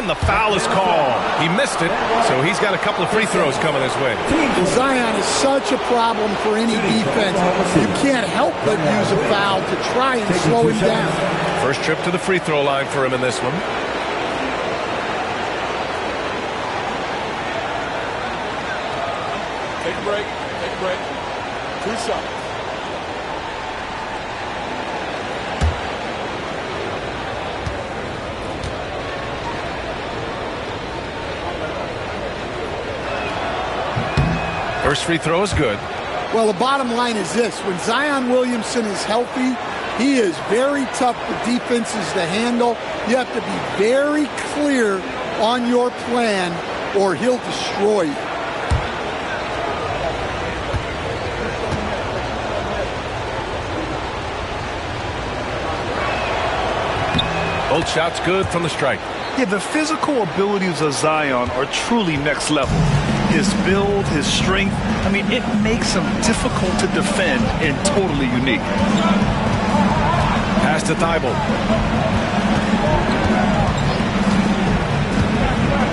And the foul is called. He missed it, so he's got a couple of free throws coming his way. Zion is such a problem for any defense. You can't help but use a foul to try and slow him down. First trip to the free throw line for him in this one. Take a break. Take a break. 2 shots. First free throw is good. Well, the bottom line is this. When Zion Williamson is healthy, he is very tough for defenses to handle. You have to be very clear on your plan or he'll destroy you. Both shots good from the stripe. Yeah, the physical abilities of Zion are truly next level. His build, his strength, I mean, it makes him difficult to defend and totally unique. Pass to Thibault.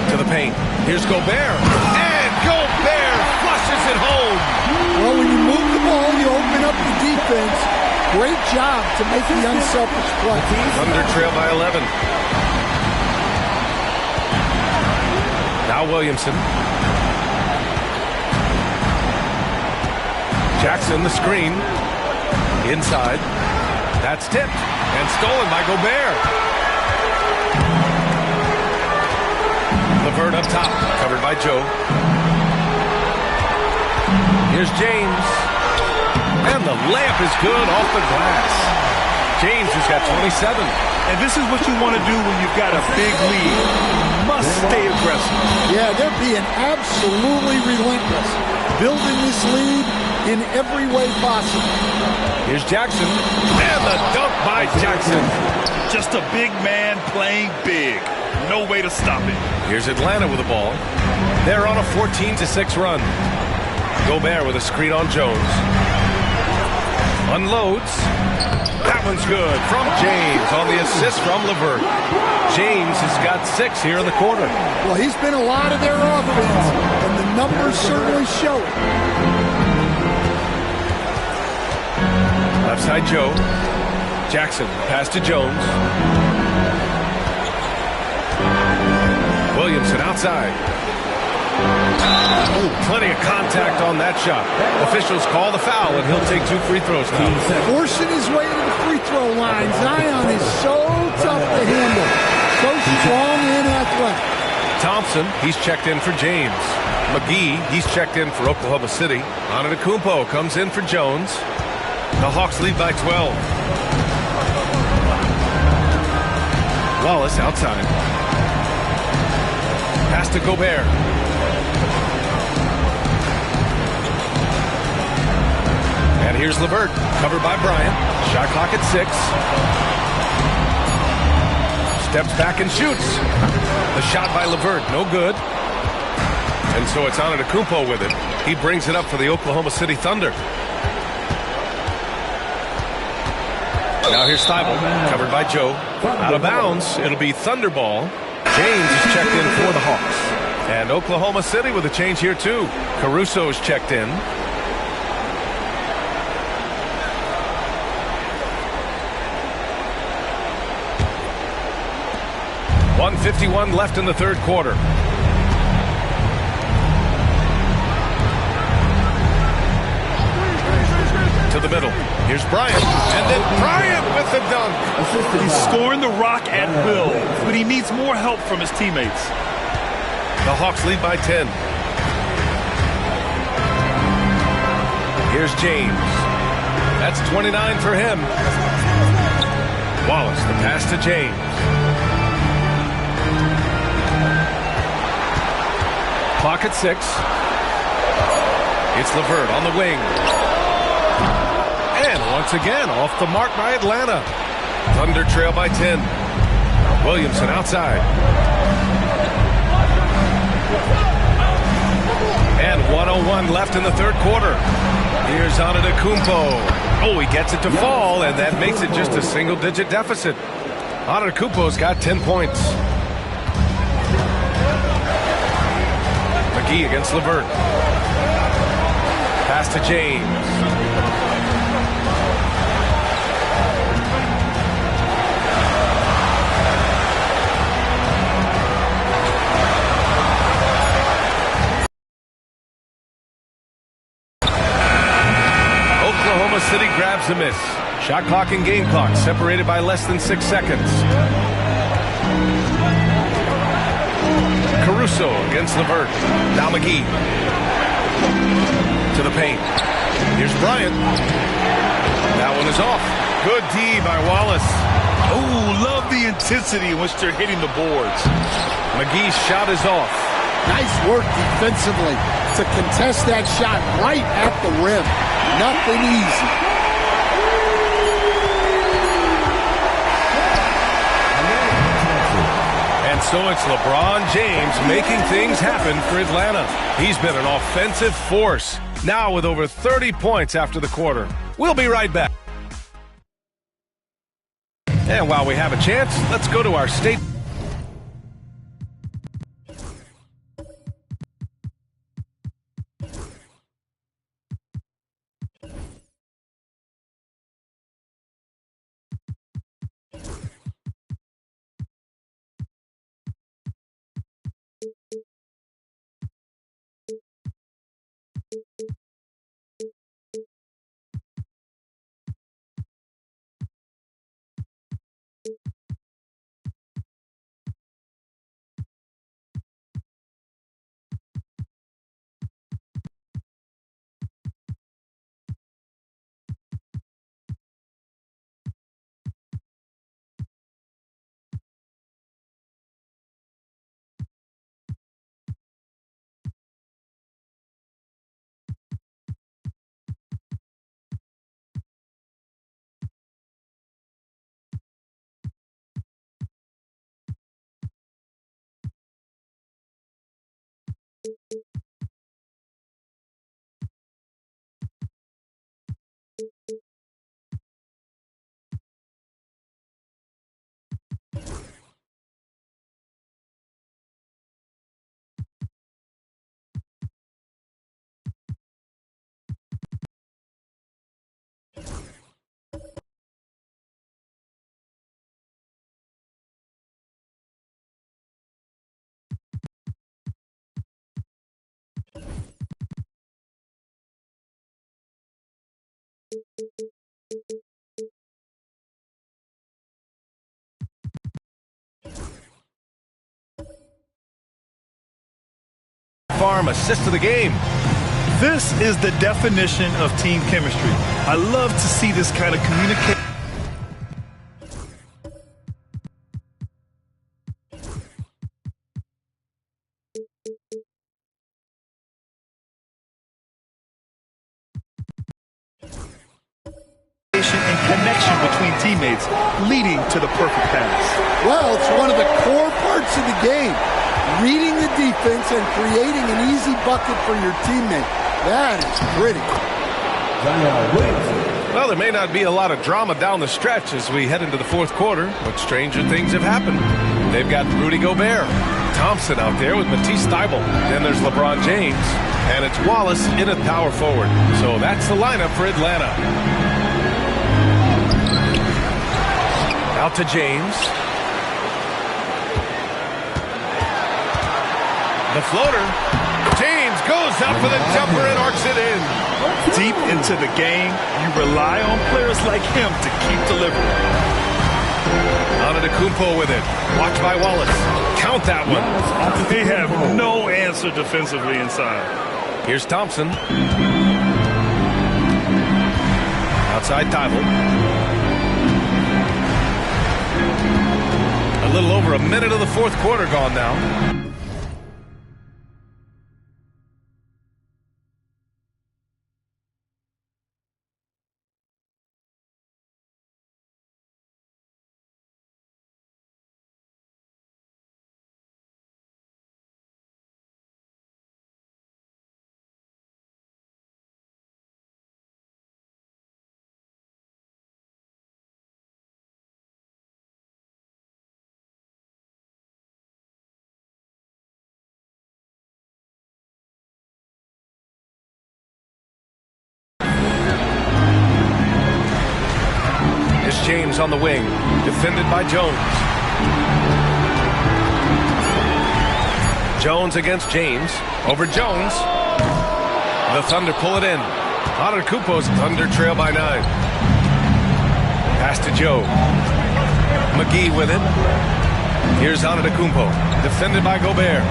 To the paint. Here's Gobert. And Gobert flushes it home. Well, when you move the ball, you open up the defense. Great job to make the unselfish play. Thunder trail by 11. Now Williamson. Jackson, the screen. Inside. That's tipped. And stolen by Gobert. LeVert up top. Covered by Joe. Here's James. And the layup is good off the glass. James has got 27. And this is what you want to do when you've got a big lead. You must stay aggressive. Yeah, they're being absolutely relentless. Building this lead in every way possible. Here's Jackson. And the dunk by Jackson. Just a big man playing big. No way to stop it. Here's Atlanta with the ball. They're on a 14-6 run. Gobert with a screen on Jones. Unloads. That one's good from James on the assist from LeVert. James has got 6 here in the quarter. Well, he's been a lot of their offense, and the numbers certainly show it. Left side Joe. Jackson, pass to Jones. Williamson outside. Ooh, plenty of contact on that shot. Officials call the foul, and he'll take 2 free throws now. Forcing his way to the free throw line. Zion is so tough to handle. So strong and athletic. Thompson, he's checked in for James. McGee, he's checked in for Oklahoma City. Antetokounmpo comes in for Jones. The Hawks lead by 12. Wallace outside. Pass to Gobert. And here's LeVert, covered by Bryant. Shot clock at 6. Steps back and shoots. The shot by LeVert, no good. And so it's Antetokounmpo with it. He brings it up for the Oklahoma City Thunder. Now here's Thibault, covered by Joe. Out of bounds, it'll be Thunder ball. James is checked in for the Hawks. And Oklahoma City with a change here too. Caruso's checked in. .151 left in the third quarter. To the middle. Here's Bryant. And then Bryant with the dunk. He's scoring the rock at will, but he needs more help from his teammates. The Hawks lead by 10. Here's James. That's 29 for him. Wallace, the pass to James. Clock at 6. It's LeVert on the wing. And once again, off the mark by Atlanta. Thunder trail by 10. Williamson outside. And 1:01 left in the third quarter. Here's Antetokounmpo. Oh, he gets it to fall, and that makes it just a single-digit deficit. Antetokounmpo's got 10 points. McGee against Levert. Pass to James. Oklahoma City grabs a miss. Shot clock and game clock separated by less than 6 seconds. Caruso against Levert. Now McGee. To the paint. Here's Bryant. That one is off. Good D by Wallace. Oh, love the intensity in which they're hitting the boards. McGee's shot is off. Nice work defensively to contest that shot right at the rim. Nothing easy. And so it's LeBron James making things happen for Atlanta. He's been an offensive force, now with over 30 points after the quarter. We'll be right back. And while we have a chance, let's go to our state. Farm assist of the game. This is the definition of team chemistry. I love to see this kind of communication. And connection between teammates leading to the perfect pass. Well, it's one of the core parts of the game. Reading the defense and creating an easy bucket for your teammate. That is pretty. Well, there may not be a lot of drama down the stretch as we head into the fourth quarter, but stranger things have happened. They've got Rudy Gobert, Thompson out there with Matisse Thybulle. Then there's LeBron James, and it's Wallace in at power forward. So that's the lineup for Atlanta. Out to James. The floater. James goes up for the jumper and arcs it in. Deep into the game, you rely on players like him to keep delivering. Antetokounmpo with it. Watched by Wallace. Count that one. They have no answer defensively inside. Here's Thompson. Outside Thybulle. A little over a minute of the fourth quarter gone now. James on the wing, defended by Jones. Jones against James. Over Jones. The Thunder pull it in. Antetokounmpo's Thunder trail by 9. Pass to Joe. McGee with it. Here's Antetokounmpo, defended by Gobert.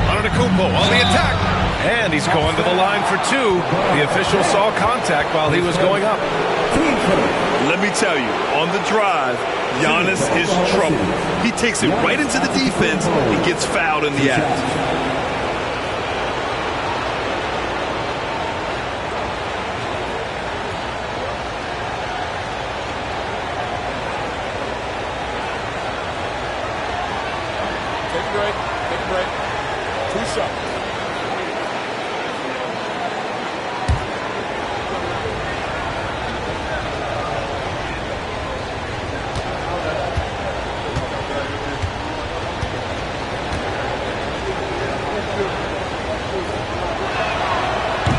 Antetokounmpo on the attack. And he's going to the line for 2. The official saw contact while he was going up. Let me tell you, on the drive, Giannis is trouble. He takes it right into the defense and gets fouled in the act. Take a break. Take a break. 2 shots.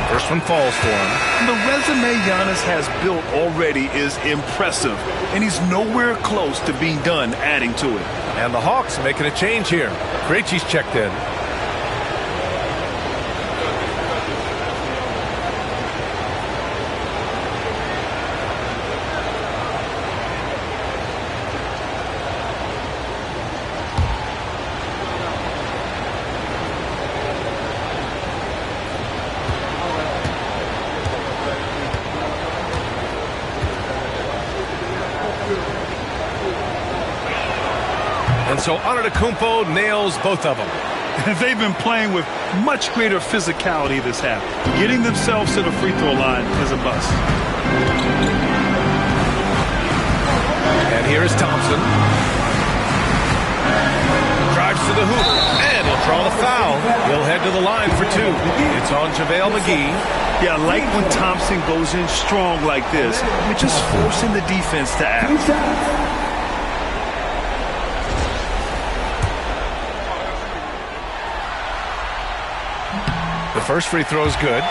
First one falls for him. The resume Giannis has built already is impressive, and he's nowhere close to being done adding to it. And the Hawks making a change here. Krejci's checked in. And so Antetokounmpo nails both of them. They've been playing with much greater physicality this half. Getting themselves to the free throw line is a bust. And here is Thompson. Drives to the hoop, and he'll draw the foul. He'll head to the line for 2. It's on JaVale McGee. Yeah, I like when Thompson goes in strong like this. You're just forcing the defense to act. The first free throw is good.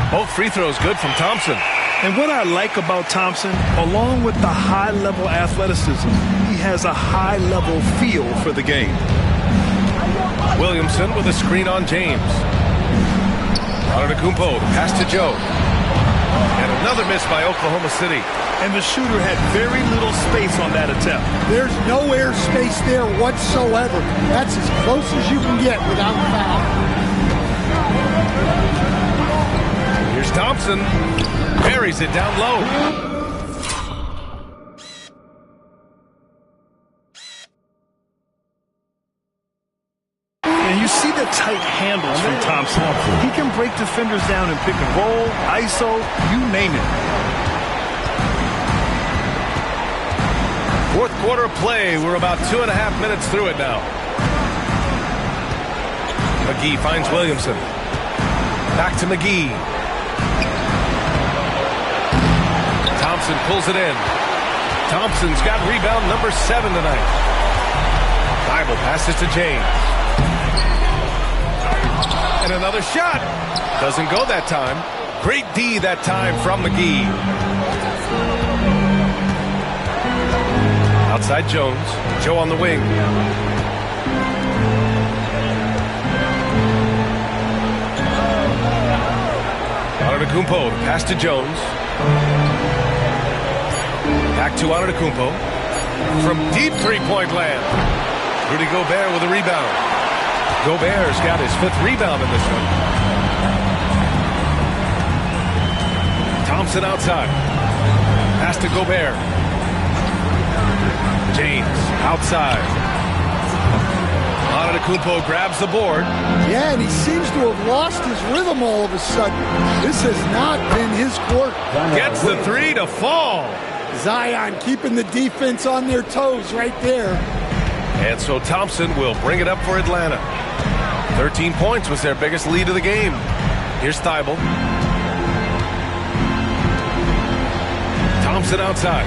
Both free throws good from Thompson. And what I like about Thompson, along with the high-level athleticism, he has a high-level feel for the game. Williamson with a screen on James. Antetokounmpo, pass to Joe. And another miss by Oklahoma City. And the shooter had very little space on that attempt. There's no air space there whatsoever. That's as close as you can get without foul. Here's Thompson. Buries it down low. And you see the tight handles from Thompson. He can break defenders down in pick and roll, ISO, you name it. Fourth quarter of play. We're about 2.5 minutes through it now. McGee finds Williamson. Back to McGee. Thompson pulls it in. Thompson's got rebound number 7 tonight. Bible passes to James. And another shot. Doesn't go that time. Great D that time from McGee. Outside Jones. Joe on the wing. Antetokounmpo, pass to Jones. Back to Antetokounmpo. From deep three-point land. Rudy Gobert with a rebound. Gobert's got his 5th rebound in this one. Thompson outside. Pass to Gobert. James outside. Antetokounmpo grabs the board. Yeah, and he seems to have lost his rhythm all of a sudden. This has not been his court. Gets the 3 to fall. Zion keeping the defense on their toes right there. And so Thompson will bring it up for Atlanta. 13 points was their biggest lead of the game. Here's Thibault. Thompson outside.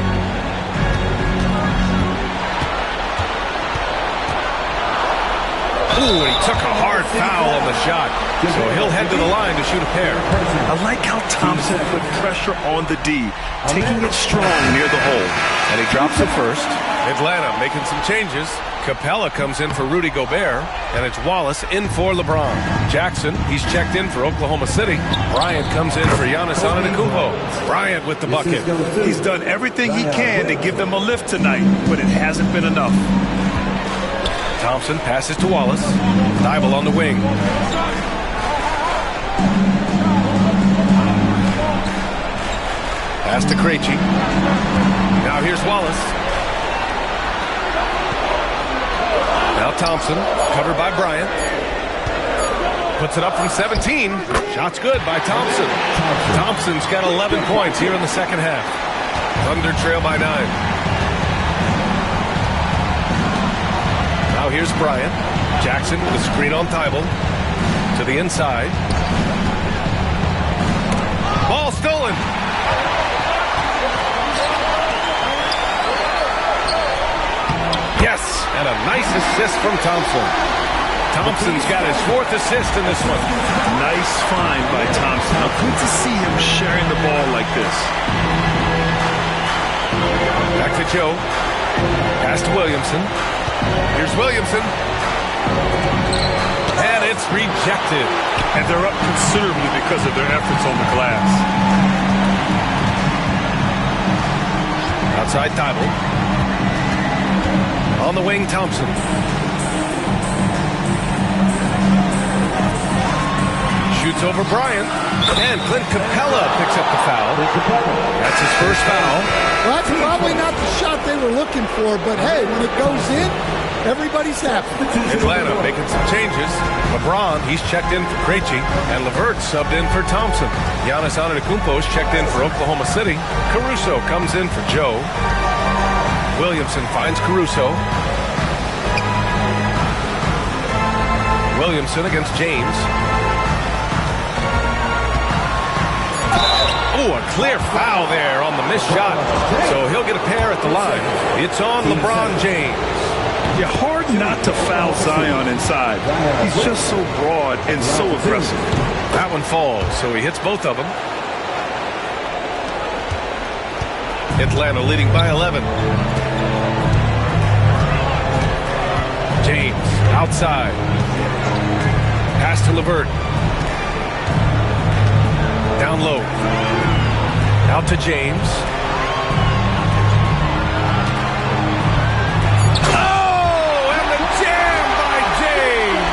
Ooh, he took a hard foul on the shot. So he'll head to the line to shoot a pair. I like how Thompson put pressure on the D, taking it strong near the hole. And he drops it first. Atlanta making some changes. Capella comes in for Rudy Gobert, and it's Wallace in for LeBron. Jackson, he's checked in for Oklahoma City. Bryant comes in for Giannis Antetokounmpo. Bryant with the bucket. He's done everything he can to give them a lift tonight, but it hasn't been enough. Thompson passes to Wallace. Thibault on the wing. Pass to Krejci. Now here's Wallace. Now Thompson, covered by Bryant. Puts it up from 17. Shot's good by Thompson. Thompson's got 11 points here in the second half. Thunder trail by 9. Now here's Bryant. Jackson with a screen on Thibault. To the inside. Ball stolen. Yes, and a nice assist from Thompson. Thompson's got his 4th assist in this one. Nice find by Thompson. Now, good to see him sharing the ball like this. Back to Joe. Pass to Williamson. Here's Williamson. And it's rejected. And they're up considerably because of their efforts on the glass. Outside Thibault. On the wing, Thompson. Shoots over Bryant. And Clint Capella picks up the foul. That's his first foul. Well, that's probably not the shot they were looking for, but hey, when it goes in, everybody's happy. Atlanta making some changes. LeBron, he's checked in for Krejci, and LeVert subbed in for Thompson. Giannis Antetokounmpo's checked in for Oklahoma City. Caruso comes in for Joe. Williamson finds Caruso. Williamson against James. Oh, a clear foul there on the missed shot. So he'll get a pair at the line. It's on LeBron James. Yeah, hard not to foul Zion inside. He's just so broad and so aggressive. That one falls, so he hits both of them. Atlanta leading by 11. James outside. Pass to LeVert. Down low. Out to James. Oh, and the jam by James.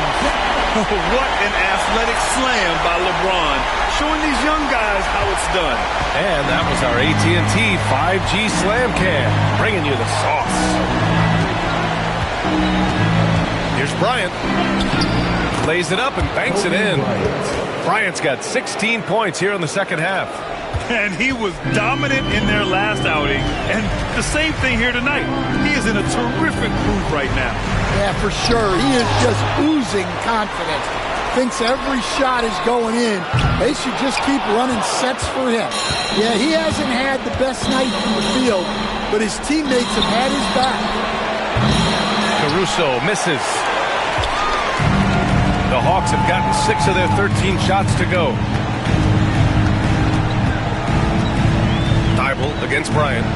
What an athletic slam by LeBron, showing these young guys how it's done. And that was our AT&T 5G Slam Cam, bringing you the sauce. Here's Bryant. Lays it up and banks it in. Bryant's got 16 points here in the second half. And he was dominant in their last outing. And the same thing here tonight. He is in a terrific groove right now. Yeah, for sure. He is just oozing confidence. Thinks every shot is going in. They should just keep running sets for him. Yeah, he hasn't had the best night in the field, but his teammates have had his back. Caruso misses. The Hawks have gotten 6 of their 13 shots to go. Thibault against Bryant.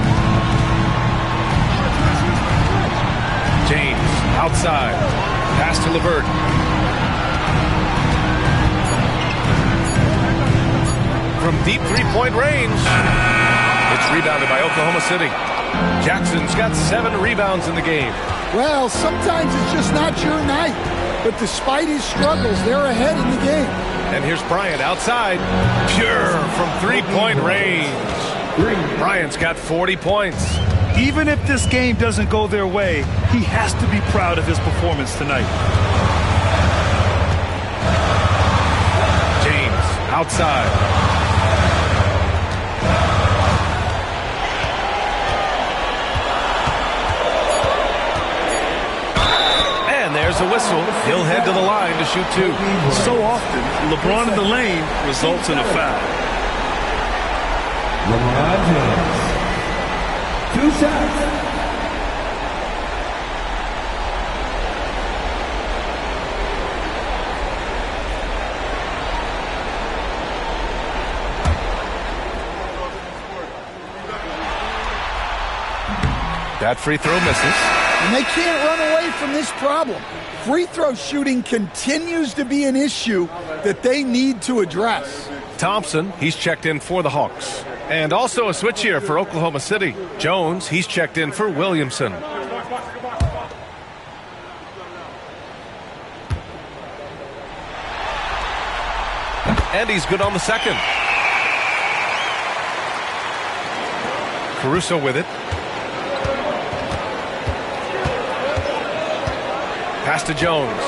James outside. Pass to LeVert. From deep three-point range. It's rebounded by Oklahoma City. Jackson's got 7 rebounds in the game. Well, sometimes it's just not your night. But despite his struggles, they're ahead in the game. And here's Bryant outside. Pure from three-point range. Bryant's got 40 points. Even if this game doesn't go their way, he has to be proud of his performance tonight. James outside. There's a whistle. He'll head to the line to shoot 2. So often, LeBron in the lane results in a foul. LeBron James. 2 shots. That free throw misses. And they can't run away from this problem. Free throw shooting continues to be an issue that they need to address. Thompson, he's checked in for the Hawks. And also a switch here for Oklahoma City. Jones, he's checked in for Williamson. And he's good on the second. Caruso with it. Pass to Jones.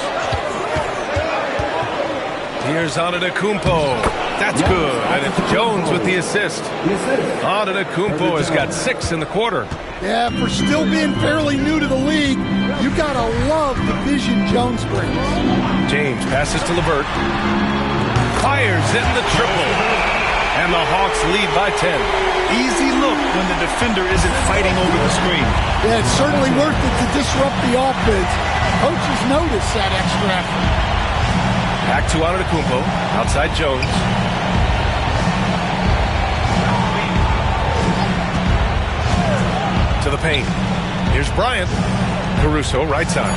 Here's Antetokounmpo. That's good. And it's Jones with the assist. Antetokounmpo has got 6 in the quarter. Yeah, for still being fairly new to the league, you got to love the vision Jones brings. James passes to LeVert. Fires in the triple. And the Hawks lead by 10. Easy look when the defender isn't fighting over the screen. Yeah, it's certainly worth it to disrupt the offense. Coaches notice that extra effort. Back to Antetokounmpo. Outside Jones. To the paint. Here's Bryant. Caruso, right side.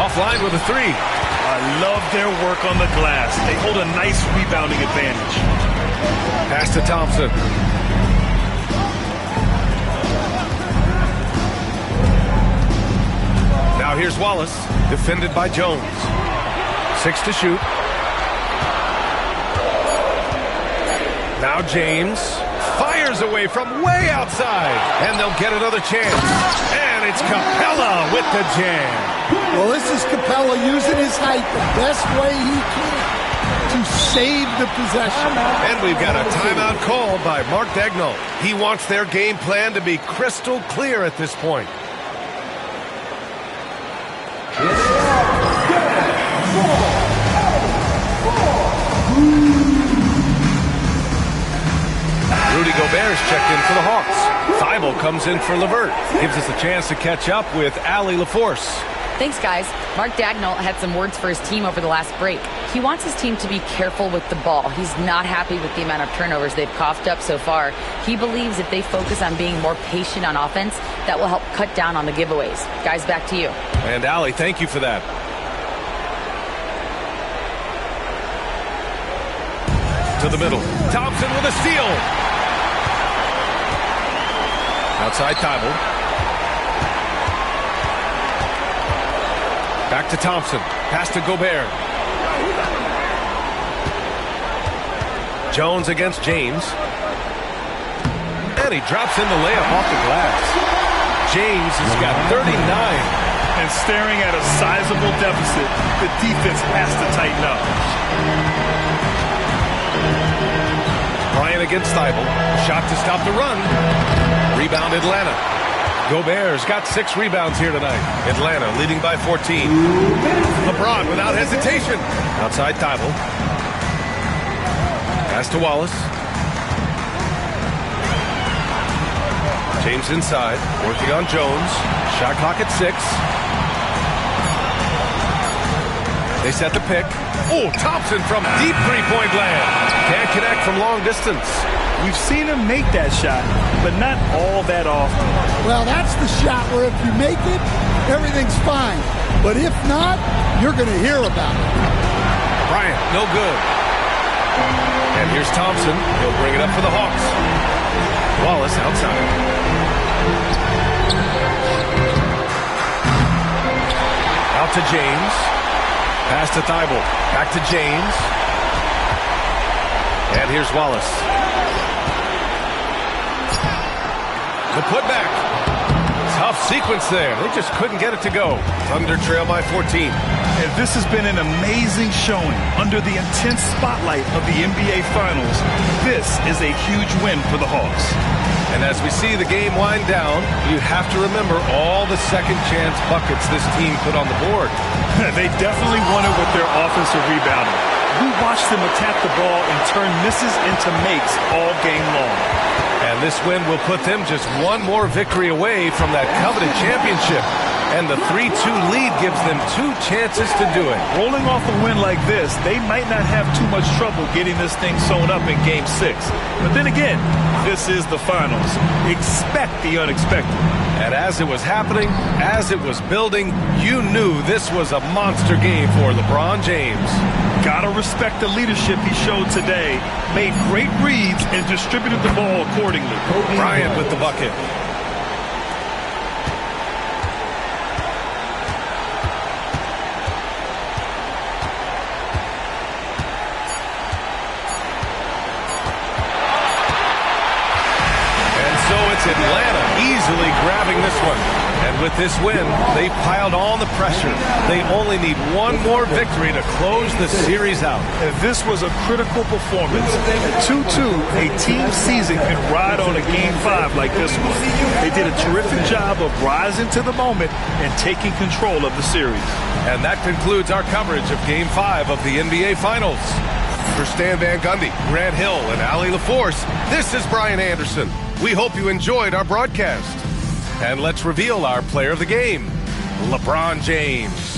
Offline with a 3. I love their work on the glass. They hold a nice rebounding advantage. Pass to Thompson. Now here's Wallace, defended by Jones. 6 to shoot. Now James fires away from way outside, and they'll get another chance. And it's Capella with the jam. Well, this is Capella using his height the best way he can to save the possession. And we've got a timeout called by Mark Daigneault. He wants their game plan to be crystal clear at this point. Rudy Gobert is checked in for the Hawks. Thibault comes in for LeVert. Gives us a chance to catch up with Allie LaForce. Thanks, guys. Mark Daigneault had some words for his team over the last break. He wants his team to be careful with the ball. He's not happy with the amount of turnovers they've coughed up so far. He believes if they focus on being more patient on offense, that will help cut down on the giveaways. Guys, back to you. And Allie, thank you for that. To the middle. Thompson with a steal. Outside Thibault. Back to Thompson. Pass to Gobert. Jones against James. And he drops in the layup off the glass. James has got 39. And staring at a sizable deficit, the defense has to tighten up. Bryant against Thibault. Shot to stop the run. Rebound Atlanta. Gobert's got 6 rebounds here tonight. Atlanta leading by 14. LeBron without hesitation. Outside Thibault. Pass to Wallace. James inside. Working on Jones. Shot clock at 6. They set the pick. Oh, Thompson from deep three-point land. Can't connect from long distance. We've seen him make that shot, but not all that often. Well, that's the shot where if you make it, everything's fine. But if not, you're going to hear about it. Bryant, no good. And here's Thompson. He'll bring it up for the Hawks. Wallace outside. Out to James. Pass to Thibault. Back to James. And here's Wallace. The putback. Tough sequence there. They just couldn't get it to go. Thunder trail by 14. And this has been an amazing showing under the intense spotlight of the NBA Finals. This is a huge win for the Hawks. And as we see the game wind down, you have to remember all the second chance buckets this team put on the board. They definitely won it with their offensive rebounding. We watched them attack the ball and turn misses into makes all game long. And this win will put them just one more victory away from that coveted championship. And the 3-2 lead gives them 2 chances to do it. Rolling off a win like this, they might not have too much trouble getting this thing sewn up in Game 6. But then again, this is the finals. Expect the unexpected. And as it was happening, as it was building, you knew this was a monster game for LeBron James. Gotta respect the leadership he showed today. Made great reads and distributed the ball accordingly. Bryant with the bucket. So it's Atlanta easily grabbing this one. And with this win, they've piled on the pressure. They only need one more victory to close the series out. And this was a critical performance. At 2-2, a team season can ride on a Game 5 like this one. They did a terrific job of rising to the moment and taking control of the series. And that concludes our coverage of Game 5 of the NBA Finals. For Stan Van Gundy, Grant Hill, and Allie LaForce, this is Brian Anderson. We hope you enjoyed our broadcast. And let's reveal our player of the game, LeBron James.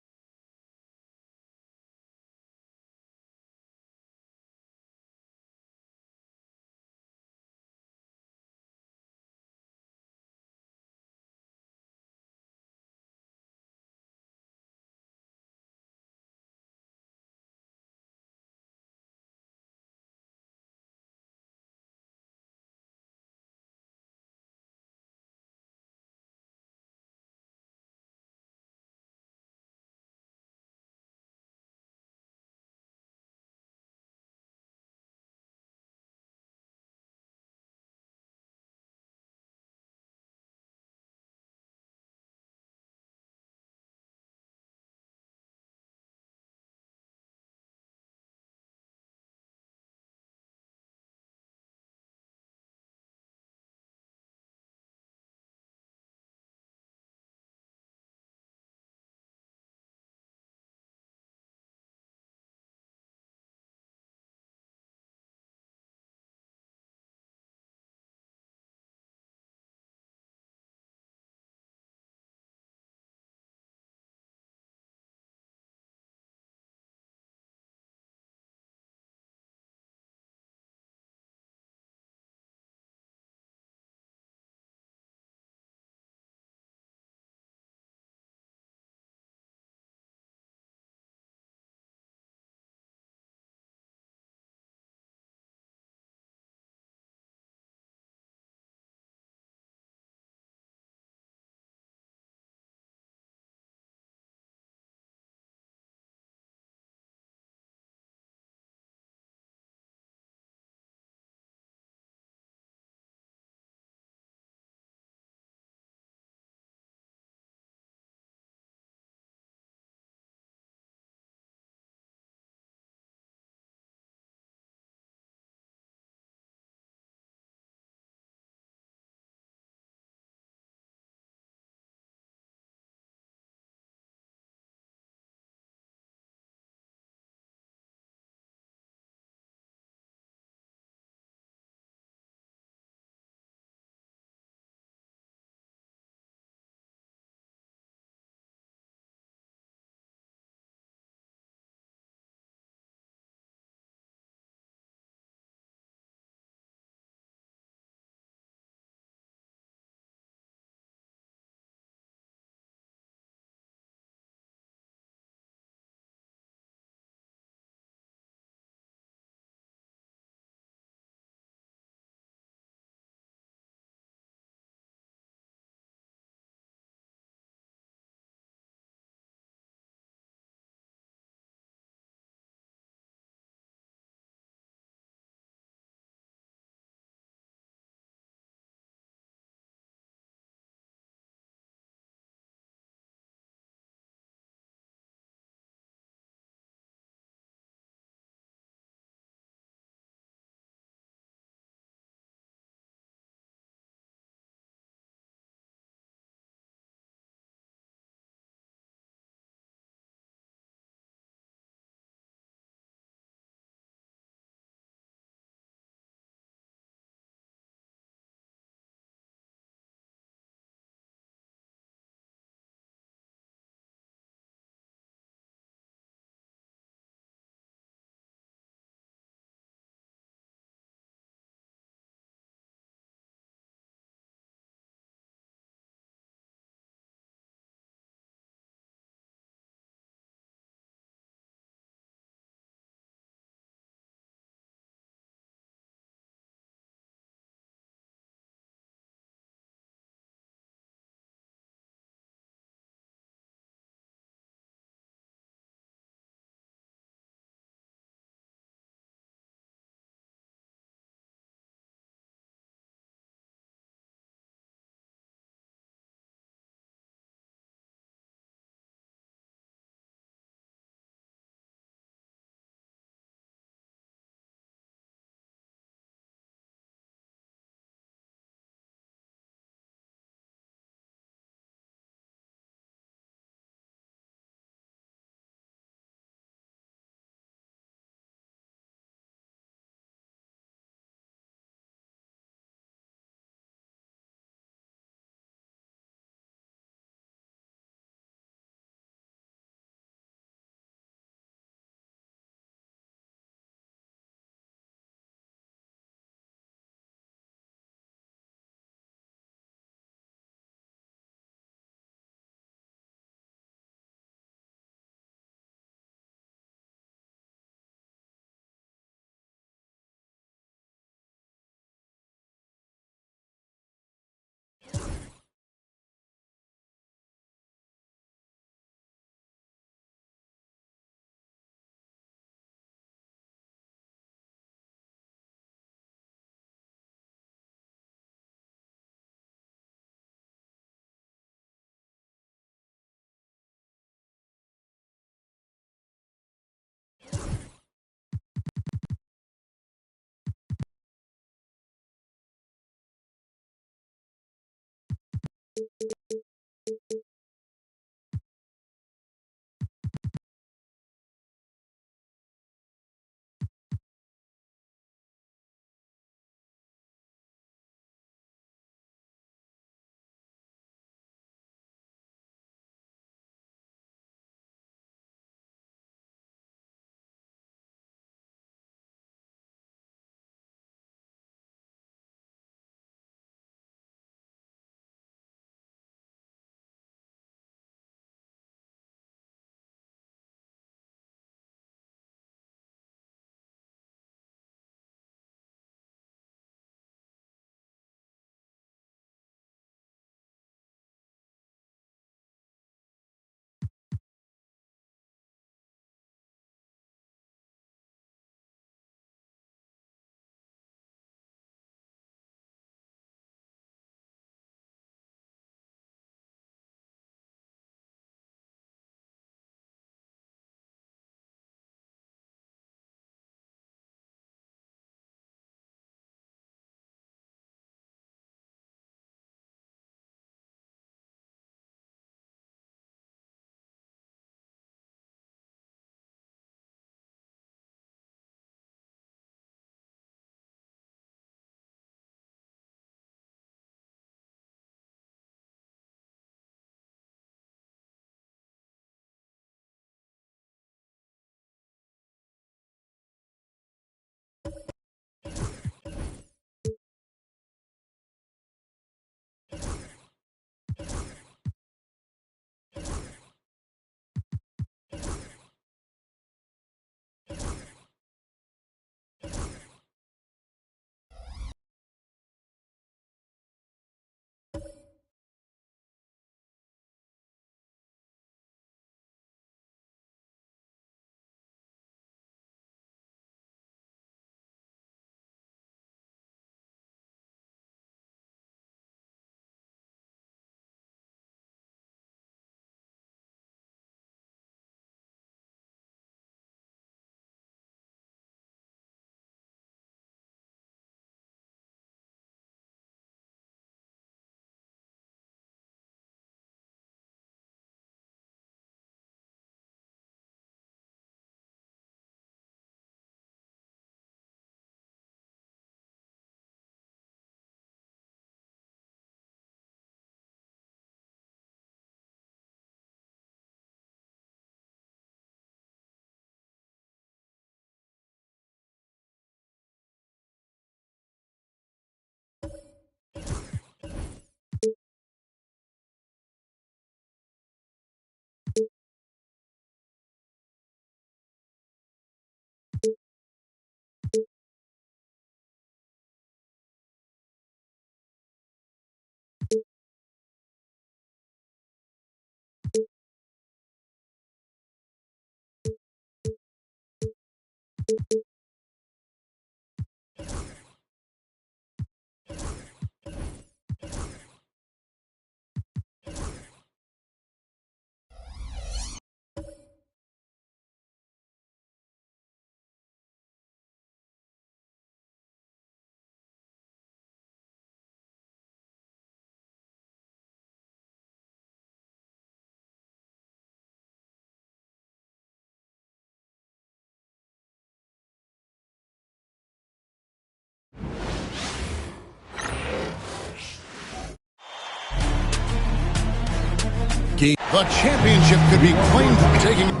The championship could be claimed taking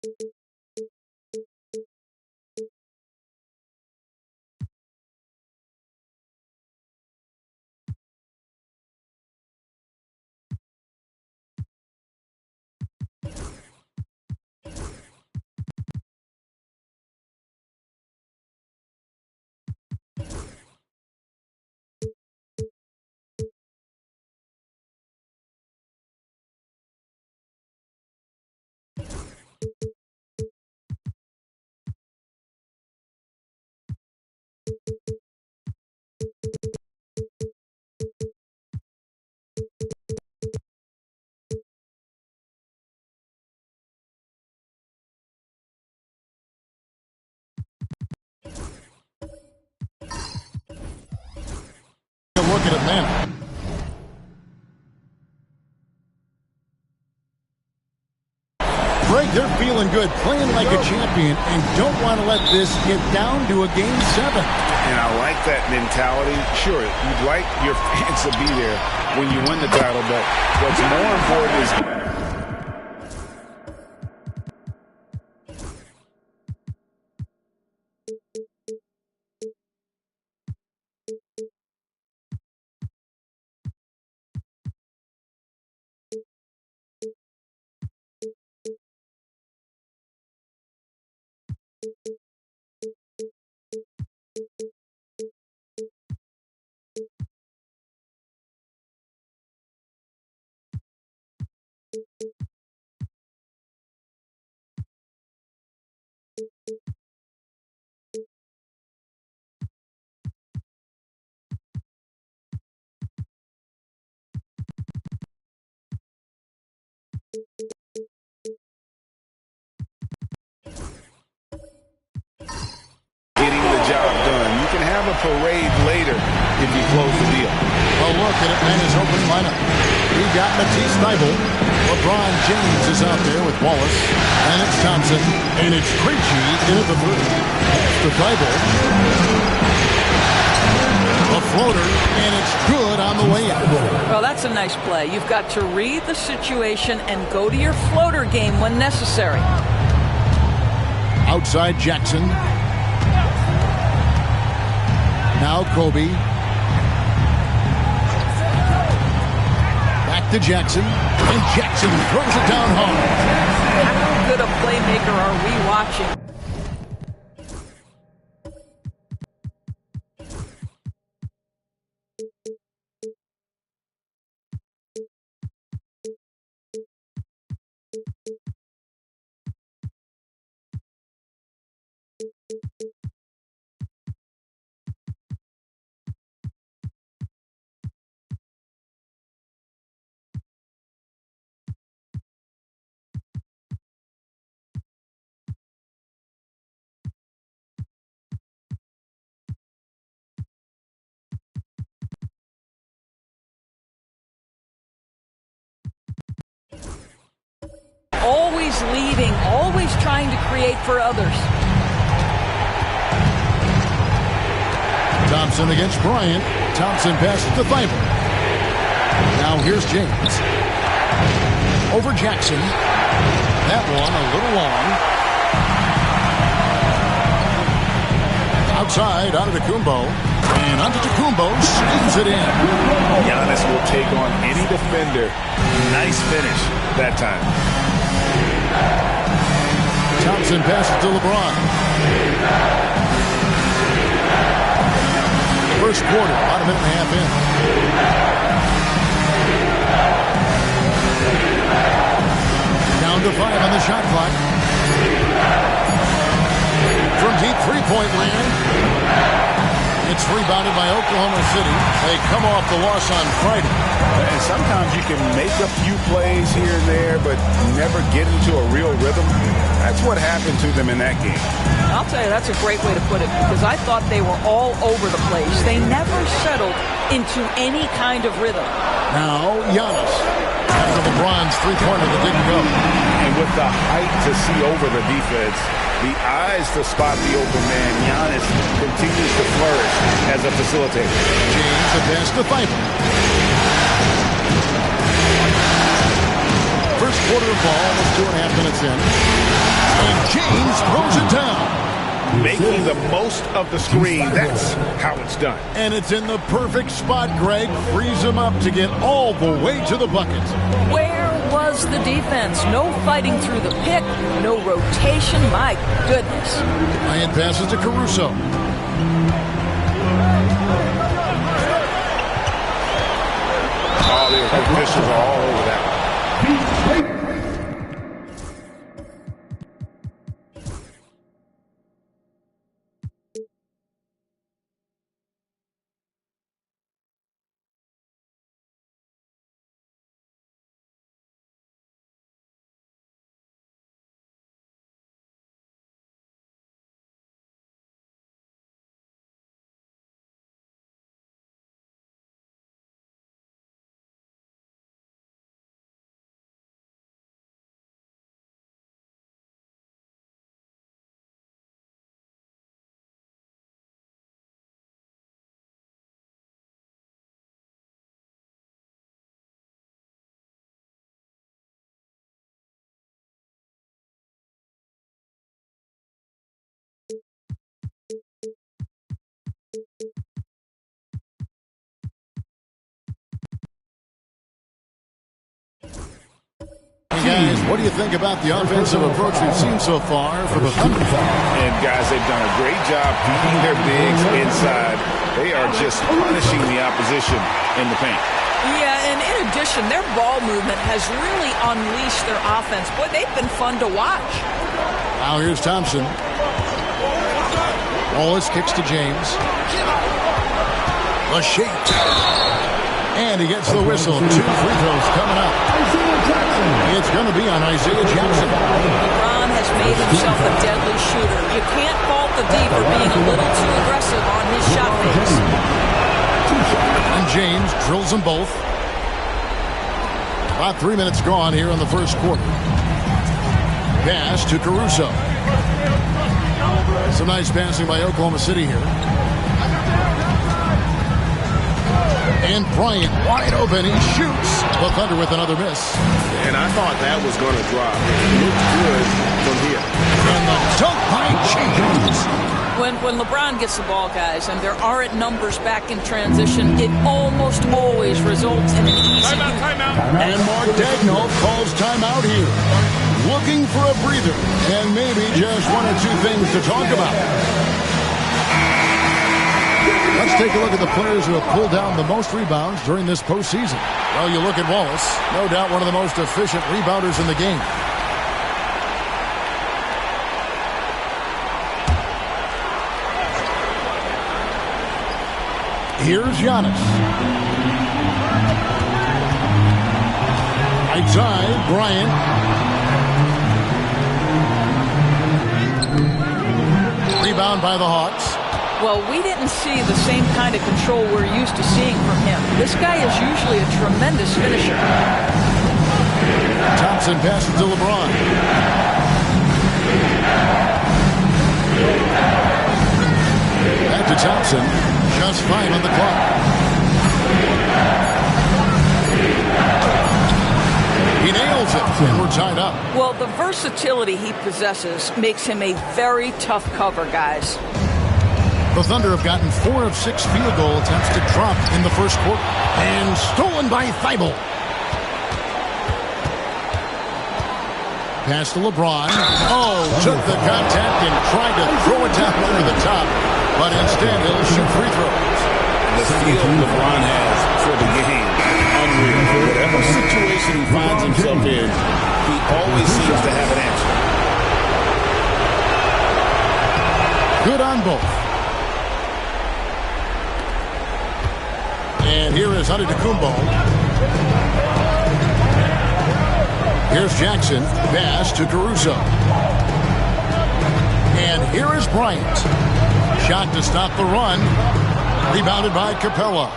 Look at Atlanta. Greg, they're feeling good, playing like a champion, and don't want to let this get down to a Game 7. And I like that mentality. Sure, you'd like your fans to be there when you win the title, but what's more important is... getting the job done. You can have a parade later if you close the deal. Well, look at Atlanta's opening lineup. We've got Matisse Thybulle. LeBron James is out there with Wallace. And it's Thompson. And it's Krejci in at the third. The Thybulle. The floater. And it's good on the way in. Well, that's a nice play. You've got to read the situation and go to your floater game when necessary. Outside Jackson. Now Kobe. Back to Jackson. And Jackson throws it down hard. How good a playmaker are we watching? Always leading, always trying to create for others. Thompson against Bryant. Thompson passes to Thybulle. Now here's James. Over Jackson. That one a little long. Outside, Antetokounmpo. And Antetokounmpo skins it in. Giannis will take on any defender. Nice finish that time. Thompson passes to LeBron. First quarter, about a minute and a half in. Down to 5 on the shot clock. From deep three-point land. It's rebounded by Oklahoma City. They come off the loss on Friday. And sometimes you can make a few plays here and there, but never get into a real rhythm. That's what happened to them in that game. I'll tell you, that's a great way to put it, because I thought they were all over the place. They never settled into any kind of rhythm. Now, Giannis. After LeBron's three-pointer that didn't go. And with the height to see over the defense, the eyes to spot the open man, Giannis continues to flourish as a facilitator. James advanced to Thybulle. First quarter of ball, almost 2.5 minutes in. And James throws it down. Making the most of the screen. That's how it's done. And it's in the perfect spot, Greg. Frees him up to get all the way to the bucket. Where was the defense? No fighting through the pick, no rotation. My goodness. Bryant passes to Caruso. Oh, the officials are all over that. Guys, what do you think about the offensive approach we've seen so far for the Thunder? And guys, they've done a great job beating their bigs inside. They are just punishing the opposition in the paint. Yeah, and in addition, their ball movement has really unleashed their offense. Boy, they've been fun to watch. Now here's Thompson. Wallace kicks to James. The shake. And he gets the whistle. 2 free throws coming up. It's going to be on Isaiah Jackson. LeBron has made himself a deadly shooter. You can't fault the D for being a little too aggressive on his shot fakes. And James drills them both. About 3 minutes gone here in the first quarter. Pass to Caruso. Some nice passing by Oklahoma City here. And Bryant wide open. He shoots. The Thunder with another miss. And I thought that was going to drop. It looked good from here. And the dunk by James. When LeBron gets the ball, guys, and there aren't numbers back in transition, it almost always results in an easy... Timeout. And Mark Daigneault calls timeout here. Looking for a breather. And maybe just 1 or 2 things to talk about. Let's take a look at the players who have pulled down the most rebounds during this postseason. Well, you look at Wallace, no doubt one of the most efficient rebounders in the game. Here's Giannis. Outside, Bryant. Rebound by the Hawks. Well, we didn't see the same kind of control we're used to seeing from him. This guy is usually a tremendous finisher. Thompson passes to LeBron. Back to Thompson. Just 5 on the clock. He nails it, and we're tied up. Well, the versatility he possesses makes him a very tough cover, guys. The Thunder have gotten 4 of 6 field goal attempts to drop in the first quarter. And stolen by Thibault. Pass to LeBron. Oh, took the contact and tried to throw it down over the top. But instead, he'll shoot free throws. The feel LeBron has for the game, unreal. Whatever situation he finds himself in, he always seems to have an answer. Good on both. And here is Antetokounmpo. Here's Jackson. Pass to Caruso. And here is Bryant. Shot to stop the run. Rebounded by Capella.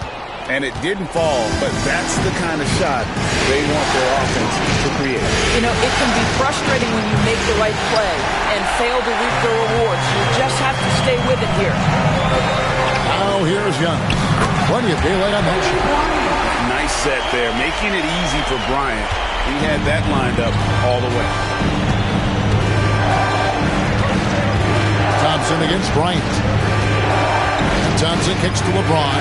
And it didn't fall, but that's the kind of shot they want their offense to create. You know, it can be frustrating when you make the right play and fail to reap the rewards. You just have to stay with it here. Now here's Young. Plenty of daylight on that shot. Nice set there, making it easy for Bryant. He had that lined up all the way. Thompson against Bryant. And Thompson kicks to LeBron.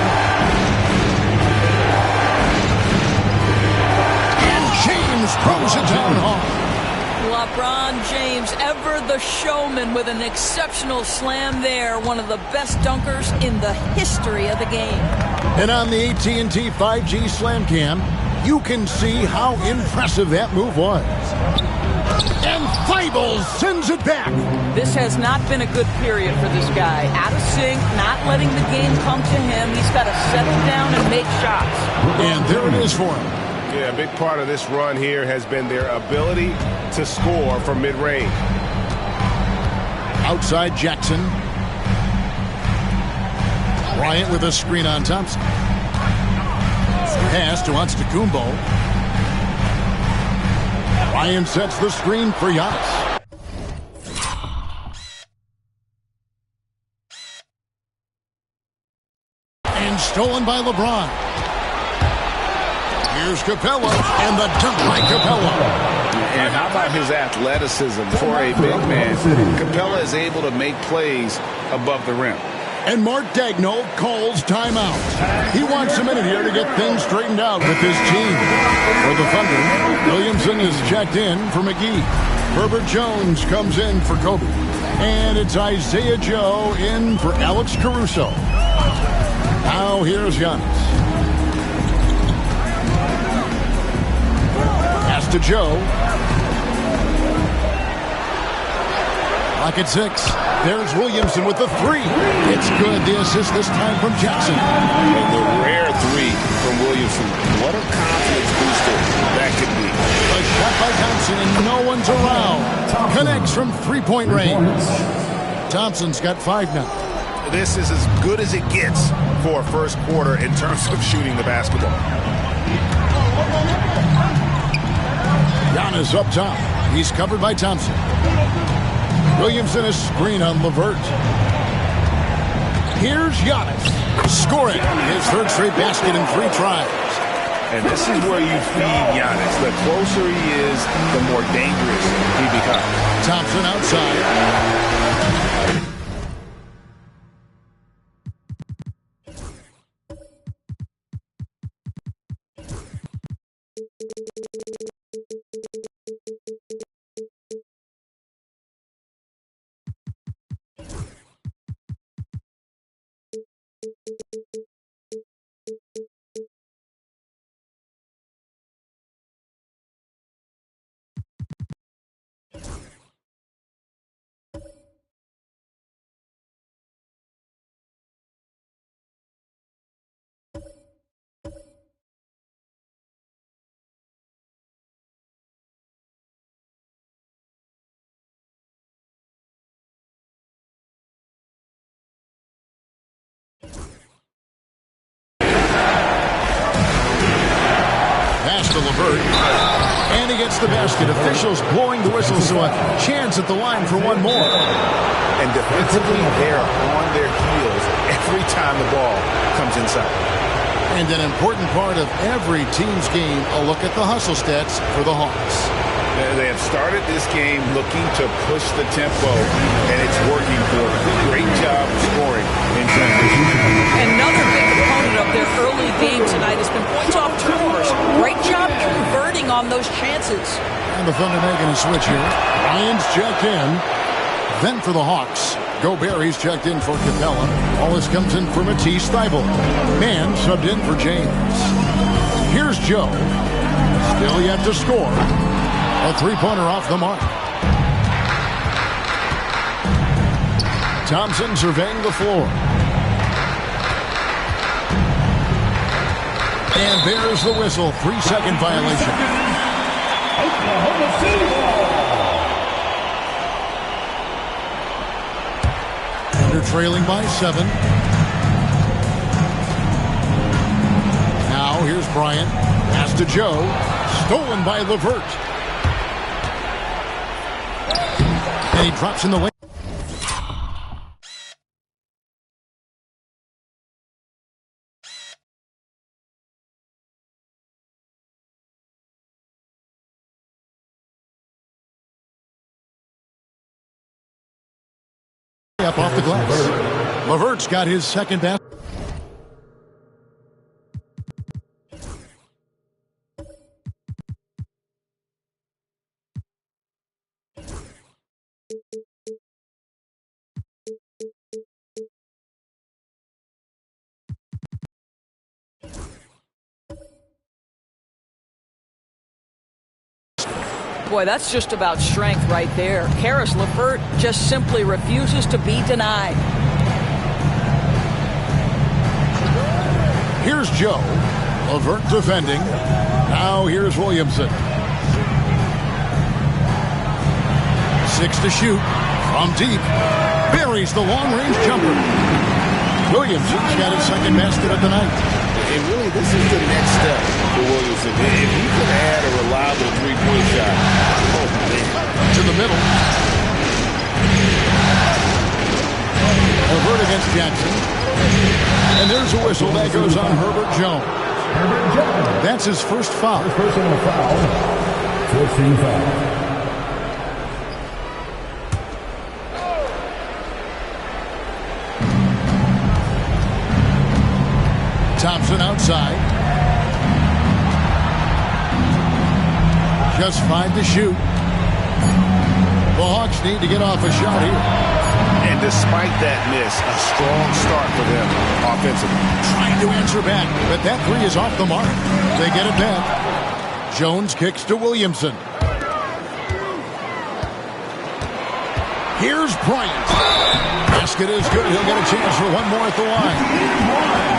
And James throws it down hard. LeBron James, ever the showman, with an exceptional slam there. One of the best dunkers in the history of the game. And on the AT&T 5G Slam Cam, you can see how impressive that move was. And Thibault sends it back. This has not been a good period for this guy. Out of sync, not letting the game come to him. He's got to settle down and make shots. And there it is for him. Yeah, a big part of this run here has been their ability to score from mid-range. Outside Jackson. Bryant with a screen on Thompson. Pass to Antetokounmpo. Bryant sets the screen for Giannis. And stolen by LeBron. Here's Capella, and the dunk by Capella. And how about his athleticism for a big man? Capella is able to make plays above the rim. And Mark Daigneault calls timeout. He wants a minute here to get things straightened out with his team. For the Thunder, Williamson is checked in for McGee. Herbert Jones comes in for Kobe. And it's Isaiah Joe in for Alex Caruso. Now here's Giannis. Pass to Joe. Lock at 6. There's Williamson with the 3. It's good. The assist this time from Jackson. And the rare 3 from Williamson. What a confidence booster that could be. A shot by Thompson, and no one's around. Connects from three-point range. Thompson's got 5 now. This is as good as it gets for a first quarter in terms of shooting the basketball. Giannis up top. He's covered by Thompson. Williamson a screen on LeVert. Here's Giannis. Scoring his third straight basket in 3 tries. And this is where you feed Giannis. The closer he is, the more dangerous he becomes. Thompson outside. Pass to LeVert. And he gets the basket. Officials blowing the whistle, so a chance at the line for one more. And defensively, they're on their heels every time the ball comes inside. And an important part of every team's game, a look at the hustle stats for the Hawks. They have started this game looking to push the tempo, and it's working for them. Great job scoring in transition. Another big component of their early game tonight has been points off turnovers. Great job converting on those chances. And the Thunder making a switch here. Ryan's checked in. Then for the Hawks, Gobert, he's checked in for Capella. Wallace comes in for Matisse Thybulle. Man subbed in for James. Here's Joe. Still yet to score. A three-pointer off the mark. Thompson surveying the floor. And there's the whistle. 3-second violation. Oklahoma City ball. They're trailing by 7. Now here's Bryant. Pass to Joe. Stolen by LeVert. And he drops in the lane. layup off the glass. LeVert's got his second basket. Boy, that's just about strength right there. Caris LeVert just simply refuses to be denied. Here's Joe. LeVert defending. Now here's Williamson. 6 to shoot. From deep. Buries the long-range jumper. Williamson's got his second basket of the night. And really, this is the next step for Williamson. If he can add a reliable three-point shot, oh, man. To the middle. LeVert against Jackson. And there's a whistle that goes on Herbert Jones. That's his first foul. Personal foul. 14 foul. Thompson outside. Just 5 to shoot. The Hawks need to get off a shot here. And despite that miss, a strong start for them offensively. Trying to answer back, but that three is off the mark. They get it back. Jones kicks to Williamson. Here's Bryant. Basket is good. He'll get a chance for one more at the line.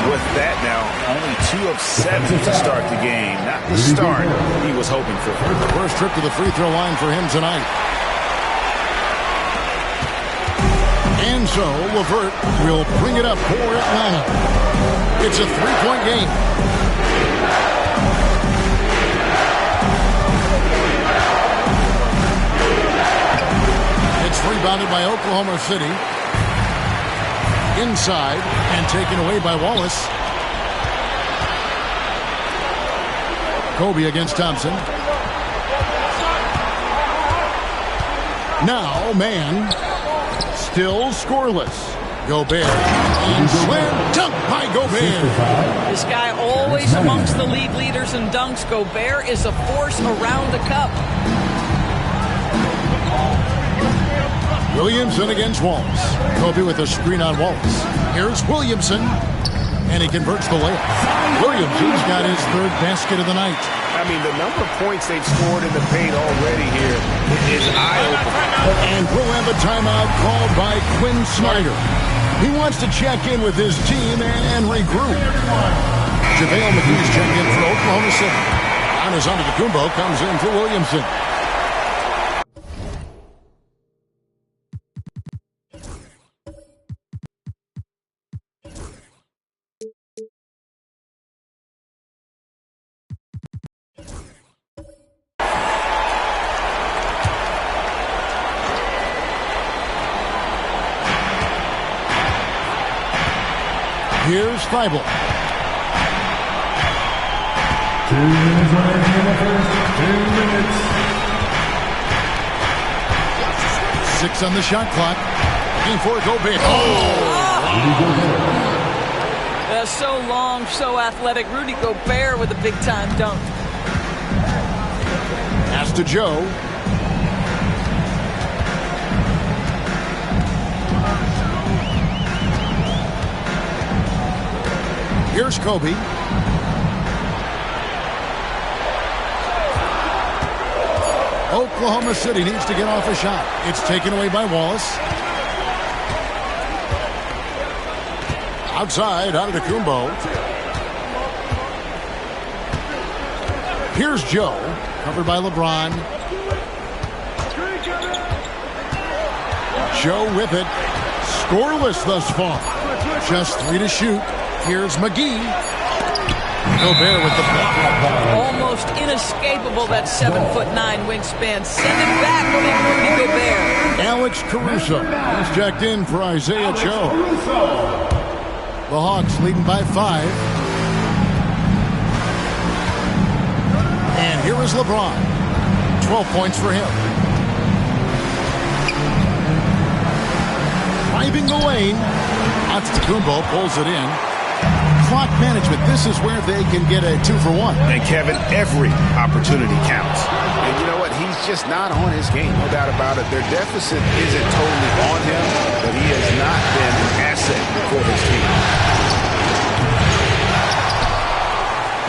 With that now, only 2 of 7 to start the game. Not the start he was hoping for. First trip to the free throw line for him tonight. And so LeVert will bring it up for Atlanta. It's a 3-point game. It's rebounded by Oklahoma City. Inside and taken away by Wallace. Kobe against Thompson. Now, man. Still scoreless. Gobert. And slam dunk by Gobert. This guy always amongst the league leaders in dunks. Gobert is a force around the cup. Williamson against Wallace. Kobe with a screen on Wallace. Here's Williamson. And he converts the layup. Williamson's got his third basket of the night. I mean, the number of points they've scored in the paint already here is eye-opening. And we'll have a timeout called by Quinn Snyder. He wants to check in with his team and regroup. JaVale McGee's checked in for Oklahoma City. Giannis Antetokounmpo comes in for Williamson. Here's Thybulle. 2 minutes remaining in the first. 2 minutes. 6 on the shot clock. Looking for Gobert. So long, so athletic. Rudy Gobert with a big-time dunk. Pass to Joe. Here's Kobe. Oklahoma City needs to get off a shot. It's taken away by Wallace. Outside, Antetokounmpo. Here's Joe, covered by LeBron. Joe with it. Scoreless thus far. Just 3 to shoot. Here's McGee. Gobert with the block. Almost inescapable, that 7'9" wingspan. Send it back, Rudy Gobert. Alex Caruso. He's checked in for Isaiah Joe. The Hawks leading by 5. And here is LeBron. 12 points for him. driving the lane. Antetokounmpo pulls it in. Clock management. This is where they can get a 2-for-1. And Kevin, every opportunity counts. And you know what? He's just not on his game. No doubt about it. Their deficit isn't totally on him, but he has not been an asset for his team.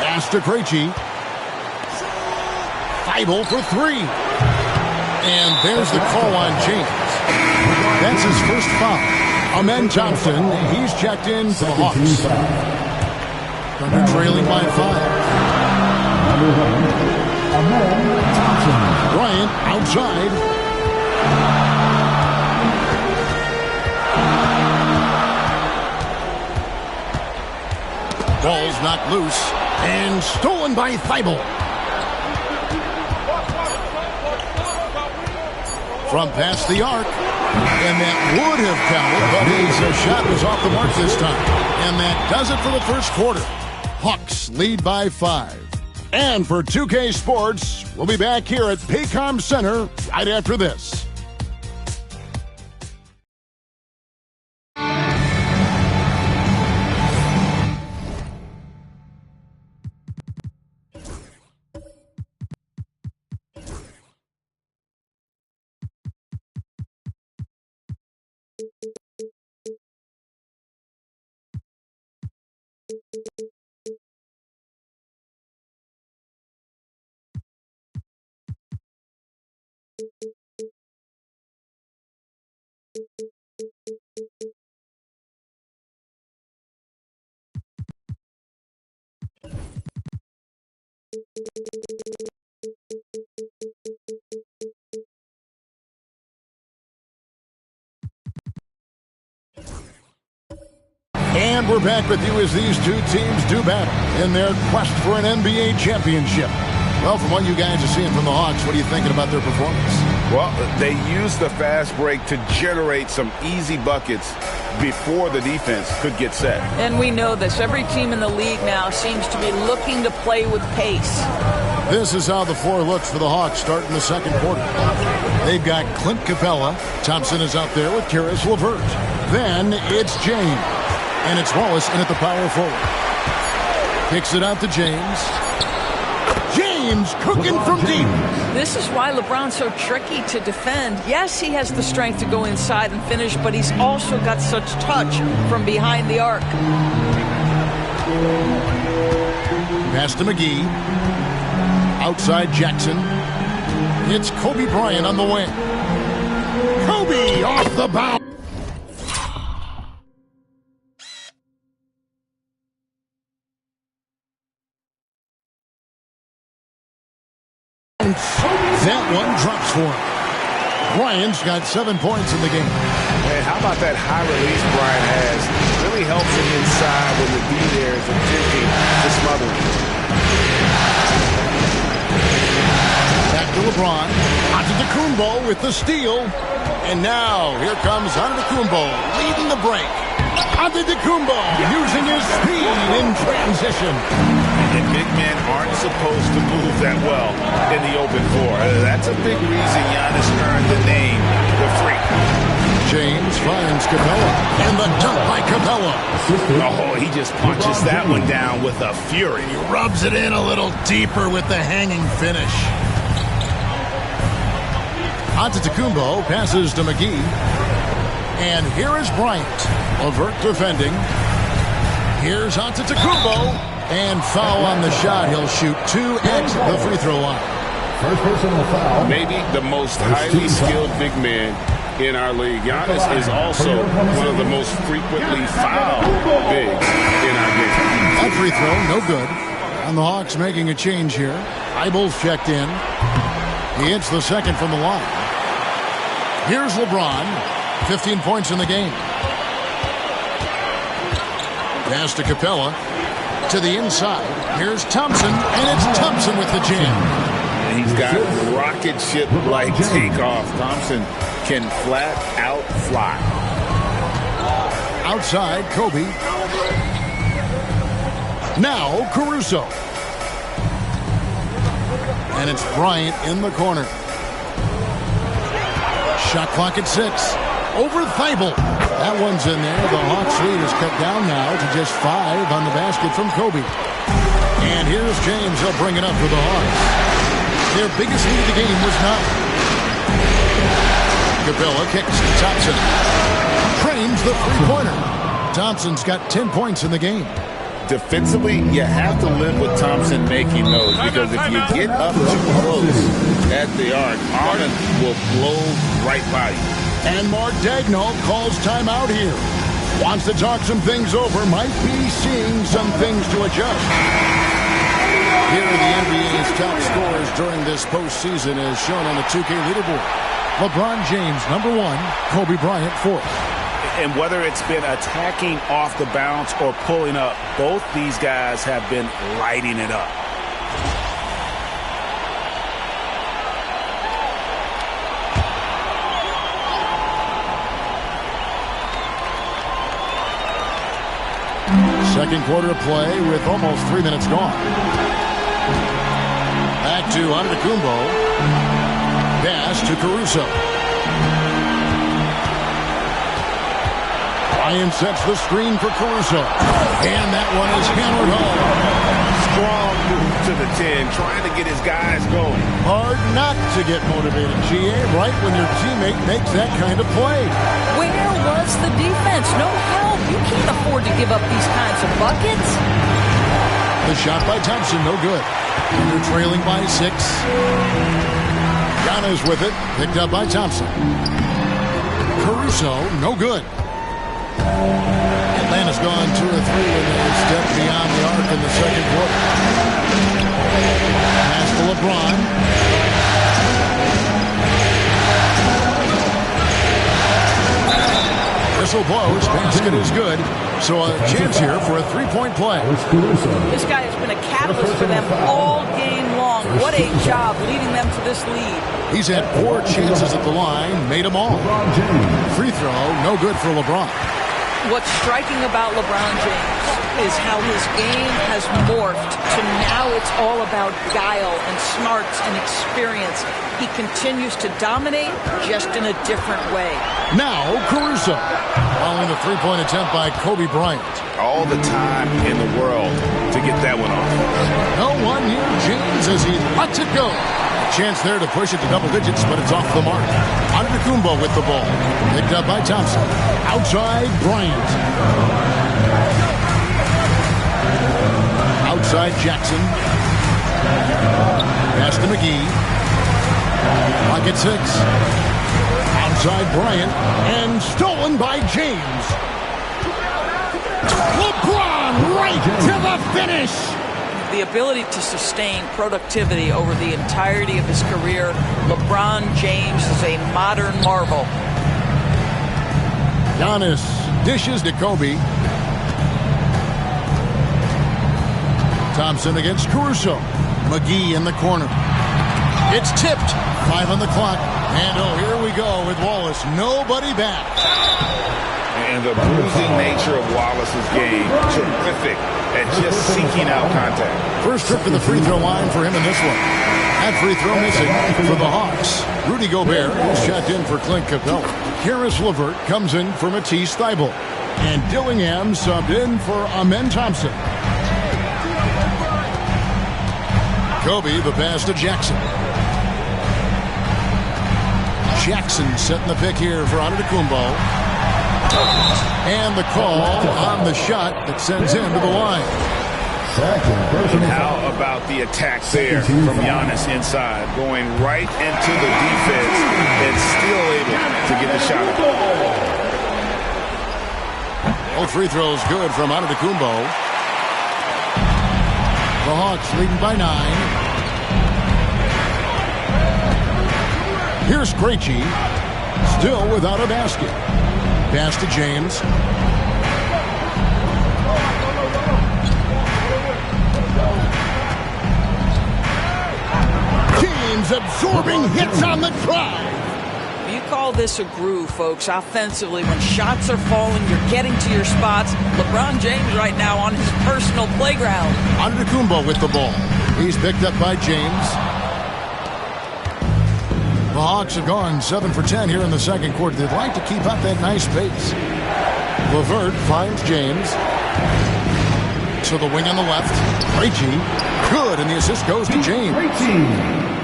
Pass to Krejci. Thybulle for three. And there's the call on James. That's his first foul. Amen Thompson, he's checked in for the Hawks. Thunder trailing by 5. Bryant outside. Ball's knocked loose and stolen by Thybulle. From past the arc. And that would have counted, but his shot was off the mark this time. And that does it for the first quarter. Hawks lead by 5. And for 2K Sports, we'll be back here at Paycom Center right after this. And we're back with you as these two teams do battle in their quest for an NBA championship. Well, from what you guys are seeing from the Hawks, what are you thinking about their performance? Well, they used the fast break to generate some easy buckets before the defense could get set. And we know this. Every team in the league now seems to be looking to play with pace. This is how the floor looks for the Hawks starting the second quarter. They've got Clint Capella. Thompson is out there with Caris LeVert. Then it's James. And it's Wallace in at the power forward. Kicks it out to James. James cooking from deep. This is why LeBron's so tricky to defend. Yes, he has the strength to go inside and finish, but he's also got such touch from behind the arc. Pass to McGee. Outside Jackson. It's Kobe Bryant on the wing. Kobe off the bounce. That one drops for him. Bryant's got 7 points in the game. Man, how about that high release Bryant has? Really helps him inside when the D there is attempting to smother him. Back to LeBron. Antetokounmpo with the steal. And now here comes Antetokounmpo leading the break. Antetokounmpo using his speed in transition. And big men aren't supposed to move that well in the open floor. That's a big reason Giannis earned the name, the Freak. James finds Capella, and the dunk by Capella. Oh, he just punches that one down with a fury. He rubs it in a little deeper with the hanging finish. Antetokounmpo passes to McGee. And here is Bryant. LeVert defending. Here's Antetokounmpo. And foul on the shot. He'll shoot 2 at the free throw line. First personal foul. Maybe the most highly skilled big man in our league. Giannis is also one of the most frequently fouled bigs in our game. That free throw, no good. And the Hawks making a change here. Thybulle checked in. He hits the second from the line. Here's LeBron. 15 points in the game. Pass to Capella. To the inside. Here's Thompson, and it's Thompson with the jam. He's got rocket ship-like takeoff. Thompson can flat out fly. Outside, Kobe. Now, Caruso. And it's Bryant in the corner. Shot clock at 6. Over Thybulle. That one's in there. The Hawks lead is cut down now to just 5 on the basket from Kobe. And here's James. He'll bring it up for the Hawks. Their biggest lead of the game was 9. Capella kicks to Thompson. Trains the three-pointer. Thompson's got 10 points in the game. Defensively, you have to live with Thompson making those, because if you get up too close at the arc, Arden will blow right by you. And Mark Daigneault calls timeout here. Wants to talk some things over. Might be seeing some things to adjust. Here are the NBA's top scorers during this postseason as shown on the 2K leaderboard. LeBron James, number 1. Kobe Bryant, 4th. And whether it's been attacking off the bounce or pulling up, both these guys have been lighting it up. Second quarter of play with almost 3 minutes gone. Back to Antetokounmpo. Pass to Caruso. Bryant sets the screen for Caruso. And that one is hammered home. Strong move to the 10, trying to get his guys going. Hard not to get motivated, GA, right when your teammate makes that kind of play. Where was the defense? No help. You can't afford to give up these kinds of buckets. The shot by Thompson, no good. They're trailing by 6. Giannis with it, picked up by Thompson. Caruso, no good. Atlanta's gone 2 of 3 when they step beyond the arc in the second quarter. Pass to LeBron. Whistle blows. Basket is good. So a chance here for a three-point play. This guy has been a catalyst for them all game long. What a job leading them to this lead. He's had 4 chances at the line, made them all. Free throw, no good for LeBron. What's striking about LeBron James is how his game has morphed to now it's all about guile and smarts and experience. He continues to dominate just in a different way. Now Caruso, following a three-point attempt by Kobe Bryant. All the time in the world to get that one off. No one near James as he lets it go. Chance there to push it to double digits, but it's off the mark. Antetokounmpo with the ball. Picked up by Thompson. Outside, Bryant. Outside, Jackson. Pass to McGee. Clock at 6. Outside, Bryant. And stolen by James. LeBron right to the finish. The ability to sustain productivity over the entirety of his career, LeBron James is a modern marvel. Giannis dishes to Kobe. Thompson against Caruso. McGee in the corner. It's tipped. 5 on the clock. And here we go with Wallace. Nobody back. And the bruising nature of Wallace's game, terrific at just seeking out contact. First trip to the free throw line for him in this one. That free throw missing for the Hawks. Rudy Gobert is checked in for Clint Capella. Karis LeVert comes in for Matisse Thybulle. And Dillingham subbed in for Amen Thompson. Kobe, the pass to Jackson. Jackson setting the pick here for Antetokounmpo. And the call on the shot that sends him to the line. How about the attack there from Giannis inside, going right into the defense and still able to get the shot. Both free throws good from Antetokounmpo. The Hawks leading by 9. Here's Krejci, still without a basket. Pass to James. James absorbing hits on the drive. You call this a groove, folks. Offensively, when shots are falling, you're getting to your spots. LeBron James right now on his personal playground. Antetokounmpo with the ball. He's picked up by James. The Hawks have gone 7 for 10 here in the second quarter. They'd like to keep up that nice pace. LeVert finds James. To the wing on the left. Krejci. Good, and the assist goes to James.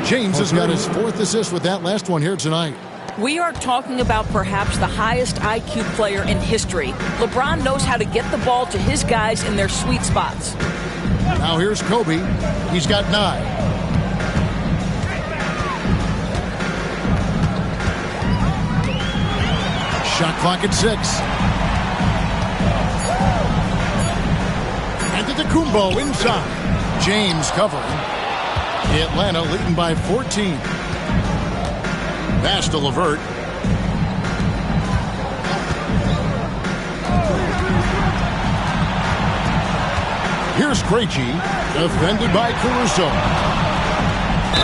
James has got his 4th assist with that last one here tonight. We are talking about perhaps the highest IQ player in history. LeBron knows how to get the ball to his guys in their sweet spots. Now here's Kobe. He's got 9. Shot clock at 6. Antetokounmpo inside. James covering. Atlanta leading by 14. Pass to LeVert. Here's Krejci, defended by Caruso.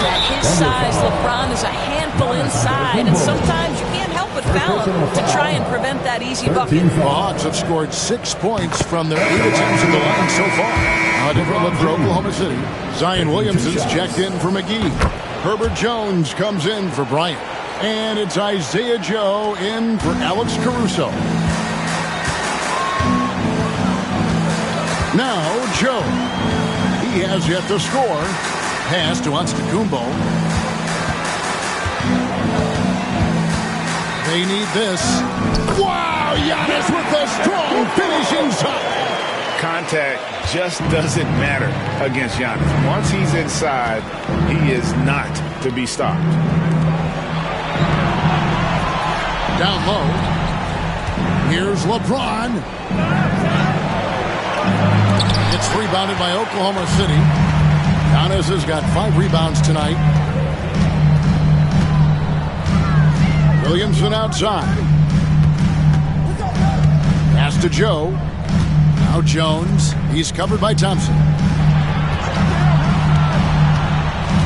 At his size, LeBron is a handful inside, and sometimes you can't help but foul him to try and prevent that easy bucket. The Hawks have scored 6 points from their 8 attempts at the line so far. A different look for Oklahoma City. Zion Williamson's checked in for McGee. Herbert Jones comes in for Bryant. And it's Isaiah Joe in for Alex Caruso. Now Joe. He has yet to score. Pass to Antetokounmpo. They need this. Wow, Giannis with a strong finish inside. Contact just doesn't matter against Giannis. Once he's inside, he is not to be stopped. Down low. Here's LeBron. It's rebounded by Oklahoma City. Giannis has got 5 rebounds tonight. Williamson outside. Pass to Joe. Now Jones. He's covered by Thompson.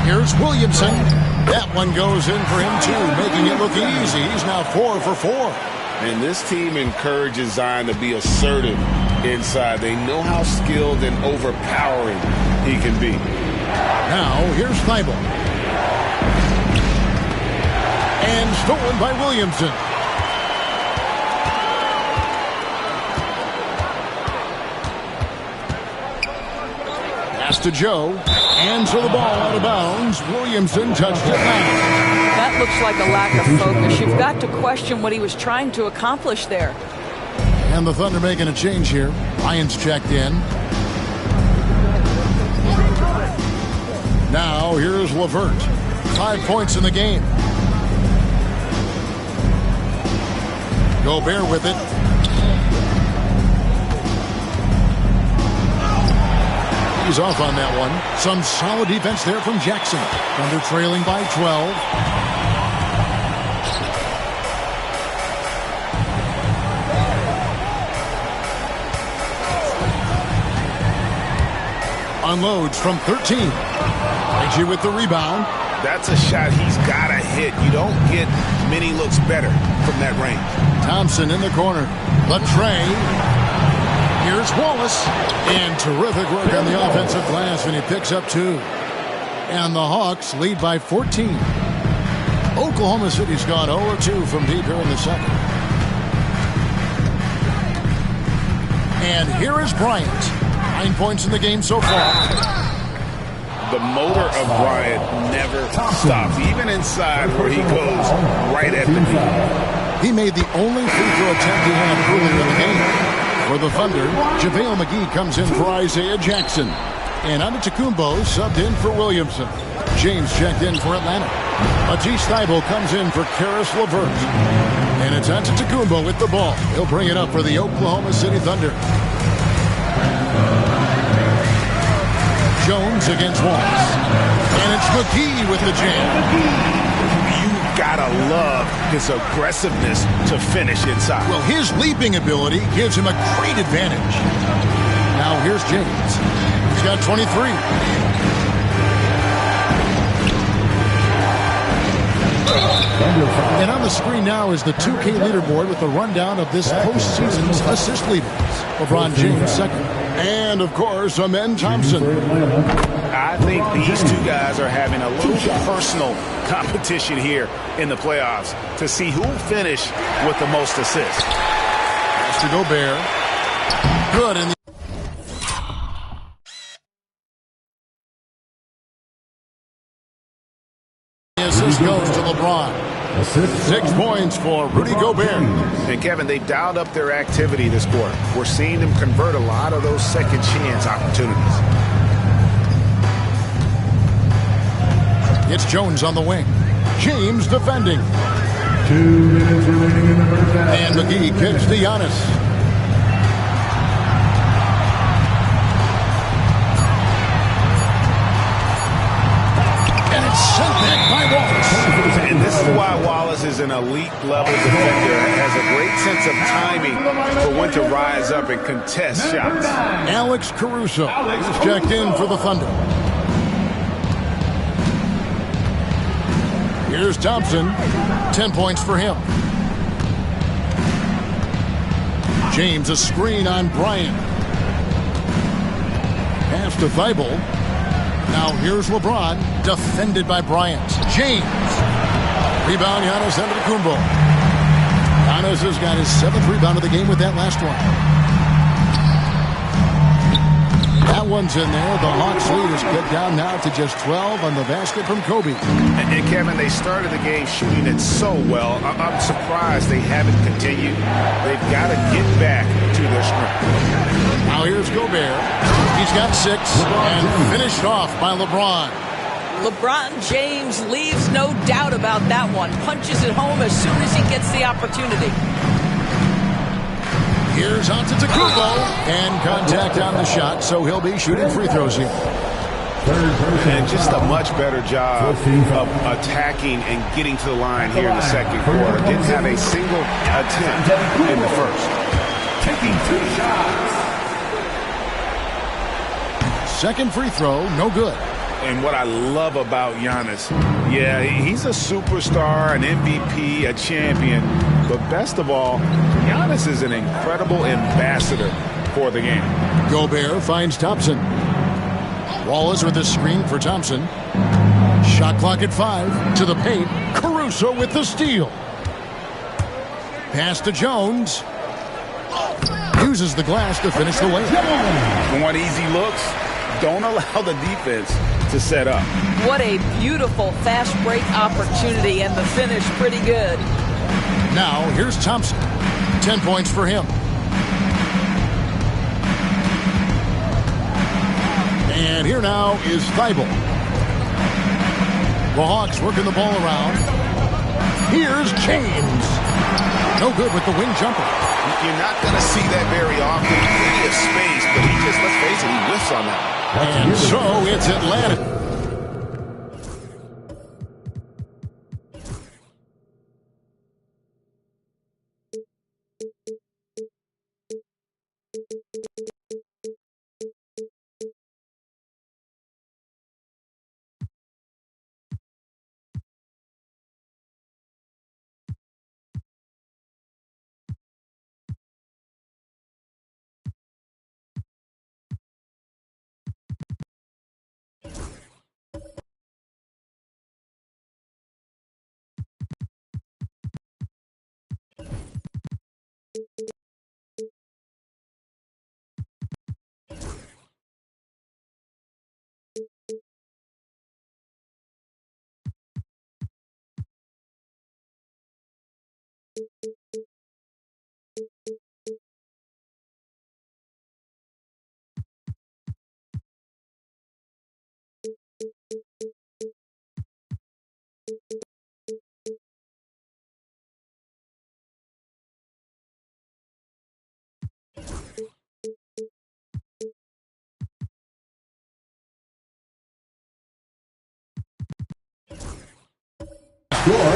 Here's Williamson. That one goes in for him, too, making it look easy. He's now 4 for 4. And this team encourages Zion to be assertive inside. They know how skilled and overpowering he can be. Now, here's Thibault. And stolen by Williamson. Pass to Joe. And so the ball out of bounds. Williamson touched it down. That looks like a lack of focus. You've got to question what he was trying to accomplish there. And the Thunder making a change here. Lyons checked in. Now here's LeVert. 5 points in the game. Gobert with it. He's off on that one. Some solid defense there from Jackson. Thunder trailing by 12. Unloads from 13. Krejci with the rebound. That's a shot he's got to hit. You don't get many looks better from that range. Thompson in the corner. Latrey. Here's Wallace. And terrific work on the offensive glass, and he picks up 2. And the Hawks lead by 14. Oklahoma City's gone 0-2 from deep here in the second. And here is Bryant. 9 points in the game so far. The motor of Bryant never stops, even inside where he goes right at the knee. He made the only free throw attempt he had earlier in the game. For the Thunder, JaVale McGee comes in for Isaiah Jackson. And Antetokounmpo subbed in for Williamson. James checked in for Atlanta. Matisse Thybulle comes in for Caris LeVert. And it's Antetokounmpo with the ball. He'll bring it up for the Oklahoma City Thunder. Jones against Wallace. And it's McGee with the jam. You gotta love his aggressiveness to finish inside. Well, his leaping ability gives him a great advantage. Now here's James. He's got 23. And on the screen now is the 2K leaderboard with the rundown of this postseason's assist leaders. LeBron James second. And, of course, Amen Thompson. I think these two guys are having a little personal competition here in the playoffs to see who will finish with the most assists. Pass to Gobert. Good in the assist goes to LeBron. 6 points for Rudy Gobert. And Kevin, they dialed up their activity this quarter. We're seeing them convert a lot of those second chance opportunities. It's Jones on the wing. James defending. 2 minutes remaining in the first half. And McGee kicks to Giannis. And it's sent back by Wallace. And this is why Wallace is an elite level defender. Has a great sense of timing for when to rise up and contest shots. Alex Caruso is checked in for the Thunder. Here's Thompson. 10 points for him. James, a screen on Bryant. Pass to Thibault. Now here's LeBron, defended by Bryant. James. Rebound, Giannis Antetokounmpo. Giannis has got his 7th rebound of the game with that last one. That one's in there. The Hawks lead is cut down now to just 12 on the basket from Kobe. And Kevin, they started the game shooting it so well. I'm surprised they haven't continued. They've got to get back to their strength. Now here's Gobert. He's got 6 and finished off by LeBron. LeBron James leaves no doubt about that one. Punches it home as soon as he gets the opportunity. Here's Antetokounmpo, and contact on the shot, so he'll be shooting free throws here. And just a much better job of attacking and getting to the line here in the second quarter. Didn't have a single attempt in the first. Taking 2 shots. Second free throw, no good. And what I love about Giannis, yeah, he's a superstar, an MVP, a champion. But best of all, Giannis is an incredible ambassador for the game. Gobert finds Thompson. Wallace with the screen for Thompson. Shot clock at 5. To the paint. Caruso with the steal. Pass to Jones. Uses the glass to finish the layup. Want easy looks? Don't allow the defense to set up. What a beautiful fast break opportunity, and the finish pretty good. Now here's Thompson. 10 points for him. And here now is Thibault. The Hawks working the ball around. Here's James. No good with the wing jumper. You're not going to see that very often. Plenty of space, but he just, let's face it, he whiffs on that. And so it's Atlanta.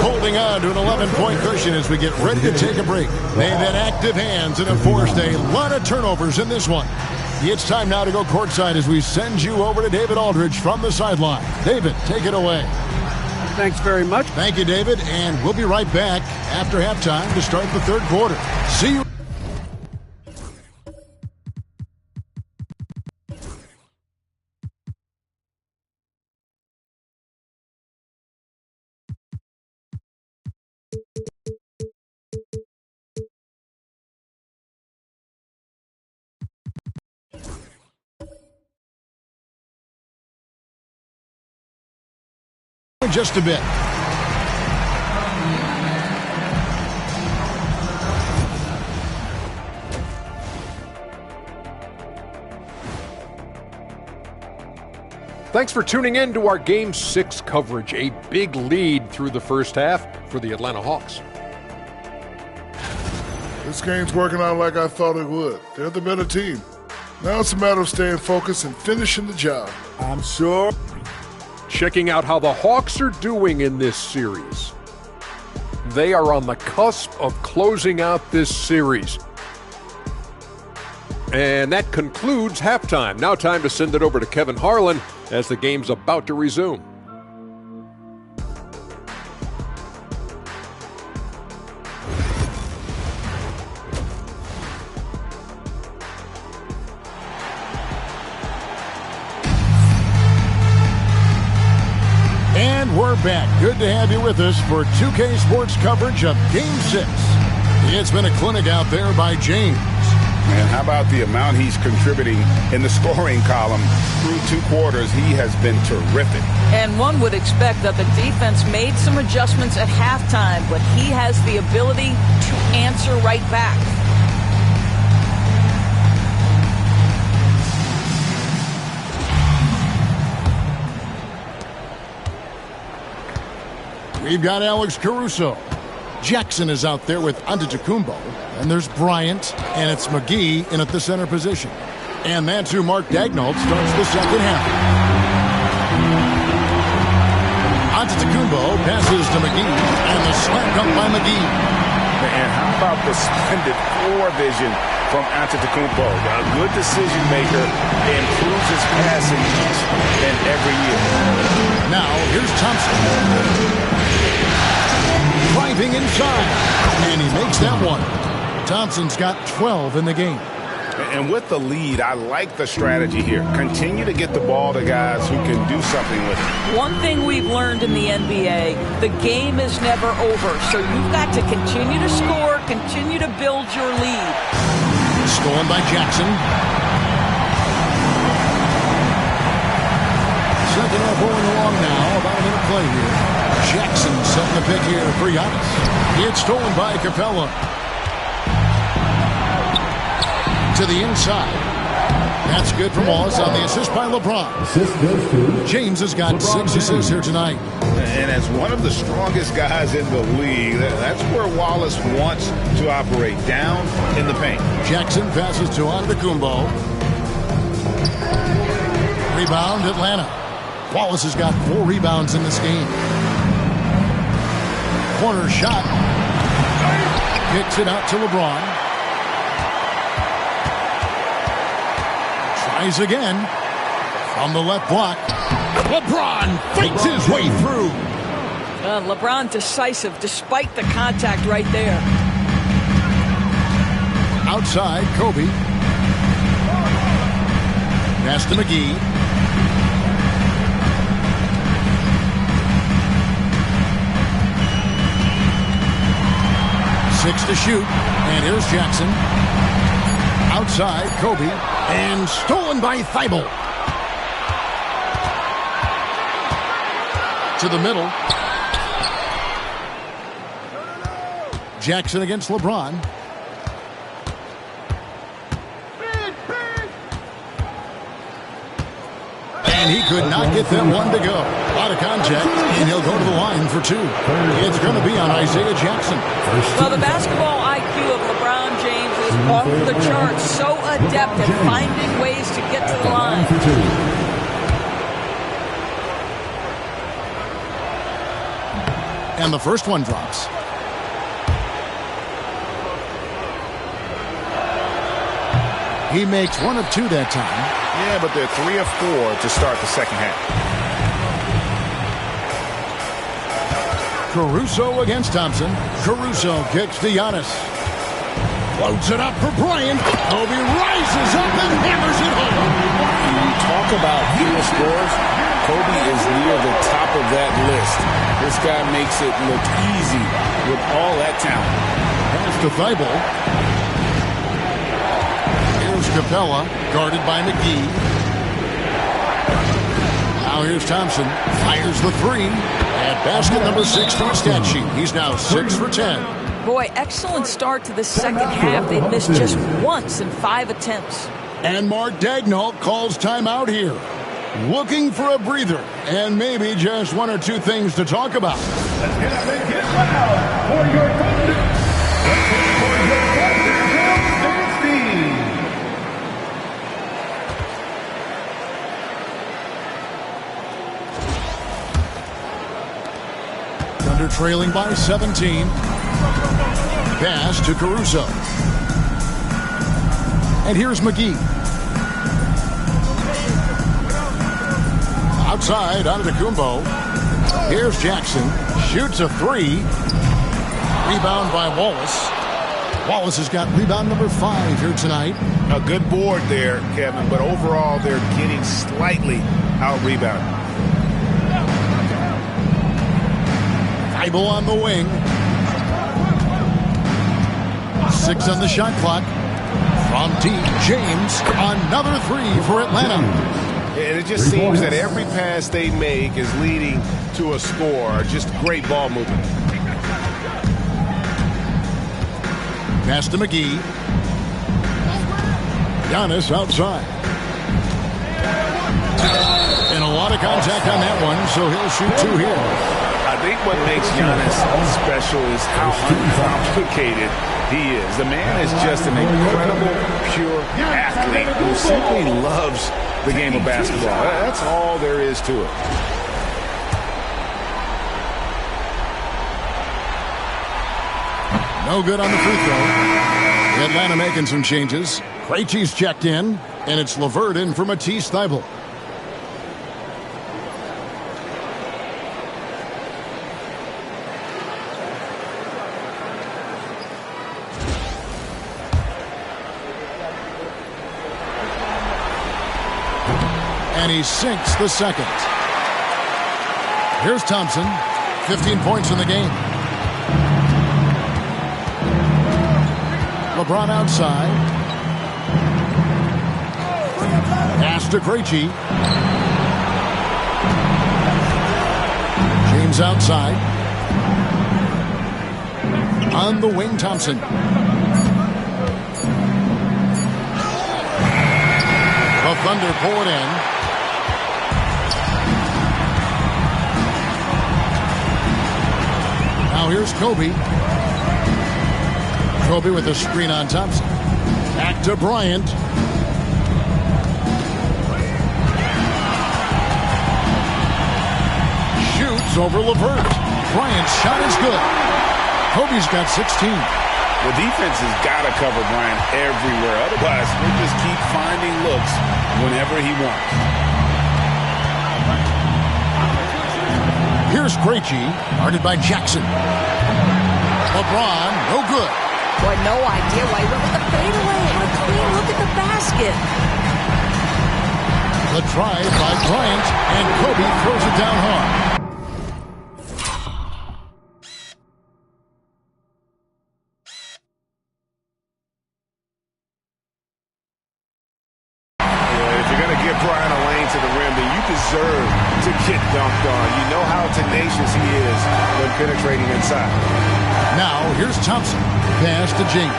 Holding on to an 11-point cushion as we get ready to take a break. They've had active hands and have forced a lot of turnovers in this one. It's time now to go courtside as we send you over to David Aldridge from the sideline. David, take it away. Thanks very much. Thank you, David, and we'll be right back after halftime to start the third quarter. See you. Just a bit. Thanks for tuning in to our Game 6 coverage. A big lead through the first half for the Atlanta Hawks. This game's working out like I thought it would. They're the better team. Now it's a matter of staying focused and finishing the job. I'm sure. Checking out how the Hawks are doing in this series. They are on the cusp of closing out this series. And that concludes halftime. Now time to send it over to Kevin Harlan as the game's about to resume. And we're back. Good to have you with us for 2K Sports coverage of Game 6. It's been a clinic out there by James. Man, how about the amount he's contributing in the scoring column through 2 quarters? He has been terrific. And one would expect that the defense made some adjustments at halftime, but he has the ability to answer right back. We've got Alex Caruso. Jackson is out there with Antetokounmpo. And there's Bryant, and it's McGee in at the center position. And that's who Mark Daigneault starts the second half. Antetokounmpo passes to McGee, and the slam dunk by McGee. And how about the splendid floor vision from Antetokounmpo? A good decision maker, improves his passing each and every year. Now, here's Thompson. Driving inside, and he makes that one. Thompson's got 12 in the game. And with the lead, I like the strategy here. Continue to get the ball to guys who can do something with it. One thing we've learned in the NBA, the game is never over. So you've got to continue to score, continue to build your lead. Stolen by Jackson. Second half rolling along now. About a minute play here. Jackson setting the pick here for Giannis. It's stolen by Capella. To the inside. That's good from Wallace on the assist by LeBron. Assist goes to James has got 6 assists here tonight. And as one of the strongest guys in the league, that's where Wallace wants to operate, down in the paint. Jackson passes to Antetokounmpo. Rebound, Atlanta. Wallace has got 4 rebounds in this game. Corner shot. Kicks it out to LeBron. Tries again. From the left block. LeBron fights his way through. LeBron decisive despite the contact right there. Outside, Kobe. Pass to McGee. Six to shoot. And here's Jackson. Outside, Kobe. And stolen by Thibault. To the middle. Jackson against LeBron. And he could not get that one to go. A lot of contact, and he'll go to the line for 2. It's going to be on Isaiah Jackson. Well, the basketball IQ of LeBron James is off the charts. So adept at finding ways to get to the line. And the first one drops. He makes 1 of 2 that time. Yeah, but they're 3 of 4 to start the second half. Caruso against Thompson. Caruso kicks to Giannis. Floats it up for Bryant. Kobe rises up and hammers it home. When you talk about hero scores, Kobe is near the top of that list. This guy makes it look easy with all that talent. Pass to Thibault. Here's Capella, guarded by McGee. Now here's Thompson. Fires the three. And basket number 6 to his stat sheet. He's now 6 for 10. Boy, excellent start to the second half. They missed just once in 5 attempts. And Mark Daigneault calls timeout here. Looking for a breather and maybe just one or two things to talk about. Let's get loud for your Thunder. For your Thunder, Thunder trailing by 17. Pass to Caruso. And here's McGee. Outside, Antetokounmpo. Here's Jackson. Shoots a three. Rebound by Wallace. Wallace has got rebound number 5 here tonight. A good board there, Kevin, but overall they're getting slightly out-rebounded. Thybulle on the wing. 6 on the shot clock. From deep, James, another three for Atlanta. And it just seems that every pass they make is leading to a score. Just great ball movement. Pass to McGee. Giannis outside. And a lot of contact on that one, so he'll shoot 2 here. I think what makes Giannis special is how uncomplicated he is. The man is just an incredible, pure athlete who simply loves the game of basketball. That's all there is to it. No good on the free throw. Atlanta making some changes. Krejci's checked in, and it's LeVert in for Matisse Thybulle. And he sinks the second. Here's Thompson. 15 points in the game. LeBron outside. Pass to Krejci. James outside. On the wing, Thompson. The Thunder poured in. Now here's Kobe. Kobe with a screen on Thompson. Back to Bryant. Shoots over LeVert. Bryant's shot is good. Kobe's got 16. The defense has got to cover Bryant everywhere. Otherwise, we'll just keep finding looks whenever he wants. Here's Krejci, guarded by Jackson. LeBron, no good. Boy, no idea why he went with the fadeaway. What a clean look at the basket. The drive by Bryant, and Kobe throws it down hard. Bryant a lane to the rim, then you deserve to get dunked on. You know how tenacious he is when penetrating inside. Now, here's Thompson. Pass to James.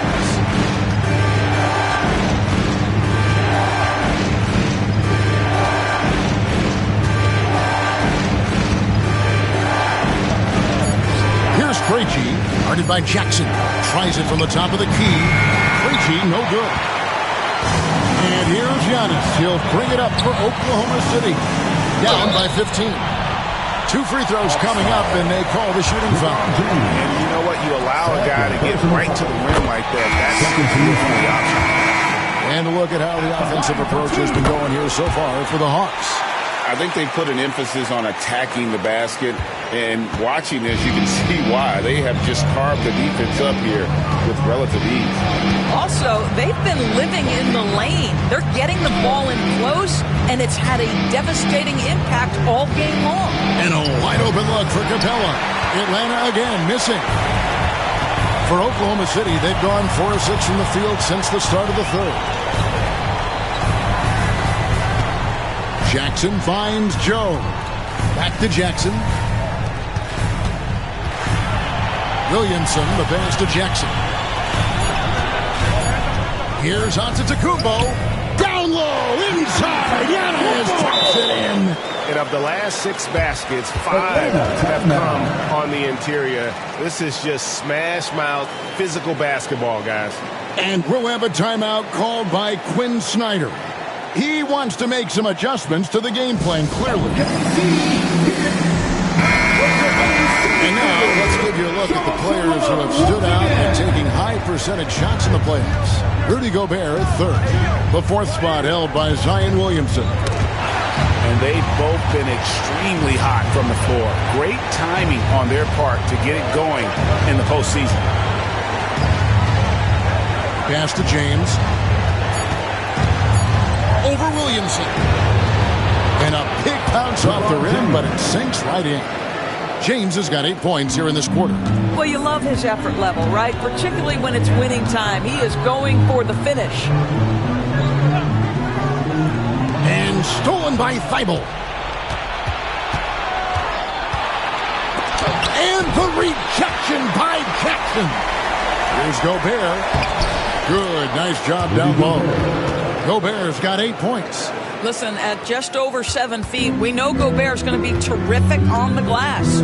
Here's Krejci, guarded by Jackson. Tries it from the top of the key. Krejci, no good. And here's Giannis. He'll bring it up for Oklahoma City. Down by 15. 2 free throws coming up, and they call the shooting foul. And you know what? You allow a guy to get right to the rim like that. That's the option. And look at how the offensive approach has been going here so far for the Hawks. I think they put an emphasis on attacking the basket, and watching this, you can see why. They have just carved the defense up here with relative ease. Also, they've been living in the lane. They're getting the ball in close, and it's had a devastating impact all game long. And a wide open look for Capella. Atlanta again missing. For Oklahoma City, they've gone 4 of 6 from the field since the start of the third. Jackson finds Joe. Back to Jackson. Williamson, the pass to Jackson. Here's Antetokounmpo. Down low, inside. Giannis taps it in. And of the last 6 baskets, 5 have come on the interior. This is just smash mouth, physical basketball, guys. And we'll have a timeout called by Quinn Snyder. He wants to make some adjustments to the game plan, clearly. And now, let's give you a look at the players who have stood out and taking high percentage shots in the playoffs. Rudy Gobert at 3rd. The 4th spot held by Zion Williamson. And they've both been extremely hot from the floor. Great timing on their part to get it going in the postseason. Pass to James. Over Williamson. And a big bounce off the rim, but it sinks right in. James has got 8 points here in this quarter. Well, you love his effort level, right? Particularly when it's winning time. He is going for the finish. And stolen by Thibault. And the rejection by Jackson. Here's Gobert. Good, nice job down low. Gobert's got 8 points. Listen, at just over 7 feet, we know Gobert's going to be terrific on the glass.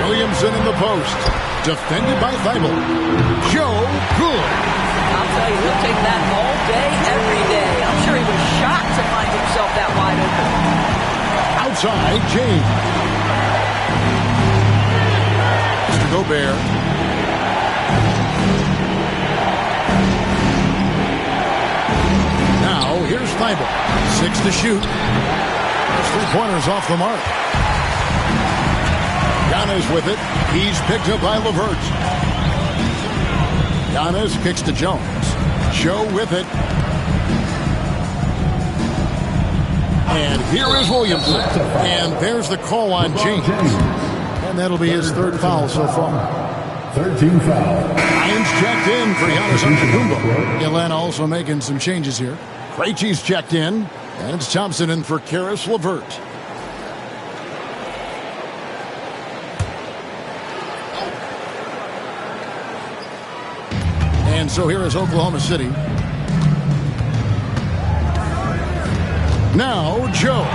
Williamson in the post. Defended by Thibault. Joe, good. I'll tell you, he'll take that all day, every day. I'm sure he was shocked to find himself that wide open. Outside, James. Mr. Gobert. Now, here's Thibault. 6 to shoot. His 3-pointers off the mark. Giannis with it. He's picked up by LeVert. Giannis kicks to Jones. Joe with it. And here is Williamson. And there's the call on James. And that'll be his 3rd foul so far. 13 foul. Ryan's checked in for Giannis Antetokounmpo. Atlanta also making some changes here. Krejci's checked in. And it's Thompson in for Karis LeVert. And so here is Oklahoma City. Now, Joe.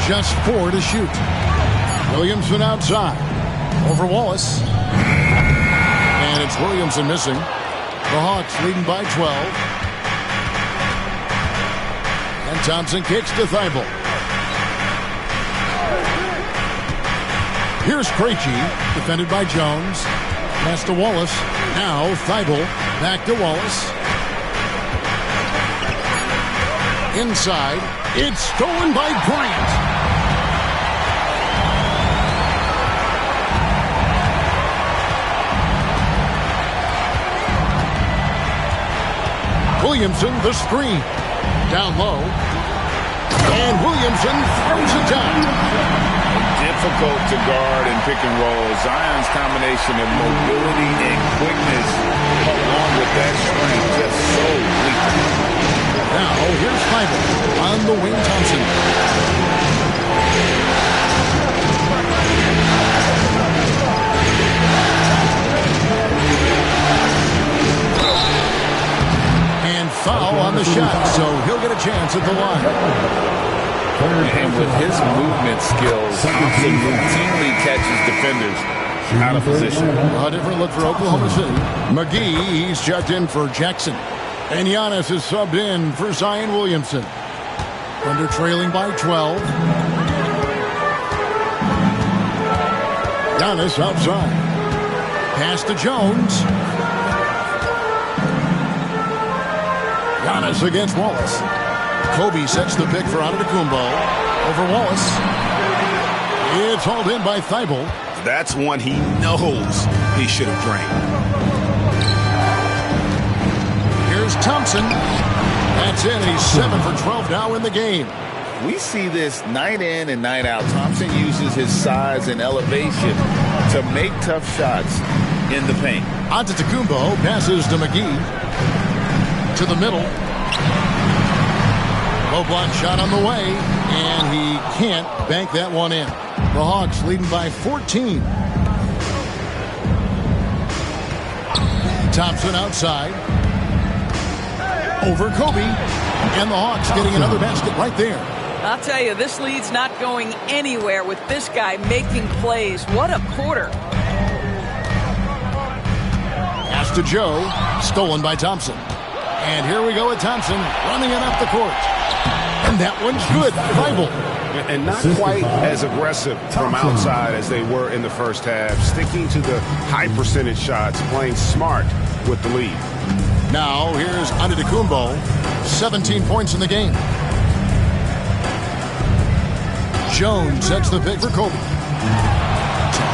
Just 4 to shoot. Williamson outside. Over Wallace. And it's Williamson missing. The Hawks leading by 12. And Thompson kicks to Thibault. Here's Krejci, defended by Jones. Pass to Wallace. Now Thibault. Back to Wallace. Inside. It's stolen by Bryant. Williamson, the screen. Down low. And Williamson throws it down. Difficult to guard and pick and roll. Zion's combination of mobility and quickness along with that strength just so weak. Now here's Thibault on the wing. Thompson. And foul on the shot, so he'll get a chance at the line. And with his movement skills, Thompson routinely catches defenders out of position. A different look for Oklahoma City. McGee, he's checked in for Jackson. And Giannis is subbed in for Zion Williamson. Thunder trailing by 12. Giannis outside. Pass to Jones. Giannis against Wallace. Kobe sets the pick for Antetokounmpo. Over Wallace. It's hauled in by Thibault. That's one he knows he should have drained. Here's Thompson. That's it. He's 7 for 12 now in the game. We see this night in and night out. Thompson uses his size and elevation to make tough shots in the paint. Antetokounmpo passes to McGee. to the middle. Low block shot on the way, and he can't bank that one in. The Hawks leading by 14. Thompson outside. Over Kobe. And the Hawks getting another basket right there. I'll tell you, this lead's not going anywhere with this guy making plays. What a quarter. Pass to Joe. Stolen by Thompson. And here we go with Thompson running it up the court. And that one's good. Thybulle. And not quite as aggressive from outside as they were in the first half. Sticking to the high percentage shots, playing smart with the lead. Now here's Antetokounmpo. 17 points in the game. Jones sets the pick for Kobe.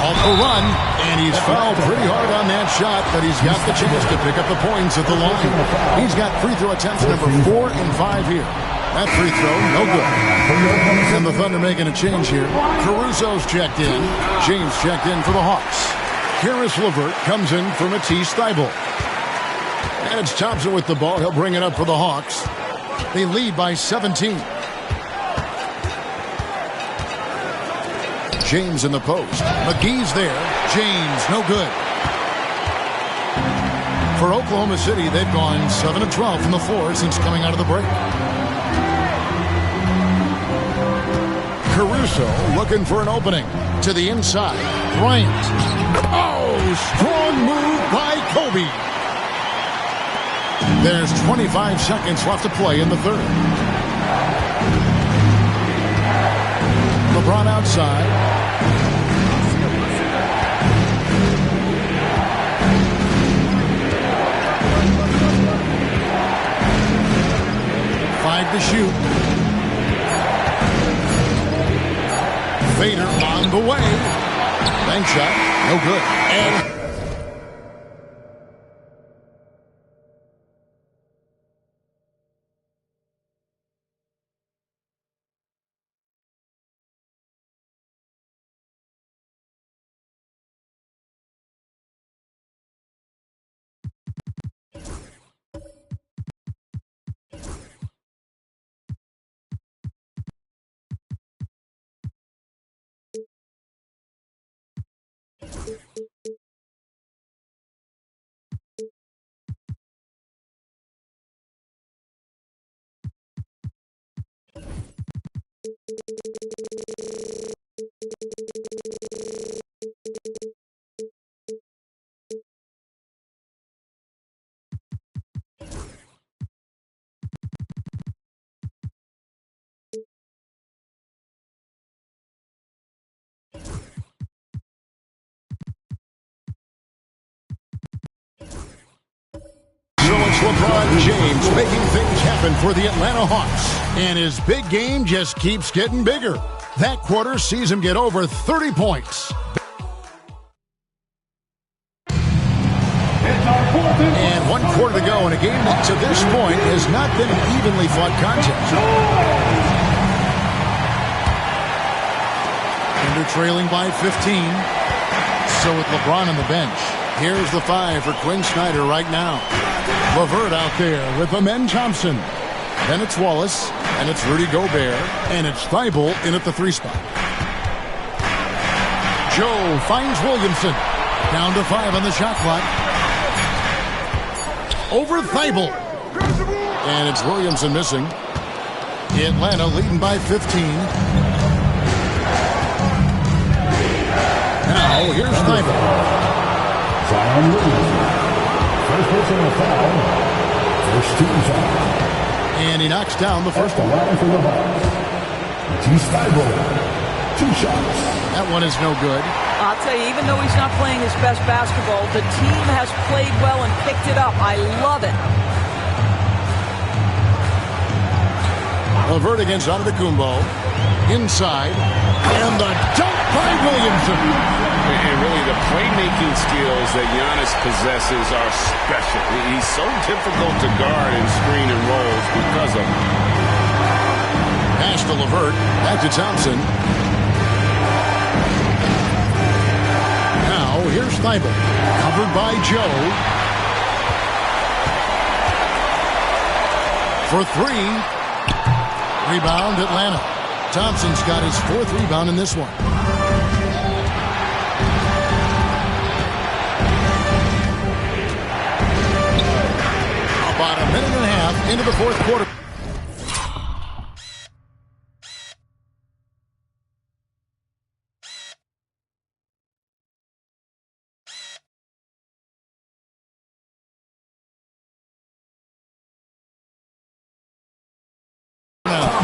On the run, and he's fouled pretty hard on that shot, but he's got the chance to pick up the points at the line. He's got free throw attempts number 4 and 5 here. That free throw, no good. And the Thunder making a change here. Caruso's checked in. James checked in for the Hawks. Caris LeVert comes in for Matisse Thybulle. And it's Thompson with the ball. He'll bring it up for the Hawks. They lead by 17. James in the post. McGee's there. James, no good. For Oklahoma City, they've gone 7 of 12 from the floor since coming out of the break. Caruso looking for an opening. To the inside. Bryant. Oh, strong move by Kobe. There's 25 seconds left to play in the third. LeBron outside. To shoot. Vader on the way. Bank shot. No good. And LeBron James making things happen for the Atlanta Hawks. And his big game just keeps getting bigger. That quarter sees him get over 30 points. And 1 quarter to go in a game that to this point has not been an evenly fought contest. And they're trailing by 15. So with LeBron on the bench, here's the 5 for Quinn Snyder right now. LeVert out there with Amen Thompson. Then it's Wallace, and it's Rudy Gobert, and it's Thybulle in at the 3 spot. Joe finds Williamson. Down to 5 on the shot clock. Over Thybulle. And it's Williamson missing. Atlanta leading by 15. Now here's Thybulle. Zion Williamson. First personal foul. First team foul. And he knocks down the first one. For the Hawks. Matisse Thybulle. 2 shots. That one is no good. I'll tell you, even though he's not playing his best basketball, the team has played well and picked it up. I love it. LeVert against Antetokounmpo. Inside. And the dunk by Williamson. And really, the playmaking skills that Giannis possesses are special. He's so difficult to guard and screen and rolls because of them. Pass to LeVert. Back to Thompson. Now, here's Thybulle. Covered by Joe. for three. Rebound, Atlanta. Thompson's got his 4th rebound in this one. About a minute and a half into the 4th quarter.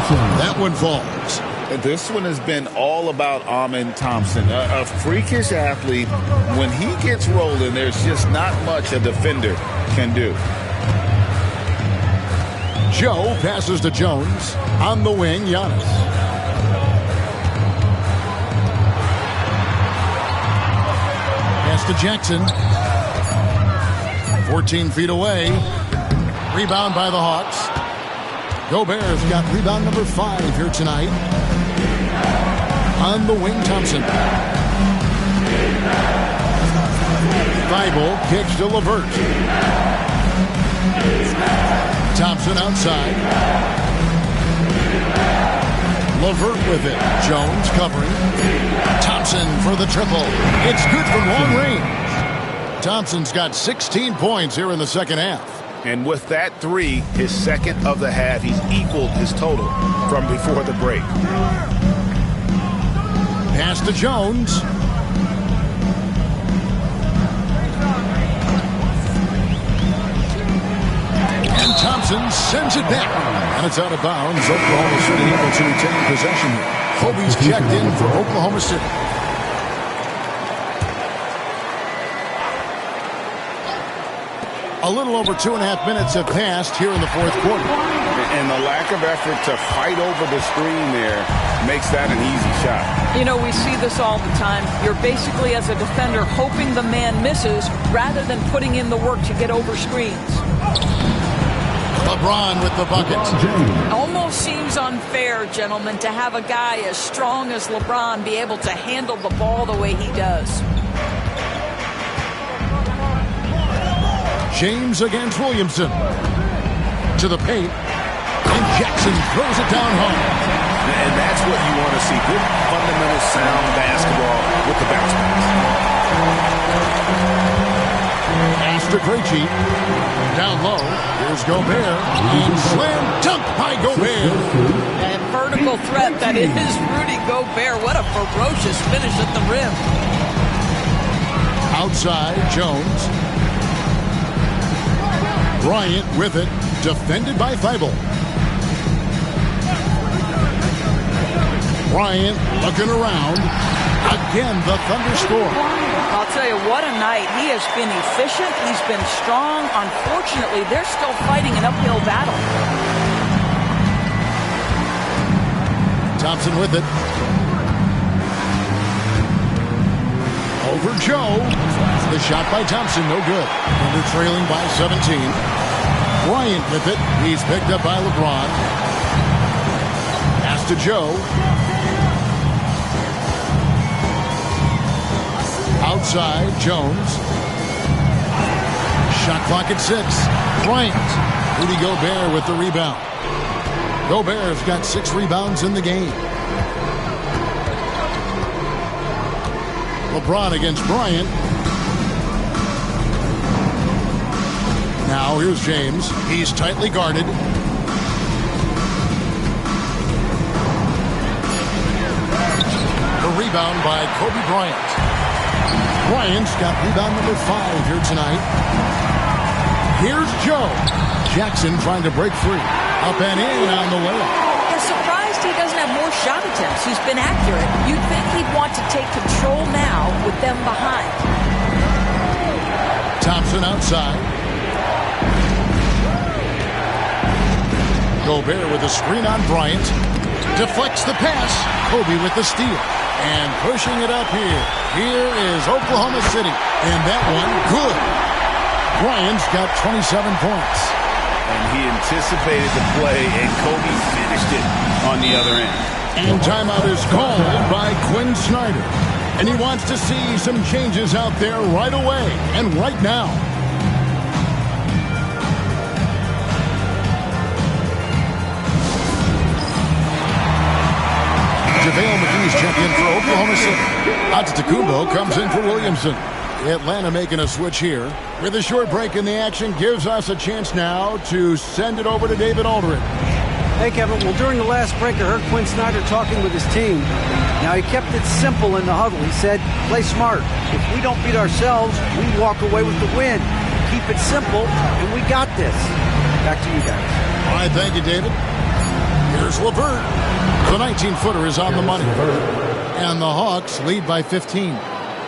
That one falls. This one has been all about Amen Thompson, a freakish athlete. When he gets rolling, there's just not much a defender can do. Joe passes to Jones. On the wing, Giannis. Pass to Jackson. 14 feet away. Rebound by the Hawks. Gobert's got rebound number 5 here tonight. On the wing, Thompson. Thibault kicks to LeVert. Thompson outside. LeVert with it. Jones covering. Thompson for the triple. It's good from long range. Thompson's got 16 points here in the second half. And with that 3, his 2nd of the half, he's equaled his total from before the break. Pass to Jones. And Thompson sends it back. And it's out of bounds. Oklahoma City able to retain possession here. Kobe's checked in for Oklahoma City. A little over 2.5 minutes have passed here in the 4th quarter. And the lack of effort to fight over the screen there makes that an easy shot. You know, we see this all the time. You're basically, as a defender, hoping the man misses rather than putting in the work to get over screens. LeBron with the bucket. Almost seems unfair, gentlemen, to have a guy as strong as LeBron be able to handle the ball the way he does. James against Williamson. To the paint. And Jackson throws it down home. And that's what you want to see. Good, fundamental, sound basketball with the bounce pass. to Krejci. Down low. Here's Gobert. And slam dunk by Gobert. And vertical threat that is Rudy Gobert. What a ferocious finish at the rim. Outside, Jones. Bryant with it. Defended by Thibault. Bryant looking around. Again, the Thunder score. I'll tell you, what a night. He has been efficient. He's been strong. Unfortunately, they're still fighting an uphill battle. Thompson with it. Over Joe. The shot by Thompson, no good. Thunder trailing by 17. Bryant with it. He's picked up by LeBron. Pass to Joe. Outside, Jones. Shot clock at 6. Bryant. Rudy Gobert with the rebound. Gobert's got 6 rebounds in the game. LeBron against Bryant. Now here's James. He's tightly guarded. The rebound by Kobe Bryant. Bryant's got rebound number 5 here tonight. Here's Joe. Jackson trying to break free. Up and in on the layup. I'm surprised he doesn't have more shot attempts. He's been accurate. You'd think he'd want to take control now with them behind. Thompson outside. Gobert with a screen on Bryant. Deflects the pass. Kobe with the steal. And pushing it up here. Here is Oklahoma City. And that one, good. Bryant's got 27 points. And he anticipated the play, and Kobe finished it on the other end. And timeout is called by Quinn Snyder. And he wants to see some changes out there right away and right now. Antetokounmpo comes in for Williamson. Atlanta making a switch here. With a short break in the action, gives us a chance now to send it over to David Aldridge. Hey, Kevin. Well, during the last break, I heard Quinn Snyder talking with his team. Now, he kept it simple in the huddle. He said, play smart. If we don't beat ourselves, we walk away with the win. Keep it simple, and we got this. Back to you guys. All right, thank you, David. Here's LeVert. The 19-footer is on the money. And the Hawks lead by 15.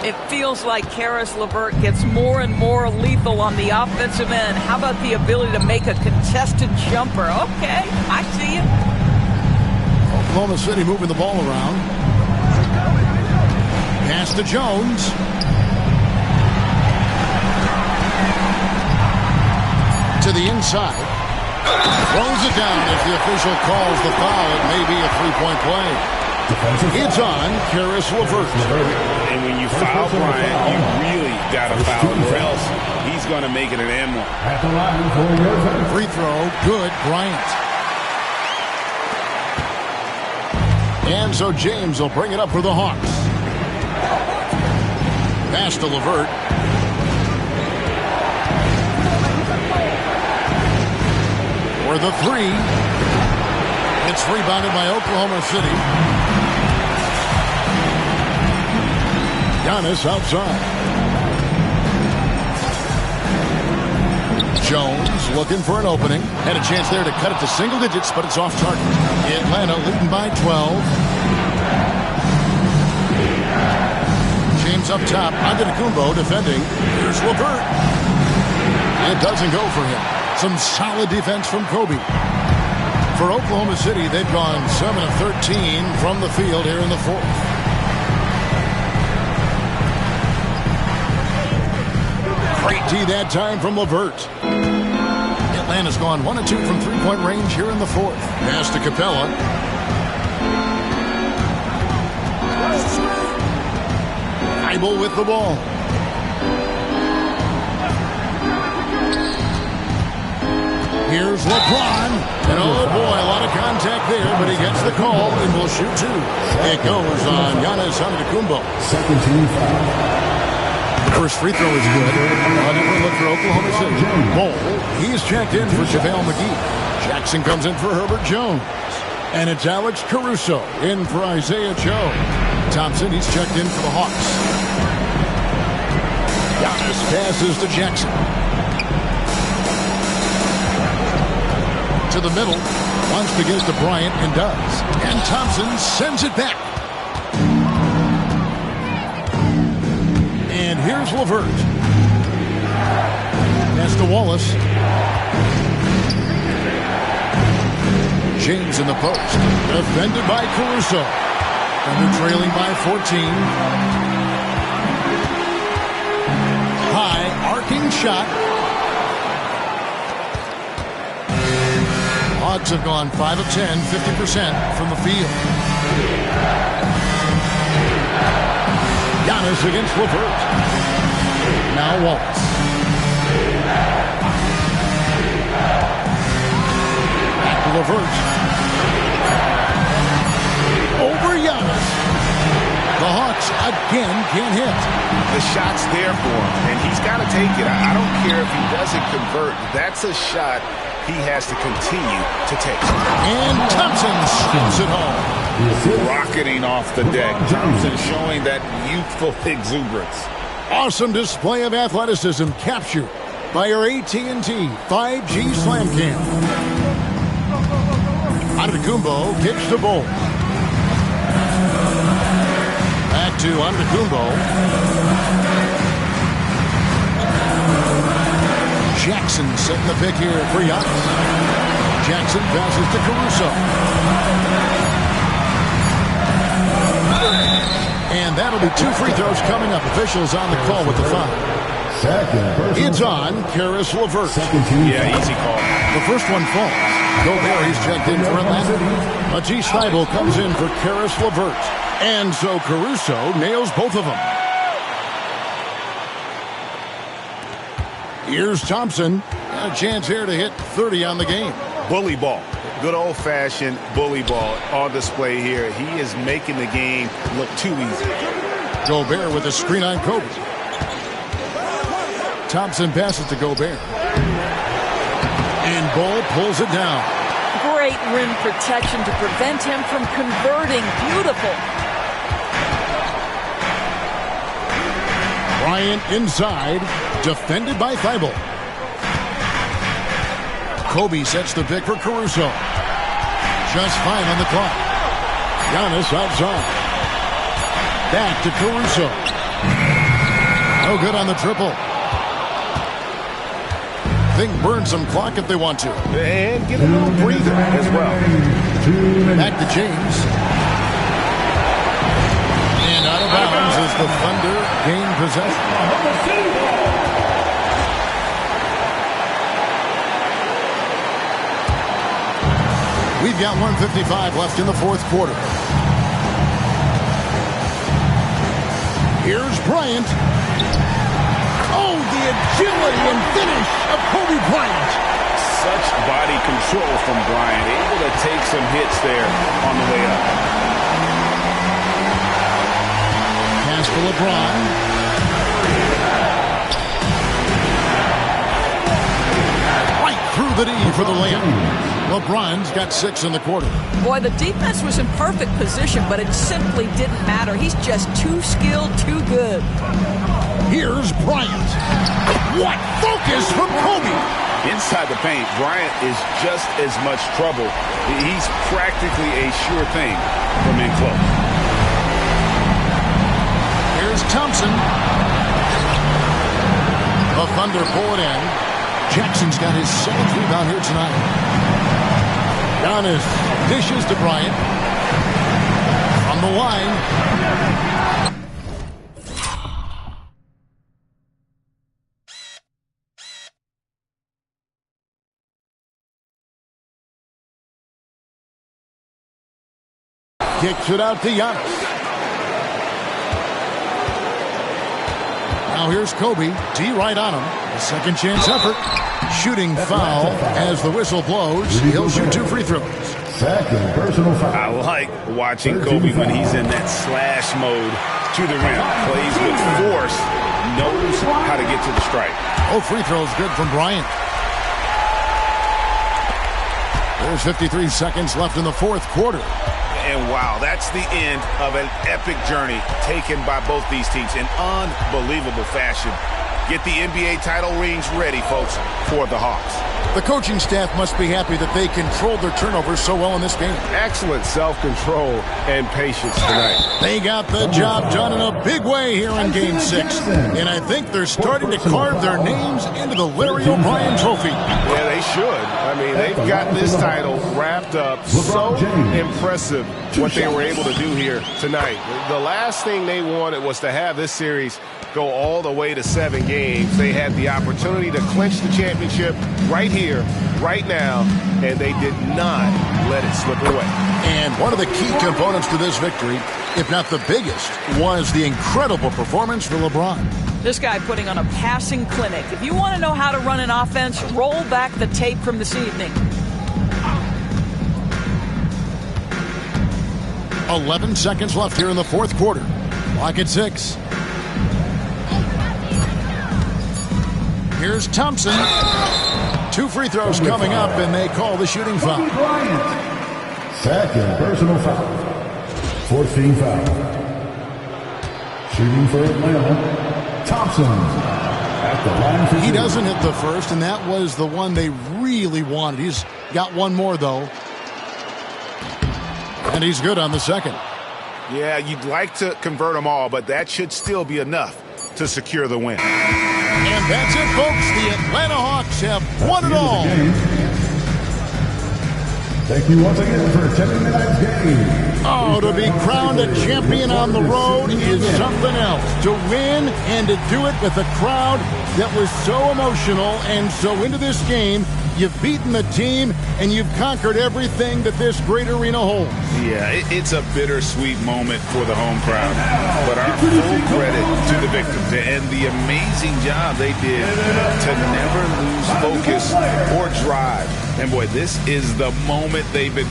It feels like Caris LeVert gets more and more lethal on the offensive end. How about the ability to make a contested jumper? Okay, I see you. Oklahoma City moving the ball around. Pass to Jones. To the inside. Throws it down. If the official calls the foul, it may be a three-point play. It's on Caris LeVert. And when you foul Bryant, you really got to foul him, or else he's going to make it an and one. At the line for your Free throw, good, Bryant. And so James will bring it up for the Hawks. Pass to LeVert. For the three. It's rebounded by Oklahoma City. Giannis outside. Jones looking for an opening. Had a chance there to cut it to single digits, but it's off target. Atlanta leading by 12. James up top. Antetokounmpo defending. Here's LeVert. It doesn't go for him. Some solid defense from Kobe. For Oklahoma City, they've gone 7 of 13 from the field here in the fourth. Great D that time from LeVert. Atlanta's gone 1 of 2 from three-point range here in the fourth. Pass to Capella. Thibault with the ball. Here's LeBron. And oh boy, a lot of contact there, but he gets the call and will shoot two. It goes on Giannis Antetokounmpo. second team foul. First free throw is good. On it, look for Oklahoma City. Ball. He's checked in for JaVale McGee. Jackson comes in for Herbert Jones. And it's Alex Caruso in for Isaiah Joe. Thompson, he's checked in for the Hawks. Giannis passes to Jackson. To the middle. Wants to get it to Bryant and does. And Thompson sends it back. And here's LeVert. Pass to Wallace. James in the post. Defended by Caruso. And they're trailing by 14. High arcing shot. Hawks have gone 5 of 10, 50% from the field. Giannis against LeVert. Now Wallace. Back to LeVert. Over Giannis. The Hawks again can't hit. The shot's there for him, and he's got to take it. I don't care if he doesn't convert. That's a shot he has to continue to take. And Thompson spins it home. Rocketing off the deck. Thompson showing that youthful exuberance. Awesome display of athleticism captured by our AT&T 5G Slam Cam. Antetokounmpo kicks the ball. Back to Antetokounmpo. Jackson setting the pick here for Giannis. Jackson passes to Caruso. And that'll be 2 free throws coming up. Officials on the call with the foul. It's on Caris LeVert. Yeah, easy call. The first one falls. Gobert, he's checked in for Atlanta. Matisse Thybulle comes in for Caris LeVert. And so Caruso nails both of them. Here's Thompson. Got a chance here to hit 30 on the game. Bully ball. Good old-fashioned bully ball on display here. He is making the game look too easy. Gobert with a screen on Kobe. Thompson passes to Gobert. And Ball pulls it down. Great rim protection to prevent him from converting. Beautiful. Bryant inside, defended by Thibault. Kobe sets the pick for Caruso. Just fine on the clock. Giannis outside. Back to Caruso. No good on the triple. Think burn some clock if they want to. And get a little breather as well. Back to James. And out of bounds as the Thunder gain possession. We've got 1:55 left in the fourth quarter. Here's Bryant. Oh, the agility and finish of Kobe Bryant. Such body control from Bryant. Able to take some hits there on the way up. Pass to LeBron. Right through the D for the layup. LeBron's got 6 in the quarter. Boy, the defense was in perfect position, but it simply didn't matter. He's just too skilled, too good. Here's Bryant. What focus from Kobe! Inside the paint, Bryant is just as much trouble. He's practically a sure thing from in close. Here's Thompson. The Thunder pull it in. Jackson's got his 7th rebound here tonight. Giannis dishes to Bryant. On the line. Kicks it out to Giannis. Now here's Kobe. D right on him. A second chance effort. Shooting foul as the whistle blows. He'll shoot 2 free throws. Second personal foul. I like watching Kobe when he's in that slash mode to the rim. Plays with force. Knows how to get to the stripe. Oh, free throws good from Bryant. There's 53 seconds left in the fourth quarter. And wow, that's the end of an epic journey taken by both these teams in unbelievable fashion. Get the NBA title rings ready, folks, for the Hawks. The coaching staff must be happy that they controlled their turnovers so well in this game. Excellent self-control and patience tonight. They got the job done in a big way here in Game 6. And I think they're starting to carve their names into the Larry O'Brien Trophy. Yeah, they should. I mean, they've got this title wrapped up. So impressive what they were able to do here tonight. The last thing they wanted was to have this series go all the way to 7 games. They had the opportunity to clinch the championship right here, right now, and they did not let it slip away. And one of the key components to this victory, if not the biggest, was the incredible performance for LeBron. This guy putting on a passing clinic. If you want to know how to run an offense, roll back the tape from this evening. 11 seconds left here in the fourth quarter. Clock at 6. Here's Thompson. 2 free throws coming up, and they call the shooting foul. Second personal foul. 14 foul. Shooting for Atlanta, Thompson. At the line for he doesn't hit the first, and that was the one they really wanted. He's got one more, though. And he's good on the second. Yeah, you'd like to convert them all, but that should still be enough to secure the win. And that's it, folks. The Atlanta Hawks have won it all. Thank you once again for attending tonight's game. Oh, to be crowned a champion on the road is something else. To win and to do it with a crowd that was so emotional and so into this game. You've beaten the team, and you've conquered everything that this great arena holds. Yeah, it's a bittersweet moment for the home crowd. But our full credit to the victims and the amazing job they did to never lose focus or drive. And boy, this is the moment they've been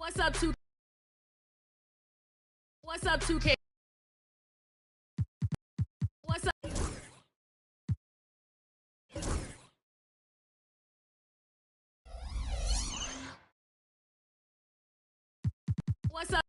What's up, 2K? What's up, 2K? What's up? What's up?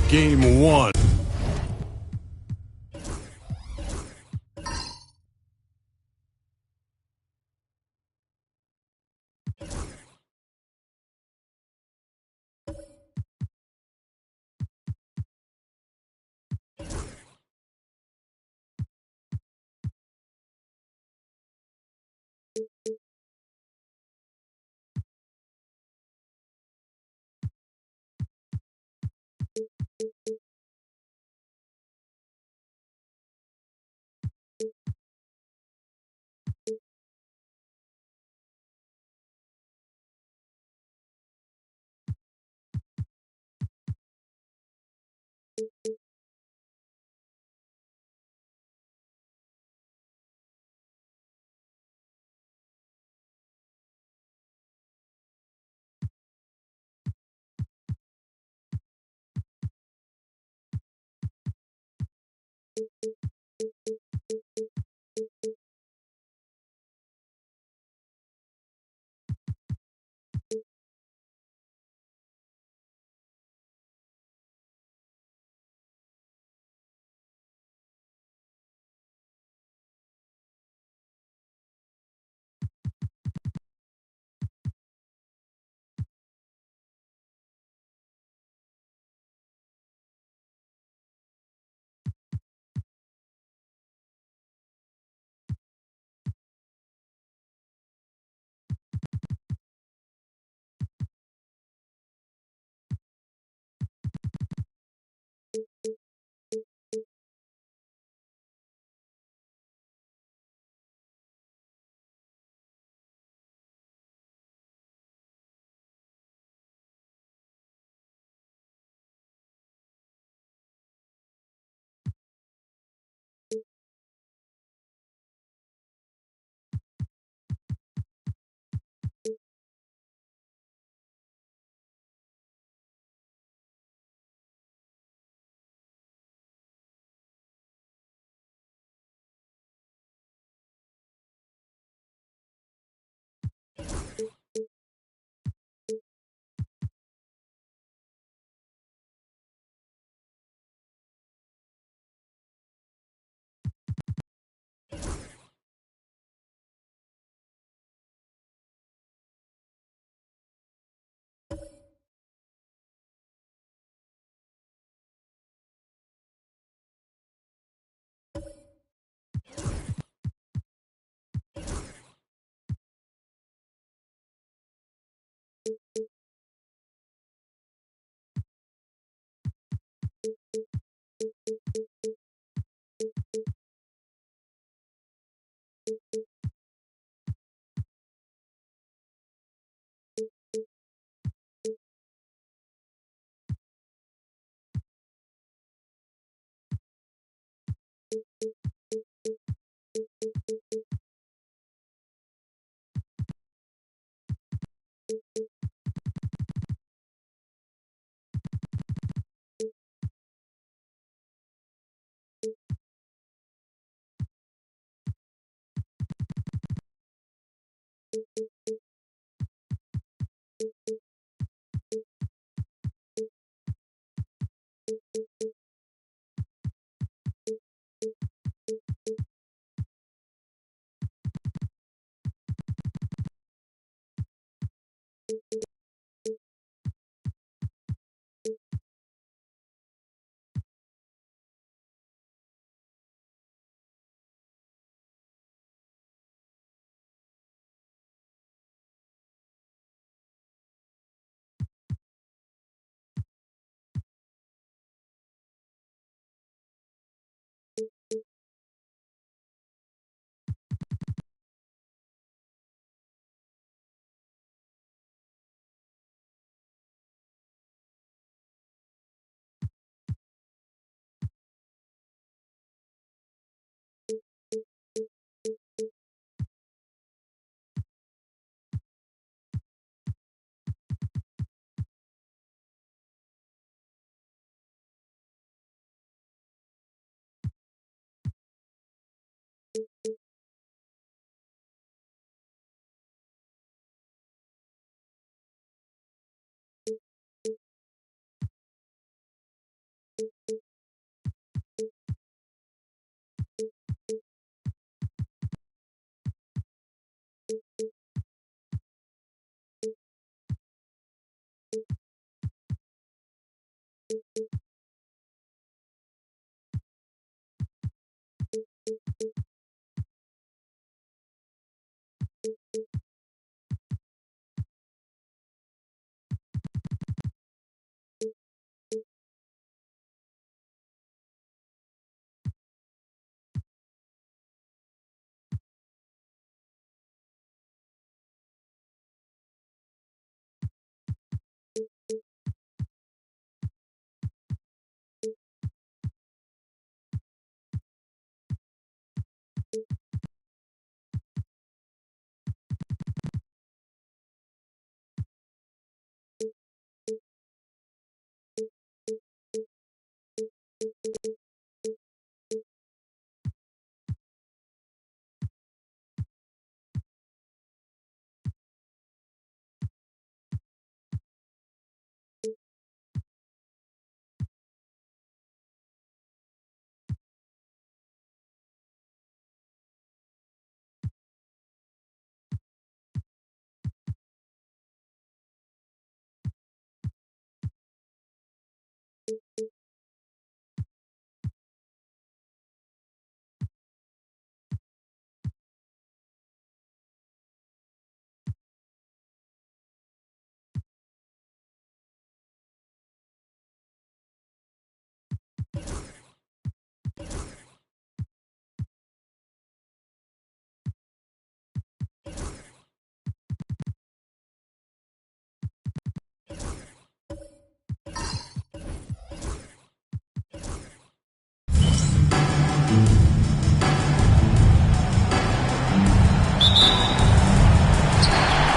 Game 1.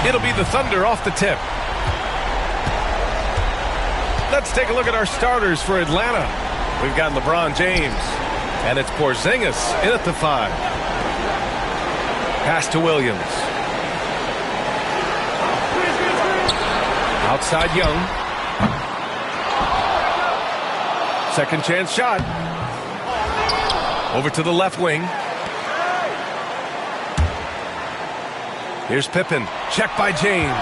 It'll be the Thunder off the tip. Let's take a look at our starters for Atlanta. We've got LeBron James, and it's Porzingis in at the 5. Pass to Williams. Outside Young. Second chance shot. Over to the left wing. Here's Pippen. Checked by James.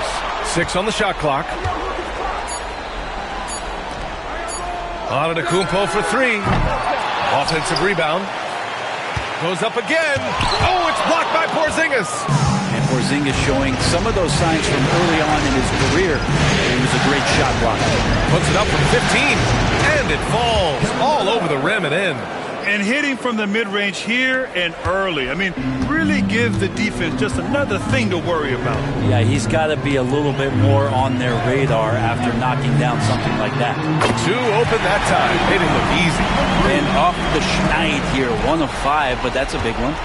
6 on the shot clock. Antetokounmpo for 3. Offensive rebound. Goes up again. Oh, it's blocked by Porzingis. And Porzingis showing some of those signs from early on in his career. He was a great shot blocker. Puts it up from 15. And it falls all over the rim and in. And hitting from the mid-range here and early. I mean, really gives the defense just another thing to worry about. Yeah, he's got to be a little bit more on their radar after knocking down something like that. 2 open that time. Made him look easy. And off the schneid here, 1 of 5, but that's a big one.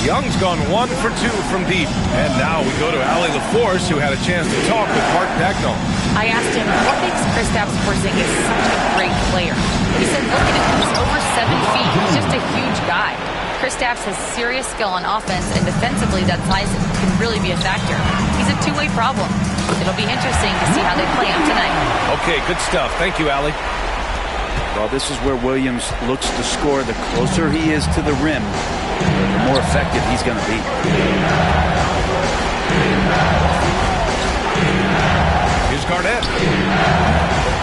Young's gone 1 for 2 from deep. And now we go to Allie LaForce, who had a chance to talk with Mark Dagnall. I asked him, what makes Kristaps Porzingis such a great player? He said, look at him, he's over 7 feet. He's just a huge guy. Kristaps has serious skill on offense, and defensively that size can really be a factor. He's a two-way problem. It'll be interesting to see how they play him tonight. Okay, good stuff. Thank you, Allie. Well, this is where Williams looks to score. The closer he is to the rim, the more effective he's going to be. Here's Garnett.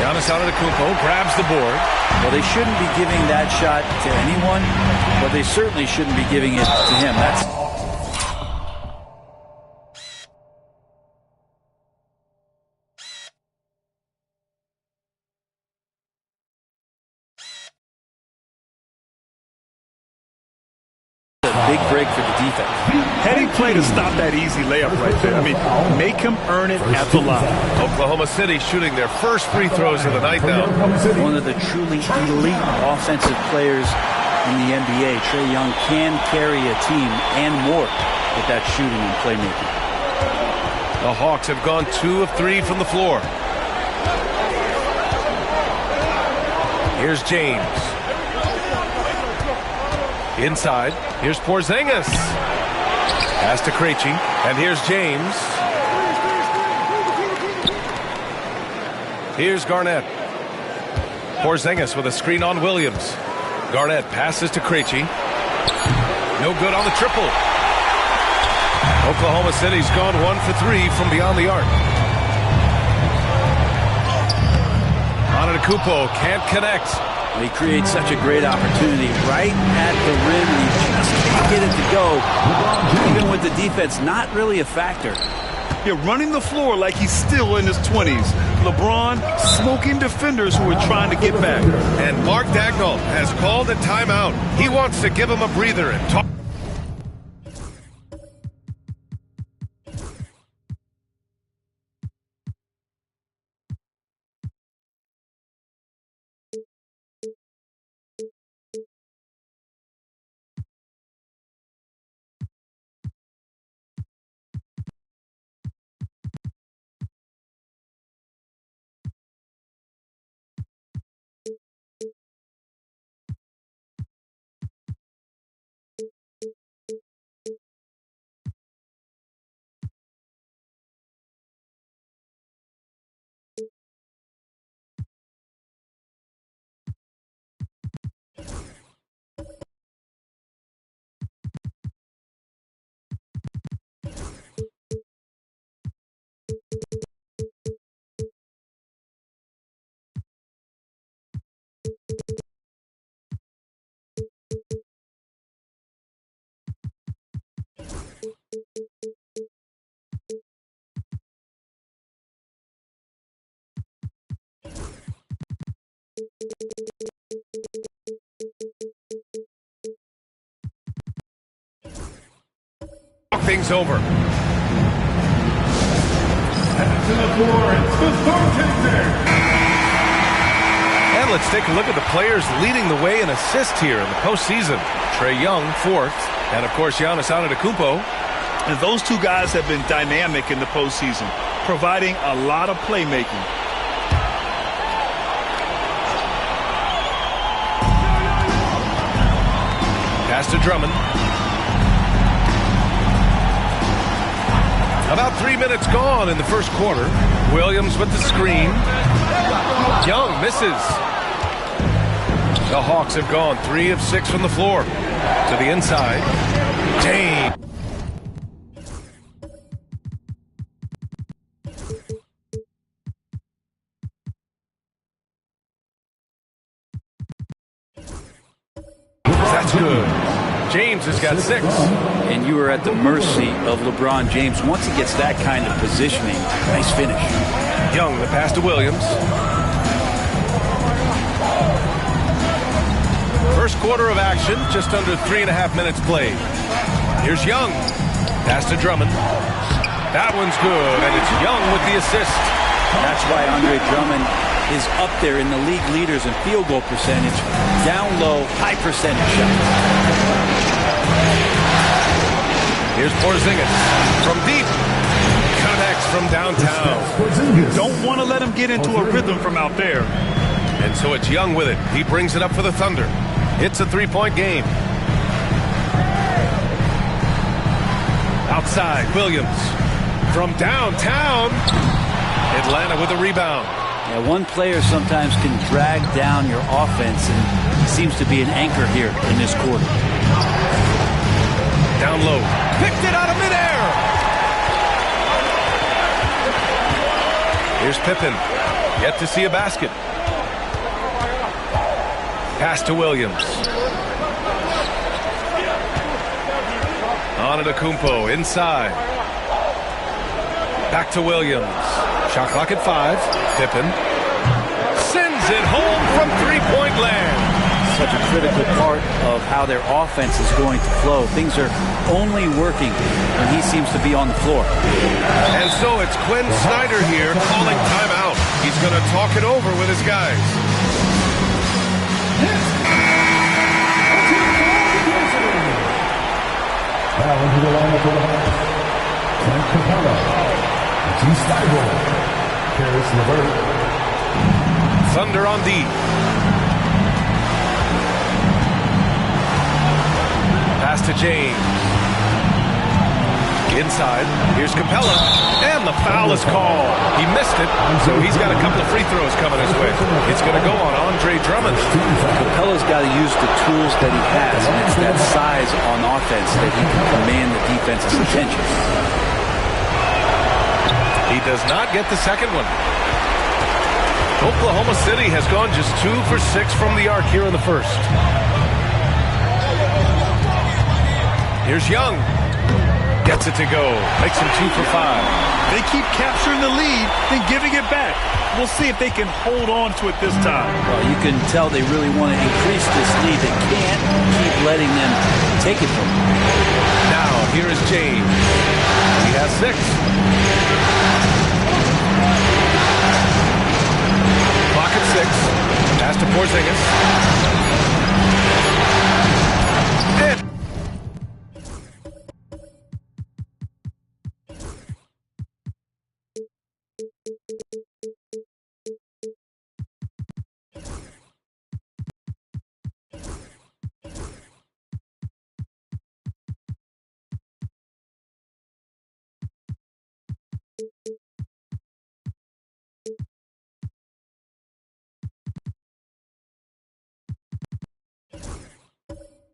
Giannis Antetokounmpo grabs the board. Well, they shouldn't be giving that shot to anyone, but they certainly shouldn't be giving it to him. That's a big break for the defense. Heading play to stop that easy layup right there. I mean, make him earn it at the line. Oklahoma City shooting their first free throws of the night now. One of the truly elite offensive players in the NBA. Trae Young can carry a team and more with that shooting and playmaking. The Hawks have gone 2 of 3 from the floor. Here's James. Inside. Here's Porzingis. Pass to Krejci. And here's James. Here's Garnett. Porzingis with a screen on Williams. Garnett passes to Krejci. No good on the triple. Oklahoma City's gone 1 for 3 from beyond the arc. Antetokounmpo can't connect. He creates such a great opportunity right at the rim, and he just can't get it to go. Even with the defense, not really a factor. Yeah, running the floor like he's still in his 20s. LeBron smoking defenders who are trying to get back. And Mark Dagnall has called a timeout. He wants to give him a breather and talk. things over. To the floor, it's the bartender. And let's take a look at the players leading the way in assists here in the postseason. Trae Young, 4th, and of course Giannis Antetokounmpo. And those two guys have been dynamic in the postseason, providing a lot of playmaking. Pass to Drummond. About 3 minutes gone in the first quarter. Williams with the screen. Young misses. The Hawks have gone 3 of 6 from the floor. To the inside. James. That's good. James has got 6. And you are at the mercy of LeBron James. Once he gets that kind of positioning, nice finish. Young, the pass to Williams. First quarter of action, just under 3.5 minutes played. Here's Young. Pass to Drummond. That one's good, and it's Young with the assist. That's why Andre Drummond is up there in the league leaders in field goal percentage. Down low, high percentage shots. Here's Porzingis from deep. Connects from downtown. You don't want to let him get into a rhythm from out there. And so it's Young with it. He brings it up for the Thunder. It's a 3-point game. Outside, Williams. From downtown. Atlanta with a rebound. Yeah, one player sometimes can drag down your offense, and he seems to be an anchor here in this quarter. Down low. Picked it out of midair. Here's Pippen. Yet to see a basket. Pass to Williams. Antetokounmpo inside. Back to Williams. Shot clock at 5. Pippen sends it home from three-point land. Such a critical part of how their offense is going to flow. Things are only working when he seems to be on the floor. And so it's Quinn Snyder here calling timeout. He's going to talk it over with his guys. Now into the lineup for the Hawks. Clint Capella, Matisse Thybulle, Caris LeVert. Thunder on D. Pass to James. Inside. Here's Capella. And the foul is called. He missed it, so he's got a couple of free throws coming his way. It's going to go on Andre Drummond. Capella's got to use the tools that he has, and it's that size on offense that he can command the defense's attention. He does not get the second one. Oklahoma City has gone just 2 for 6 from the arc here in the first. Here's Young. Gets it to go. Makes him 2 for 5. They keep capturing the lead and giving it back. We'll see if they can hold on to it this time. Well, you can tell they really want to increase this lead. They can't keep letting them take it from them. Now, here is James. He has 6. Clock at 6. Pass to Porzingis.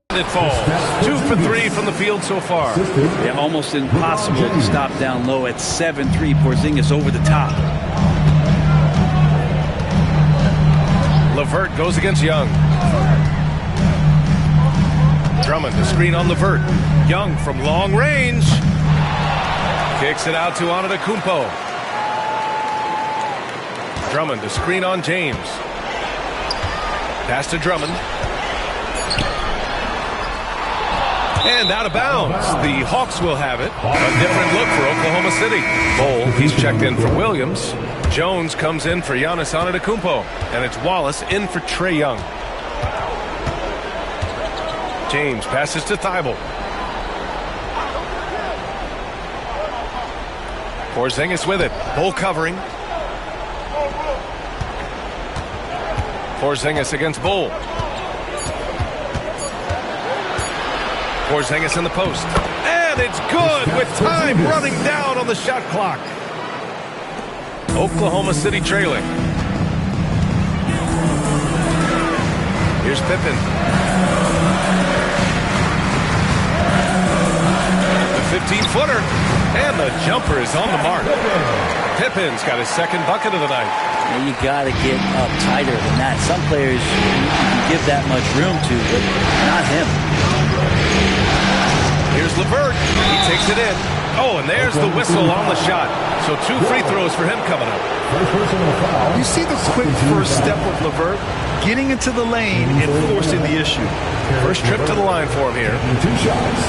And it falls. 2 for 3 from the field so far. Yeah, almost impossible to stop down low at 7-3. Porzingis over the top. LeVert goes against Young. Drummond to screen on LeVert. Young from long range. Kicks it out to Antetokounmpo. Drummond to screen on James. Pass to Drummond. And out of bounds. The Hawks will have it. A different look for Oklahoma City. Bol, he's checked in for Williams. Jones comes in for Giannis Antetokounmpo. And it's Wallace in for Trae Young. James passes to Thibault. Porzingis with it. Bol covering. Porzingis against Bol. Porzingis in the post. And it's good with time running down on the shot clock. Oklahoma City trailing. Here's Pippen. The 15-footer. And the jumper is on the mark. Pippen's got his second bucket of the night. You got to get up tighter than that. Some players you can give that much room to, but not him. Here's LeVert. He takes it in. Oh, and there's the whistle on the shot. So 2 free throws for him coming up. You see the quick first step of LeVert, getting into the lane and forcing the issue. First trip to the line for him here. 2 shots.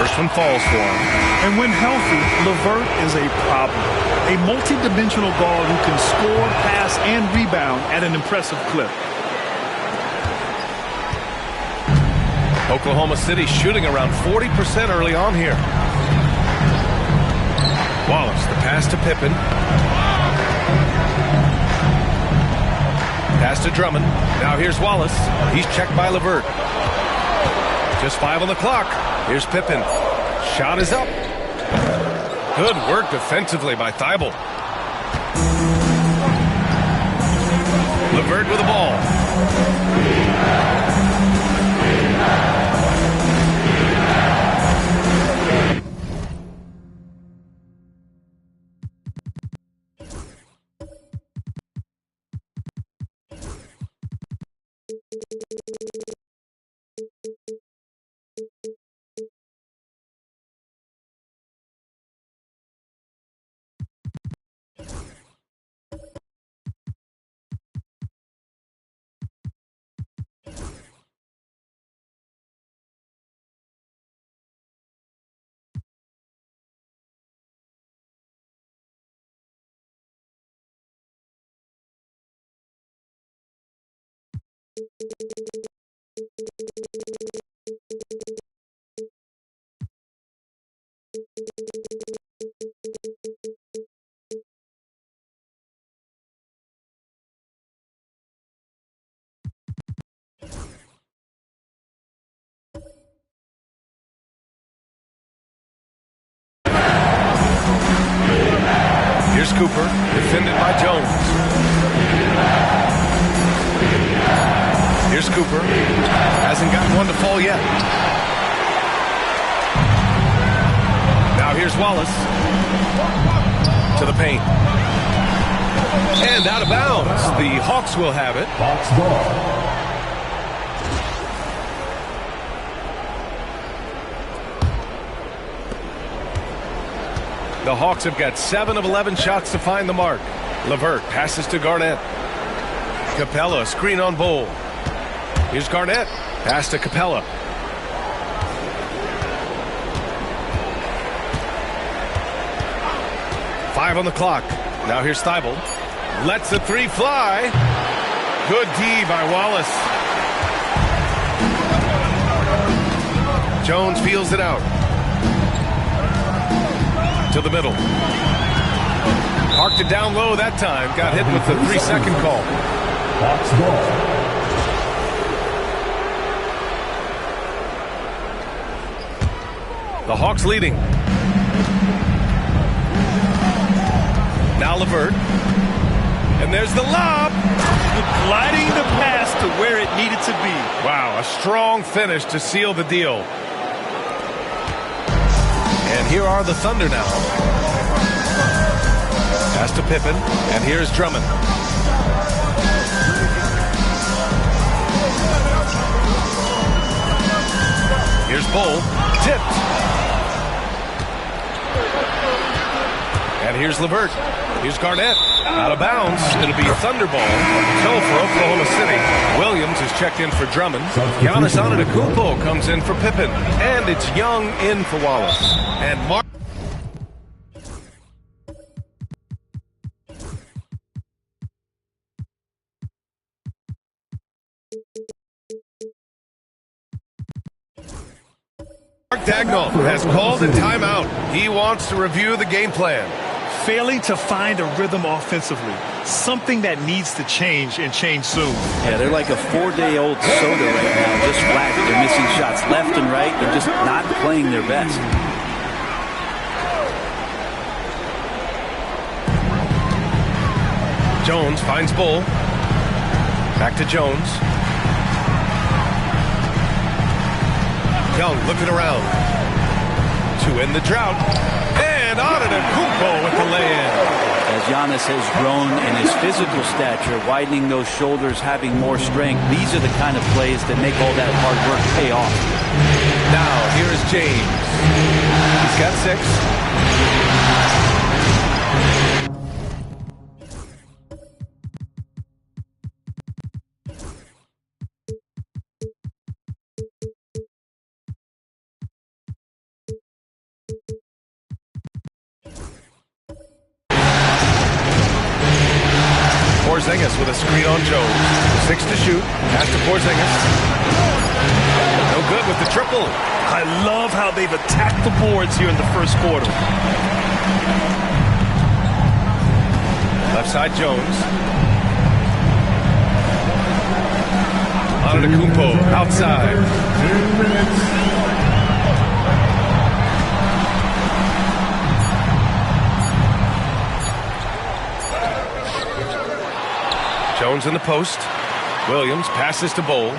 First one falls for him. And when healthy, LeVert is a problem. A multi-dimensional guard who can score, pass, and rebound at an impressive clip. Oklahoma City shooting around 40% early on here. Wallace, the pass to Pippen. Pass to Drummond. Now here's Wallace. He's checked by LeVert. Just 5 on the clock. Here's Pippen. Shot is up. Good work defensively by Thibault. LeVert with the ball. Here's Cooper, defended by Jones. Here's Cooper. Hasn't gotten one to fall yet. Now here's Wallace. To the paint. And out of bounds. The Hawks will have it. Hawks ball. The Hawks have got 7 of 11 shots to find the mark. LeVert passes to Garnett. Capella, screen on Bol. Here's Garnett. Pass to Capella. Five on the clock. Now here's Thibault. Lets the 3 fly. Good D by Wallace. Jones feels it out. To the middle. Parked it down low that time. Got hit with the 3-second call. Hawks ball. The Hawks leading. Now LeVert. And there's the lob. Gliding the pass to where it needed to be. Wow, a strong finish to seal the deal. And here are the Thunder now. Pass to Pippen, and here's Drummond. Here's Bull, tipped. And here's LeVert. Here's Garnett. Out of bounds. It'll be Thunderball. So for Oklahoma City, Williams is checked in for Drummond. Giannis Antetokounmpo comes in for Pippen. And it's Young in for Wallace. And Mark. Mark Daigneault has called a timeout. He wants to review the game plan. Failing to find a rhythm offensively. Something that needs to change and change soon. Yeah, they're like a 4-day-old soda right now. Just flat. They're missing shots left and right. They're just not playing their best. Jones finds Bull. Back to Jones. Young looking around. To end the drought. And Antetokounmpo with the lay-in. As Giannis has grown in his physical stature, widening those shoulders, having more strength, these are the kind of plays that make all that hard work pay off. Now, here's James. He's got 6. Porzingis with a screen on Jones. 6 to shoot. Pass to Porzingis. No good with the triple. I love how they've attacked the boards here in the first quarter. Left side Jones. Antetokounmpo outside. 2 minutes. Jones in the post. Williams passes to Bull.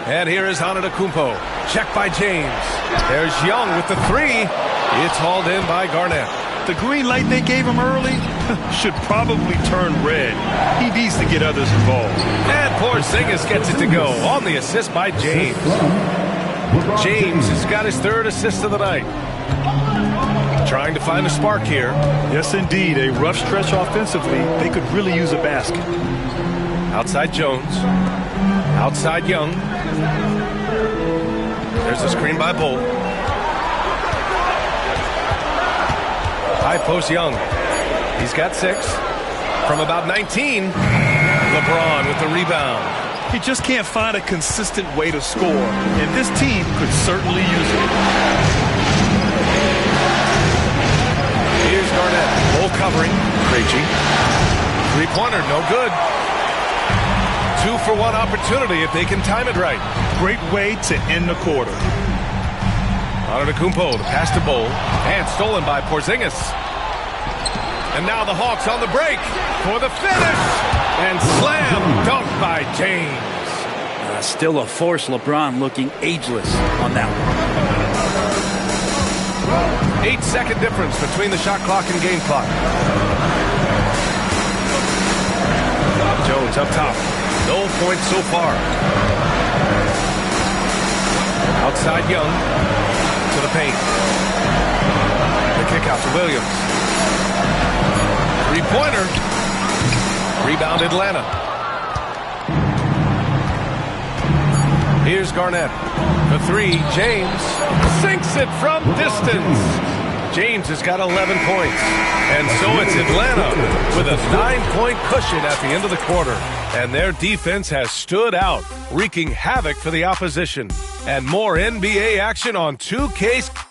And here is Antetokounmpo. Checked by James. There's Young with the 3. It's hauled in by Garnett. The green light they gave him early should probably turn red. He needs to get others involved. And Porzingis gets it to go on the assist by James. James has got his 3rd assist of the night. Trying to find a spark here. Yes, indeed. A rough stretch offensively. They could really use a basket. Outside Jones. Outside Young. There's a screen by Bull. High post Young. He's got 6. From about 19, LeBron with the rebound. He just can't find a consistent way to score, and this team could certainly use it. Here's Garnett. Bull covering. Krejci. 3-pointer, no good. 2 for 1 opportunity if they can time it right. Great way to end the quarter. Antetokounmpo, the pass to Bull. And stolen by Porzingis. And now the Hawks on the break for the finish. And slam dunk by James. Still a force. LeBron looking ageless on that one. 8-second difference between the shot clock and game clock. Jones up top. No points so far. Outside Young to the paint. The kick out to Williams. 3-pointer. Rebound Atlanta. Here's Garnett. The 3. James sinks it from distance. James has got 11 points. And so it's Atlanta with a 9-point cushion at the end of the quarter. And their defense has stood out, wreaking havoc for the opposition. And more NBA action on 2K.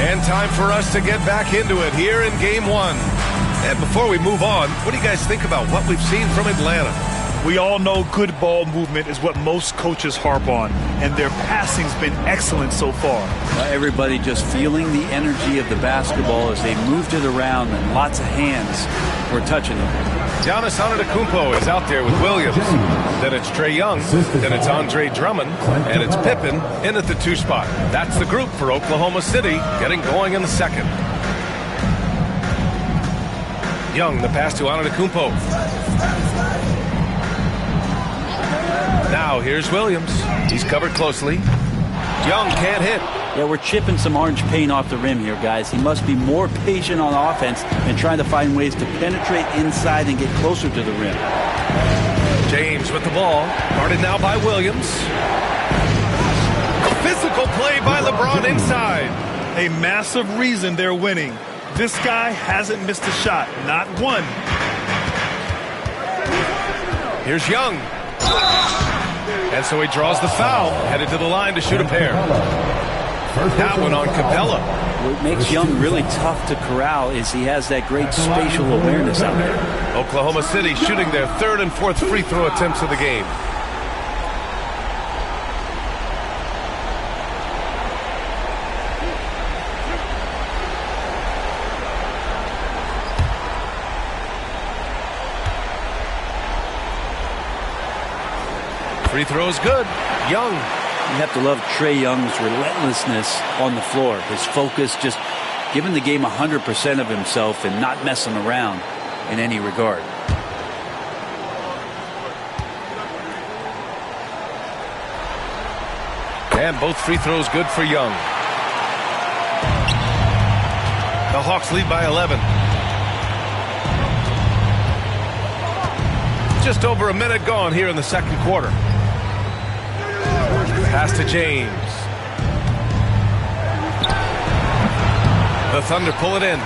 And time for us to get back into it here in Game 1. And before we move on, what do you guys think about what we've seen from Atlanta? We all know good ball movement is what most coaches harp on, and their passing's been excellent so far. Everybody just feeling the energy of the basketball as they moved it around, and lots of hands were touching it. Giannis Antetokounmpo is out there with Williams. Then it's Trae Young. Then it's Andre Drummond. And it's Pippen in at the 2 spot. That's the group for Oklahoma City getting going in the second. Young, the pass to Antetokounmpo. Now here's Williams. He's covered closely. Young can't hit. Yeah, we're chipping some orange paint off the rim here, guys. He must be more patient on offense and trying to find ways to penetrate inside and get closer to the rim. James with the ball. Guarded now by Williams. Physical play by LeBron inside. A massive reason they're winning. This guy hasn't missed a shot, not one. Here's Young. And so he draws the foul, headed to the line to shoot a pair. That one on Capella. What makes Young really tough to corral is he has that great spatial awareness out there. Oklahoma City shooting their 3rd and 4th free throw attempts of the game. Free throw's good. Young. You have to love Trae Young's relentlessness on the floor. His focus, just giving the game 100% of himself and not messing around in any regard. And both free throws good for Young. The Hawks lead by 11. Just over a minute gone here in the second quarter. Pass to James. The Thunder pull it in.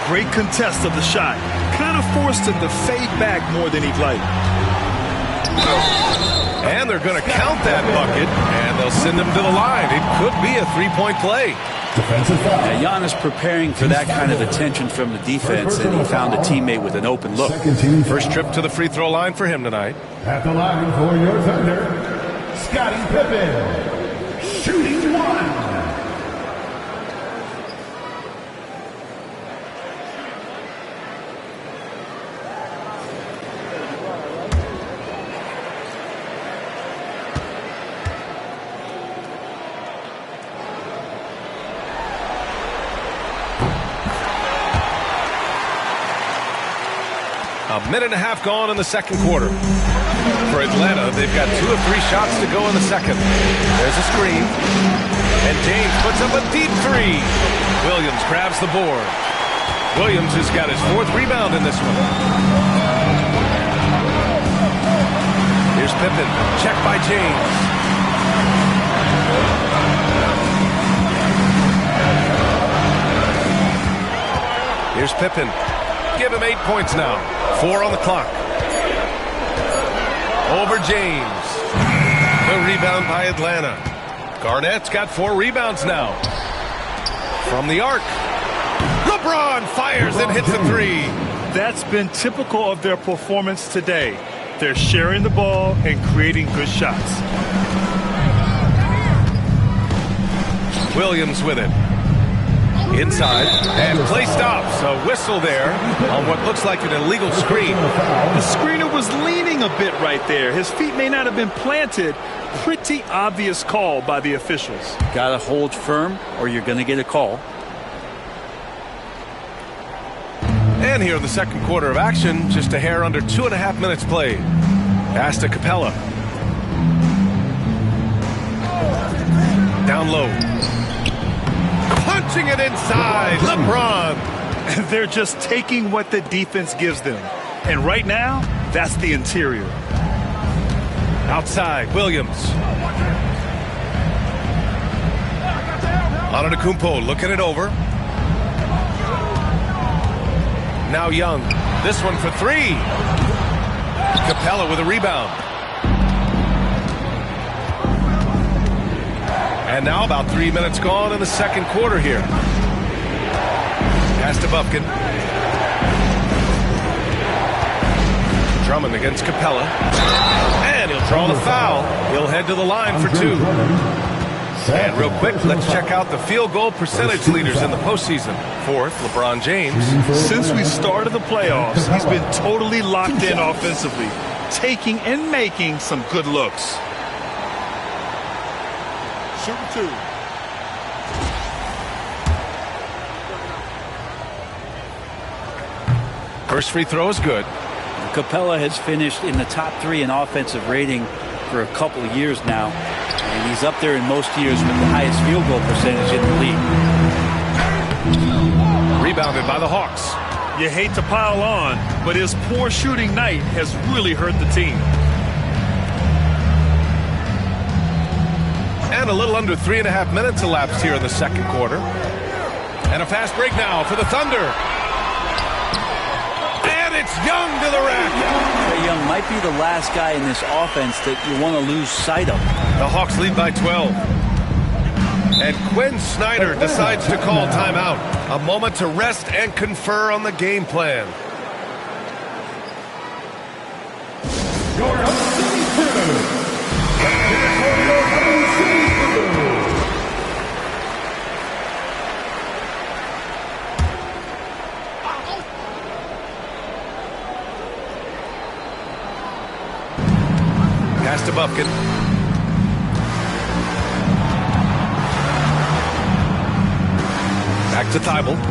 Great contest of the shot. Kind of forced him to fade back more than he'd like. And they're going to count that bucket, and they'll send him to the line. It could be a 3-point play. Yeah, Giannis preparing for that kind of attention from the defense, and he found a teammate with an open look. First trip to the free throw line for him tonight. At the line for your Thunder, Scottie Pippen, shooting 1. A minute and a half gone in the second quarter. For Atlanta, they've got 2 of 3 shots to go in the second. There's a screen. And James puts up a deep 3. Williams grabs the board. Williams has got his 4th rebound in this one. Here's Pippen. Check by James. Here's Pippen. Give him 8 points now. 4 on the clock. Over James. The rebound by Atlanta. Garnett's got 4 rebounds now. From the arc. LeBron fires and hits a 3. That's been typical of their performance today. They're sharing the ball and creating good shots. Williams with it. Inside, and play stops. A whistle there on what looks like an illegal screen. The screener was leaning a bit right there. His feet may not have been planted. Pretty obvious call by the officials. Got to hold firm or you're going to get a call. And here in the second quarter of action, just a hair under 2.5 minutes played. Pass to Capella. Down low. Punching it inside. LeBron. They're just taking what the defense gives them. And right now, that's the interior. Outside, Williams. Antetokounmpo looking it over. Now Young. This one for 3. Capella with a rebound. And now about 3 minutes gone in the second quarter here. Pass to Bufkin. Drummond against Capella. And he'll draw the foul. He'll head to the line for 2. And real quick, let's check out the field goal percentage leaders in the postseason. 4th, LeBron James. Since we started the playoffs, he's been totally locked in offensively, taking and making some good looks. Shooting 2. First free throw is good. Capella has finished in the top 3 in offensive rating for a couple of years now, and he's up there in most years with the highest field goal percentage in the league. Rebounded by the Hawks. You hate to pile on, but his poor shooting night has really hurt the team. And a little under 3.5 minutes elapsed here in the second quarter. And a fast break now for the Thunder. And it's Young to the rack. Trae Young might be the last guy in this offense that you want to lose sight of. The Hawks lead by 12. And Quinn Snyder decides to call timeout. A moment to rest and confer on the game plan. Pass to Bufkin. Back to Thibault.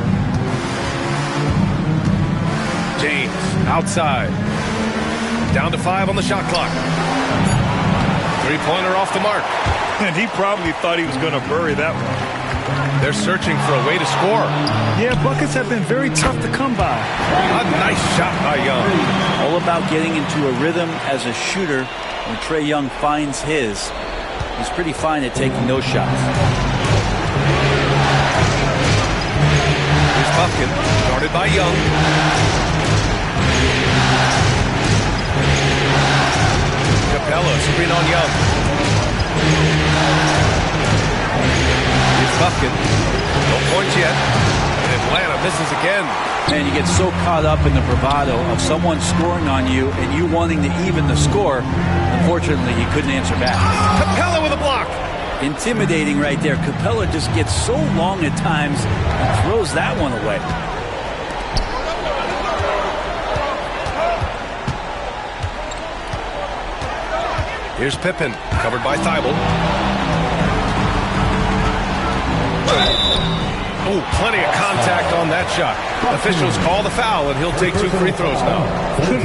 James outside. Down to 5 on the shot clock. Three-pointer off the mark. And he probably thought he was going to bury that one. They're searching for a way to score. Yeah, buckets have been very tough to come by. A nice shot by Young. All about getting into a rhythm as a shooter. When Trae Young finds his, he's pretty fine at taking those shots. Here's Bufkin, guarded by Young. Capella, screen on Young. Here's Bufkin. No points yet. And Atlanta misses again. Man, you get so caught up in the bravado of someone scoring on you and you wanting to even the score. Unfortunately, he couldn't answer back. Capella with a block. Intimidating right there. Capella just gets so long at times and throws that one away. Here's Pippen, covered by Thibault. Oh, plenty of contact on that shot. Officials call the foul, and he'll take 2 free throws now.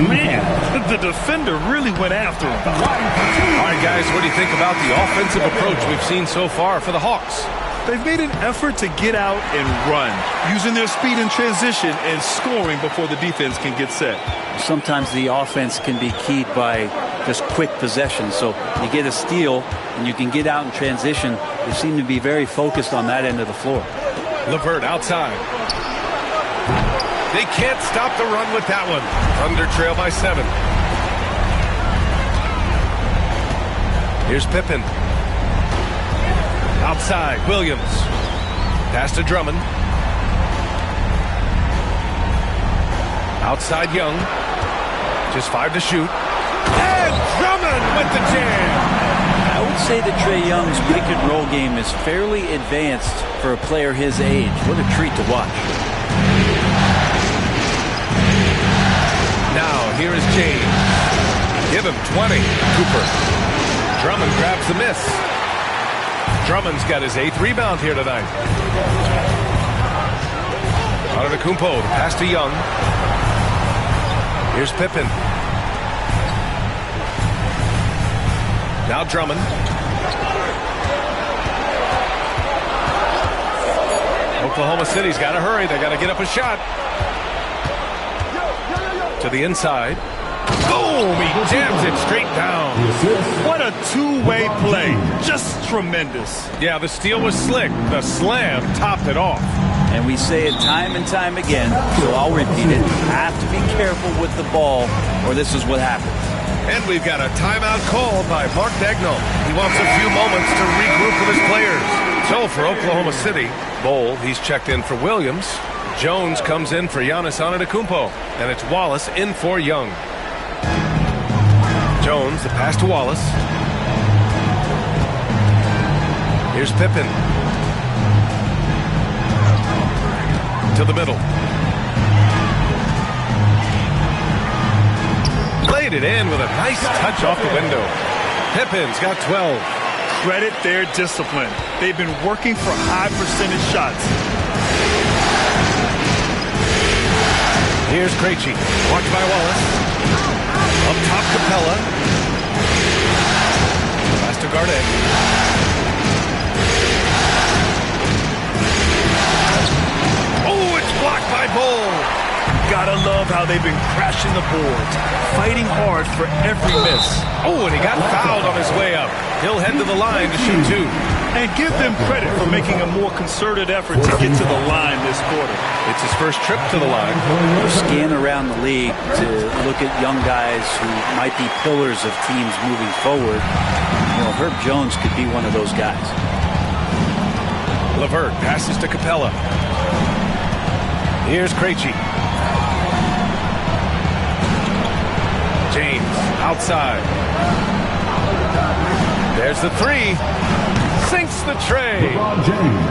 Man, the defender really went after him. All right, guys, what do you think about the offensive approach we've seen so far for the Hawks? They've made an effort to get out and run, using their speed in transition and scoring before the defense can get set. Sometimes the offense can be keyed by just quick possession. So you get a steal and you can get out in transition. They seem to be very focused on that end of the floor. LeVert outside. They can't stop the run with that one. Thunder trail by 7. Here's Pippen. Outside, Williams. Pass to Drummond. Outside, Young. Just 5 to shoot. And Drummond with the jam. I would say that Trae Young's pick-and-roll game is fairly advanced for a player his age. What a treat to watch. Now, here is James. Give him 20. Cooper. Drummond grabs the miss. Drummond's got his 8th rebound here tonight. Antetokounmpo, the pass to Young. Here's Pippen. Now Drummond. Oklahoma City's got to hurry. They got to get up a shot. To the inside. Boom! He jams it straight down. What a two-way play. Just tremendous. Yeah, the steal was slick. The slam topped it off. And we say it time and time again, so I'll repeat it. Have to be careful with the ball, or this is what happens. And we've got a timeout called by Mark Daigneault. He wants a few moments to regroup with his players. So for Oklahoma City, Bol, he's checked in for Williams. Jones comes in for Giannis Antetokounmpo. And it's Wallace in for Young. Jones, the pass to Wallace. Here's Pippen. To the middle. Laid it in with a nice touch off the window. Pippen's got 12. Credit their discipline. They've been working for high percentage shots. Here's Krejci. Watched by Wallace. Up top, Capella. Pass to Garnett. Oh, it's blocked by Bol. Gotta love how they've been crashing the boards, fighting hard for every miss. Oh, and he got fouled on his way up. He'll head to the line to shoot 2. And give them credit for making a more concerted effort to get to the line this quarter. It's his first trip to the line. Scan around the league to look at young guys who might be pillars of teams moving forward. You know, Herb Jones could be one of those guys. LeVert passes to Capella. Here's Krejci. James outside. There's the 3. Sinks the tray.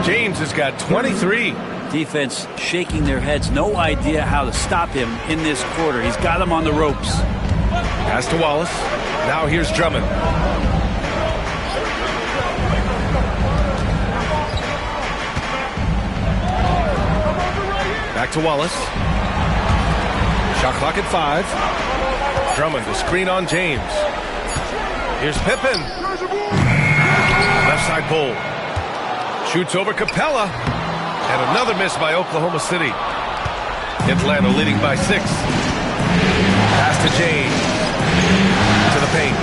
James has got 23. Defense shaking their heads. No idea how to stop him in this quarter. He's got him on the ropes. Pass to Wallace. Now here's Drummond. Back to Wallace. Shot clock at 5. Drummond to screen on James. Here's Pippen. Left side Bol. Shoots over Capella. And another miss by Oklahoma City. Atlanta leading by 6. Pass to James. To the paint.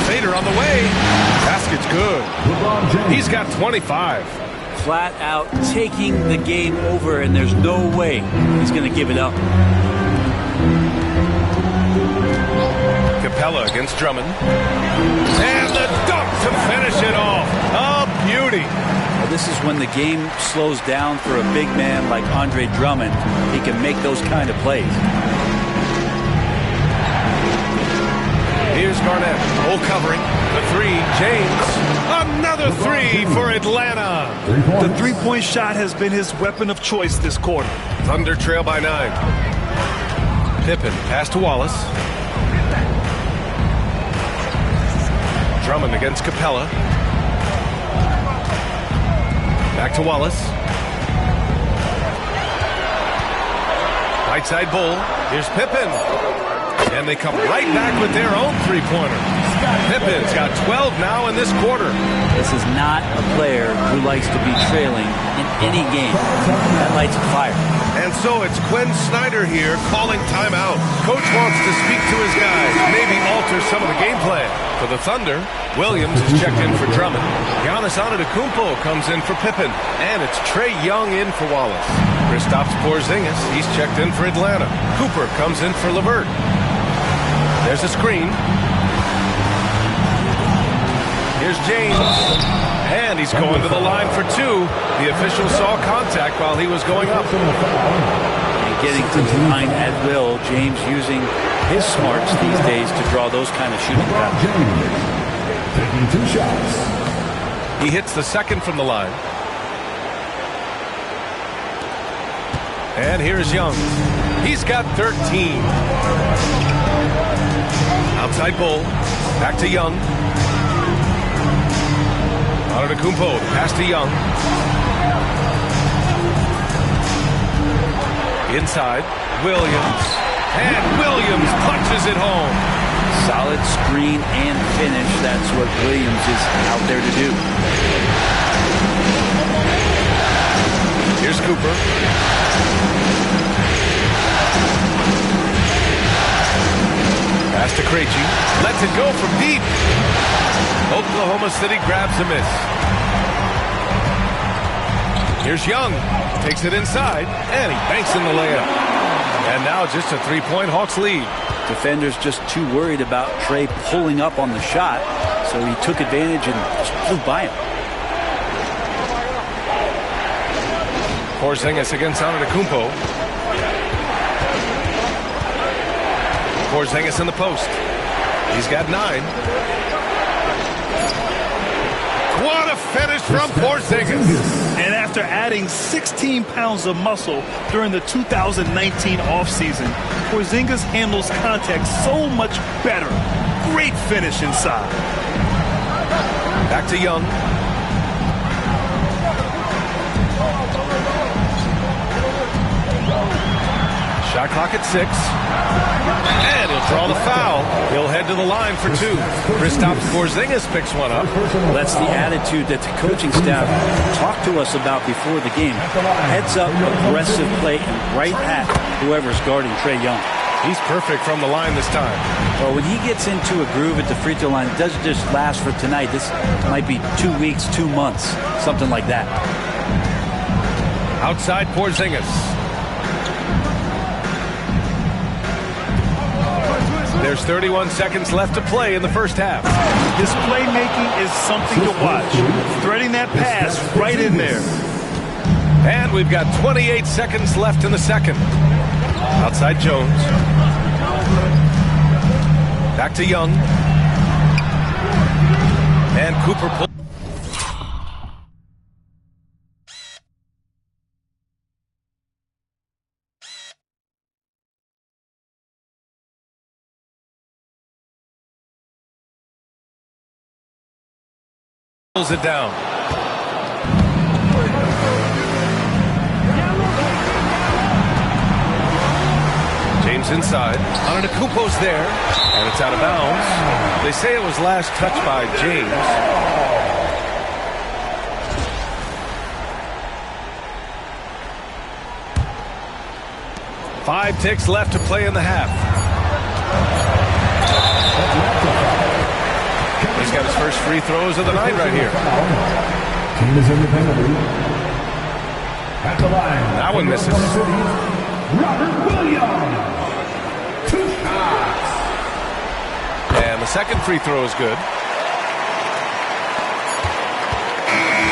Fader on the way. Basket's good. He's got 25. Flat out taking the game over, and there's no way he's going to give it up. Capella against Drummond. And the dunk to finish it off. A beauty. Well, this is when the game slows down for a big man like Andre Drummond. He can make those kind of plays. Here's Garnett. Hole covering. The 3. James. Another 3 for Atlanta. The three-point shot has been his weapon of choice this quarter. Thunder trail by 9. Pippen. Pass to Wallace. Drummond against Capella. Back to Wallace. Right side Bol. Here's Pippen. And they come right back with their own three-pointer. Pippen's got 12 now in this quarter. This is not a player who likes to be trailing in any game. That lights a fire. And so it's Quinn Snyder here calling timeout. Coach wants to speak to his guys, maybe alter some of the game plan. For the Thunder, Williams is checked in for Drummond. Giannis Antetokounmpo comes in for Pippen. And it's Trae Young in for Wallace. Kristaps Porzingis, he's checked in for Atlanta. Cooper comes in for LeVert. There's a screen. Here's James. And he's going to the line for two. The official saw contact while he was going up. And getting to the line at will, James using his smarts these days to draw those kind of shooting patterns. Taking 2 shots. He hits the second from the line. And here's Young. He's got 13. Outside Bull. Back to Young. Antetokounmpo, pass to Young. Inside, Williams. And Williams punches it home. Solid screen and finish. That's what Williams is out there to do. Here's Cooper. Pass to Krejci. Lets it go from deep. Oklahoma City grabs a miss. Here's Young. Takes it inside, and he banks in the layup. And now just a 3-point Hawks lead. Defenders just too worried about Trae pulling up on the shot, so he took advantage and just flew by him. Porzingis against Antetokounmpo. Porzingis in the post. He's got 9. What a finish from Porzingis. And after adding 16 pounds of muscle during the 2019 offseason, Porzingis handles contact so much better. Great finish inside. Back to Young. Shot clock at 6. And he'll draw the foul. He'll head to the line for 2. Kristaps Porzingis picks one up. Well, that's the attitude that the coaching staff talked to us about before the game. Heads up, aggressive play, and right at whoever's guarding Trae Young. He's perfect from the line this time. Well, when he gets into a groove at the free throw line, it doesn't just last for tonight. This might be 2 weeks, 2 months, something like that. Outside Porzingis. There's 31 seconds left to play in the first half. His playmaking is something to watch. Threading that pass right in there. And we've got 28 seconds left in the second. Outside Jones. Back to Young. And Cooper pulls. It down. James inside. Antetokounmpo's there, and it's out of bounds. They say it was last touched by James. Five ticks left to play in the half. He's got his first free throws of the night right here. Team is in the penalty. At the line. That one misses. Robert Williams. 2 shots. And the second free throw is good.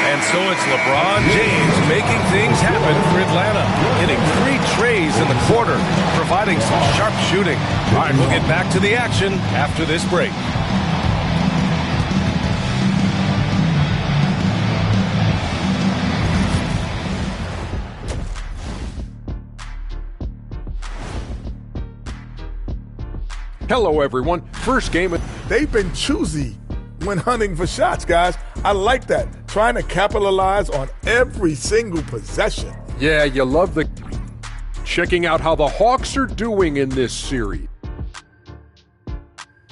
And so it's LeBron James making things happen for Atlanta. Hitting 3 trays in the quarter, providing some sharp shooting. All right, we'll get back to the action after this break. Hello, everyone. First game. They've been choosy when hunting for shots, guys. I like that. Trying to capitalize on every single possession. Yeah, you love the checking out how the Hawks are doing in this series.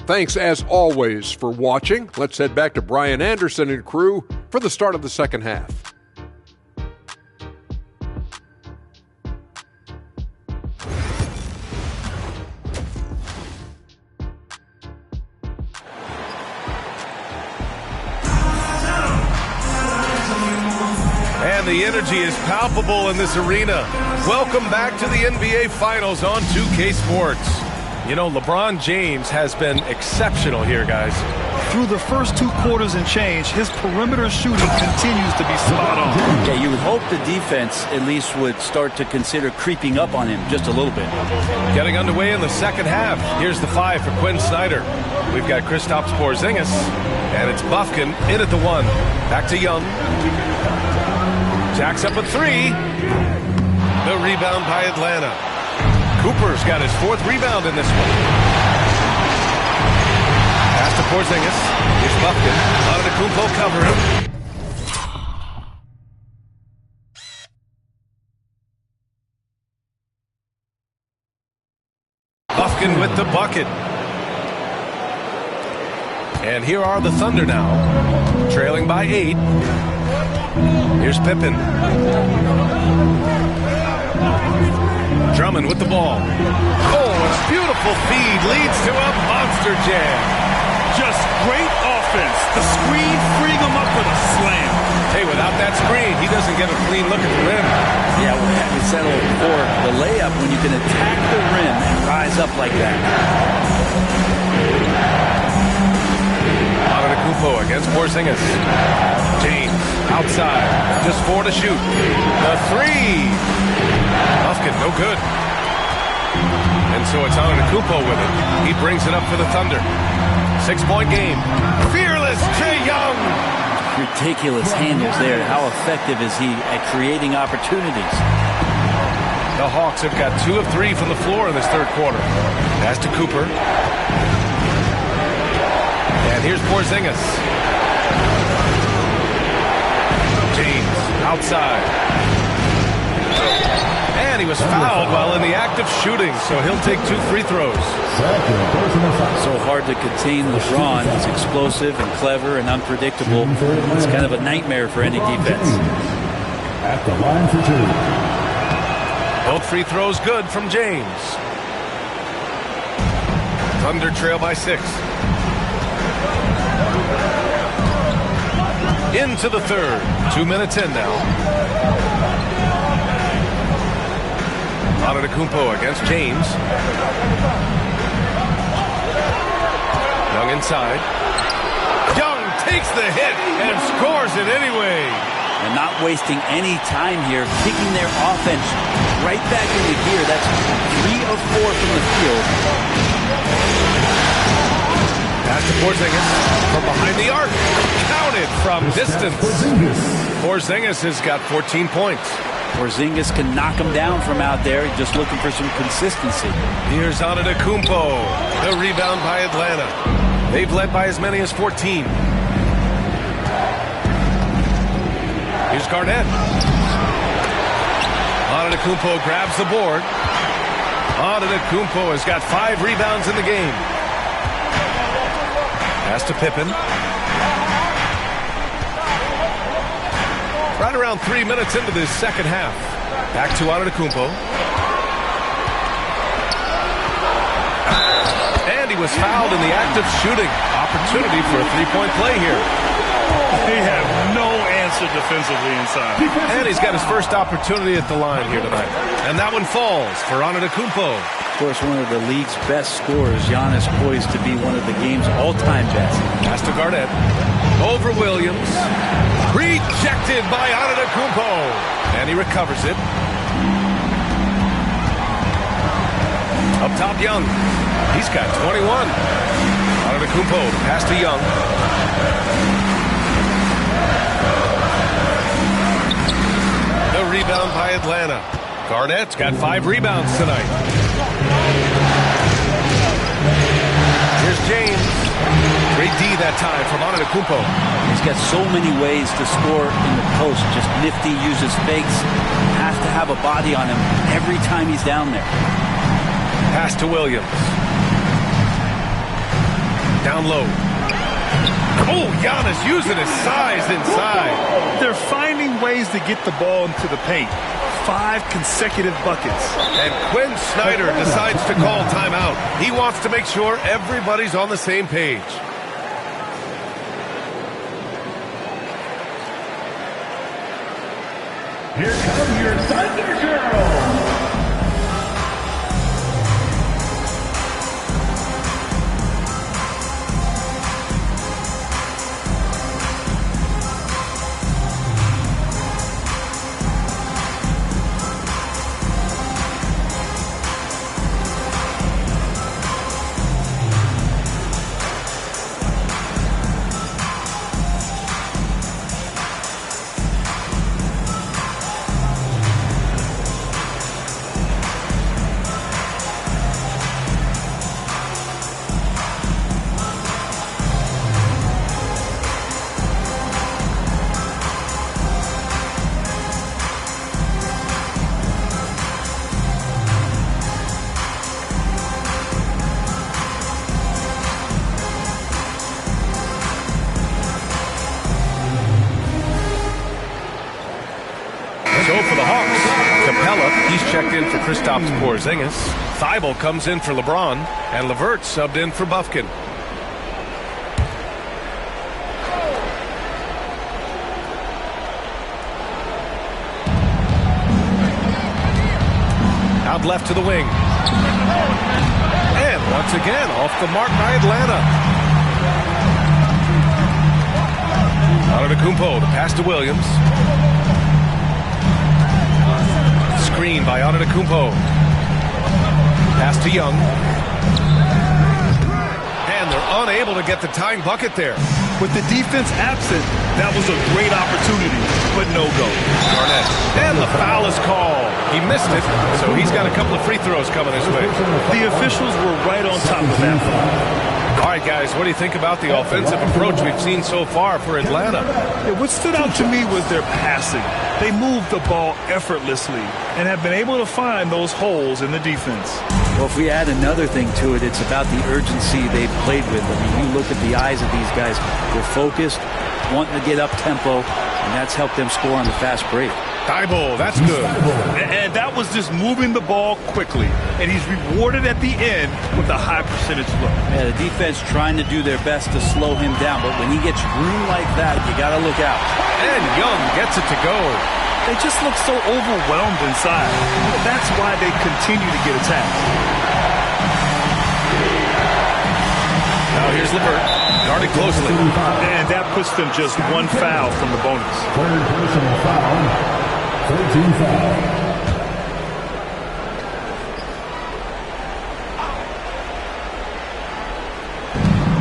Thanks, as always, for watching. Let's head back to Brian Anderson and crew for the start of the second half. And the energy is palpable in this arena. Welcome back to the NBA Finals on 2K Sports. You know, LeBron James has been exceptional here, guys. Through the first 2 quarters and change, his perimeter shooting continues to be spot on. Yeah, you would hope the defense at least would start to consider creeping up on him just a little bit. Getting underway in the second half. Here's the 5 for Quinn Snyder. We've got Kristaps Porzingis, and it's Bufkin in at the 1. Back to Young. Jacks up a 3. The rebound by Atlanta. Cooper's got his 4th rebound in this one. Pass to Porzingis. Here's Bufkin. Antetokounmpo covering. Bufkin with the bucket. And here are the Thunder now, trailing by 8. Here's Pippen. Drummond with the ball. Oh, a beautiful feed leads to a monster jam. Just great offense. The screen freeing him up with a slam. Hey, without that screen, he doesn't get a clean look at the rim. Yeah, we settled for the layup when you can attack the rim and rise up like that. Antetokounmpo against Porzingis. James outside, just 4 to shoot. The 3. Bufkin, no good. And so it's Antetokounmpo with it. He brings it up for the Thunder. 6-point game. Fearless Trae Young. Ridiculous handles there. How effective is he at creating opportunities? The Hawks have got 2 of 3 from the floor in this third quarter. Pass to Cooper. And here's Porzingis. James outside. And he was fouled while in the act of shooting, so he'll take 2 free throws. So hard to contain LeBron. He's explosive and clever and unpredictable. It's kind of a nightmare for any defense. At the line for 2. Both free throws good from James. Thunder trail by 6. Into the third. 2 minutes in now. Antetokounmpo against James. Young inside. Young takes the hit and scores it anyway. And not wasting any time here, kicking their offense right back into gear. That's 3 of 4 from the field. Pass to Porzingis from behind the arc. Counted from distance. Porzingis has got 14 points. Porzingis can knock him down from out there. He's just looking for some consistency. Here's Antetokounmpo. The rebound by Atlanta. They've led by as many as 14. Here's Garnett. Antetokounmpo grabs the board. Antetokounmpo has got 5 rebounds in the game. Pass to Pippen. Right around 3 minutes into this second half. Back to Antetokounmpo. And he was fouled in the act of shooting. Opportunity for a 3-point play here. They have no answer defensively inside. And he's got his first opportunity at the line here tonight. And that one falls for Antetokounmpo. Of course, one of the league's best scorers. Giannis poised to be one of the game's all-time best. Pass to Garnett. Over Williams. Rejected by Antetokounmpo. And he recovers it. Up top, Young. He's got 21. Antetokounmpo, pass to Young. The rebound by Atlanta. Garnett's got 5 rebounds tonight. Here's James. Great D that time from Antetokounmpo. He's got so many ways to score in the post. Just nifty, uses fakes. Has to have a body on him every time he's down there. Pass to Williams. Down low. Oh, Giannis using his size inside. They're finding ways to get the ball into the paint. 5 consecutive buckets. And Quinn Snyder decides to call timeout. He wants to make sure everybody's on the same page. Here come your Thunder Girls. So for the Hawks, Capella, he's checked in for Kristaps Porzingis. Thibault comes in for LeBron, and LeVert subbed in for Bufkin. Out left to the wing. And once again, off the mark by Atlanta. Antetokounmpo, the pass to Williams. Screen by Antetokounmpo. Pass to Young. And they're unable to get the tying bucket there. With the defense absent, that was a great opportunity, but no go. Garnett. And the foul is called. He missed it, so he's got a couple of free throws coming his way. The officials were right on top of that one. All right, guys, what do you think about the offensive approach we've seen so far for Atlanta? Yeah, what stood out to me was their passing. They moved the ball effortlessly and have been able to find those holes in the defense. Well, if we add another thing to it, it's about the urgency they've played with. I mean, you look at the eyes of these guys. They're focused, wanting to get up tempo, and that's helped them score on the fast break. Thibault, that's good. And that was just moving the ball quickly. And he's rewarded at the end with a high percentage look. Yeah, the defense trying to do their best to slow him down. But when he gets room like that, you got to look out. And Young gets it to go. They just look so overwhelmed inside. That's why they continue to get attacked. Now here's LeVert, guarded closely. And that puts them just one foul from the bonus. Third personal foul. 13 foul.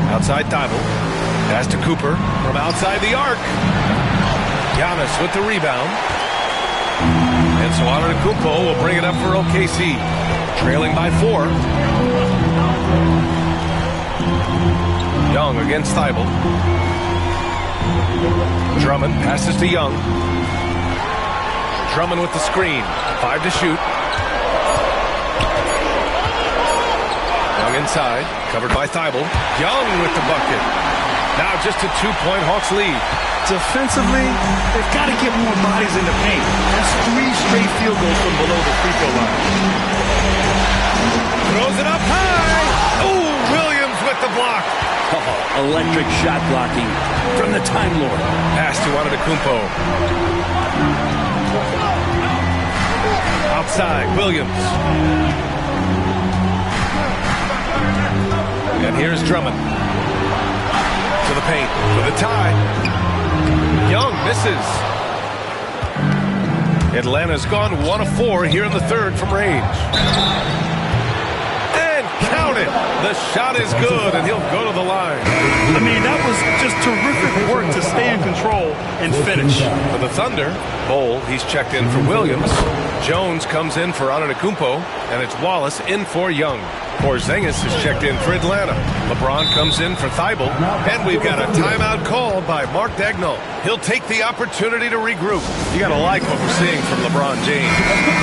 Outside Thibault. Pass to Cooper from outside the arc. Giannis with the rebound. And so Antetokounmpo will bring it up for OKC. Trailing by 4. Young against Thibault. Drummond passes to Young. Drummond with the screen. 5 to shoot. Young inside. Covered by Thibault. Young with the bucket. Now just a 2-point Hawks lead. Defensively, they've got to get more bodies in the paint. That's 3 straight field goals from below the free throw line. Throws it up high. Oh, Williams with the block. Oh, electric shot blocking from the Time Lord. Pass to Antetokounmpo. Outside, Williams. And here's Drummond. To the paint for the tie. Young misses. Atlanta's gone 1 of 4 here in the third from range. And count it. The shot is good, and he'll go to the line. I mean, that was just terrific work to stay in control and finish. For the Thunder, Bol, he's checked in for Williams. Jones comes in for Antetokounmpo, and it's Wallace in for Young. Porzingis is checked in for Atlanta. LeBron comes in for Thibault, and we've got a timeout called by Mark Daigneault. He'll take the opportunity to regroup. You got to like what we're seeing from LeBron James.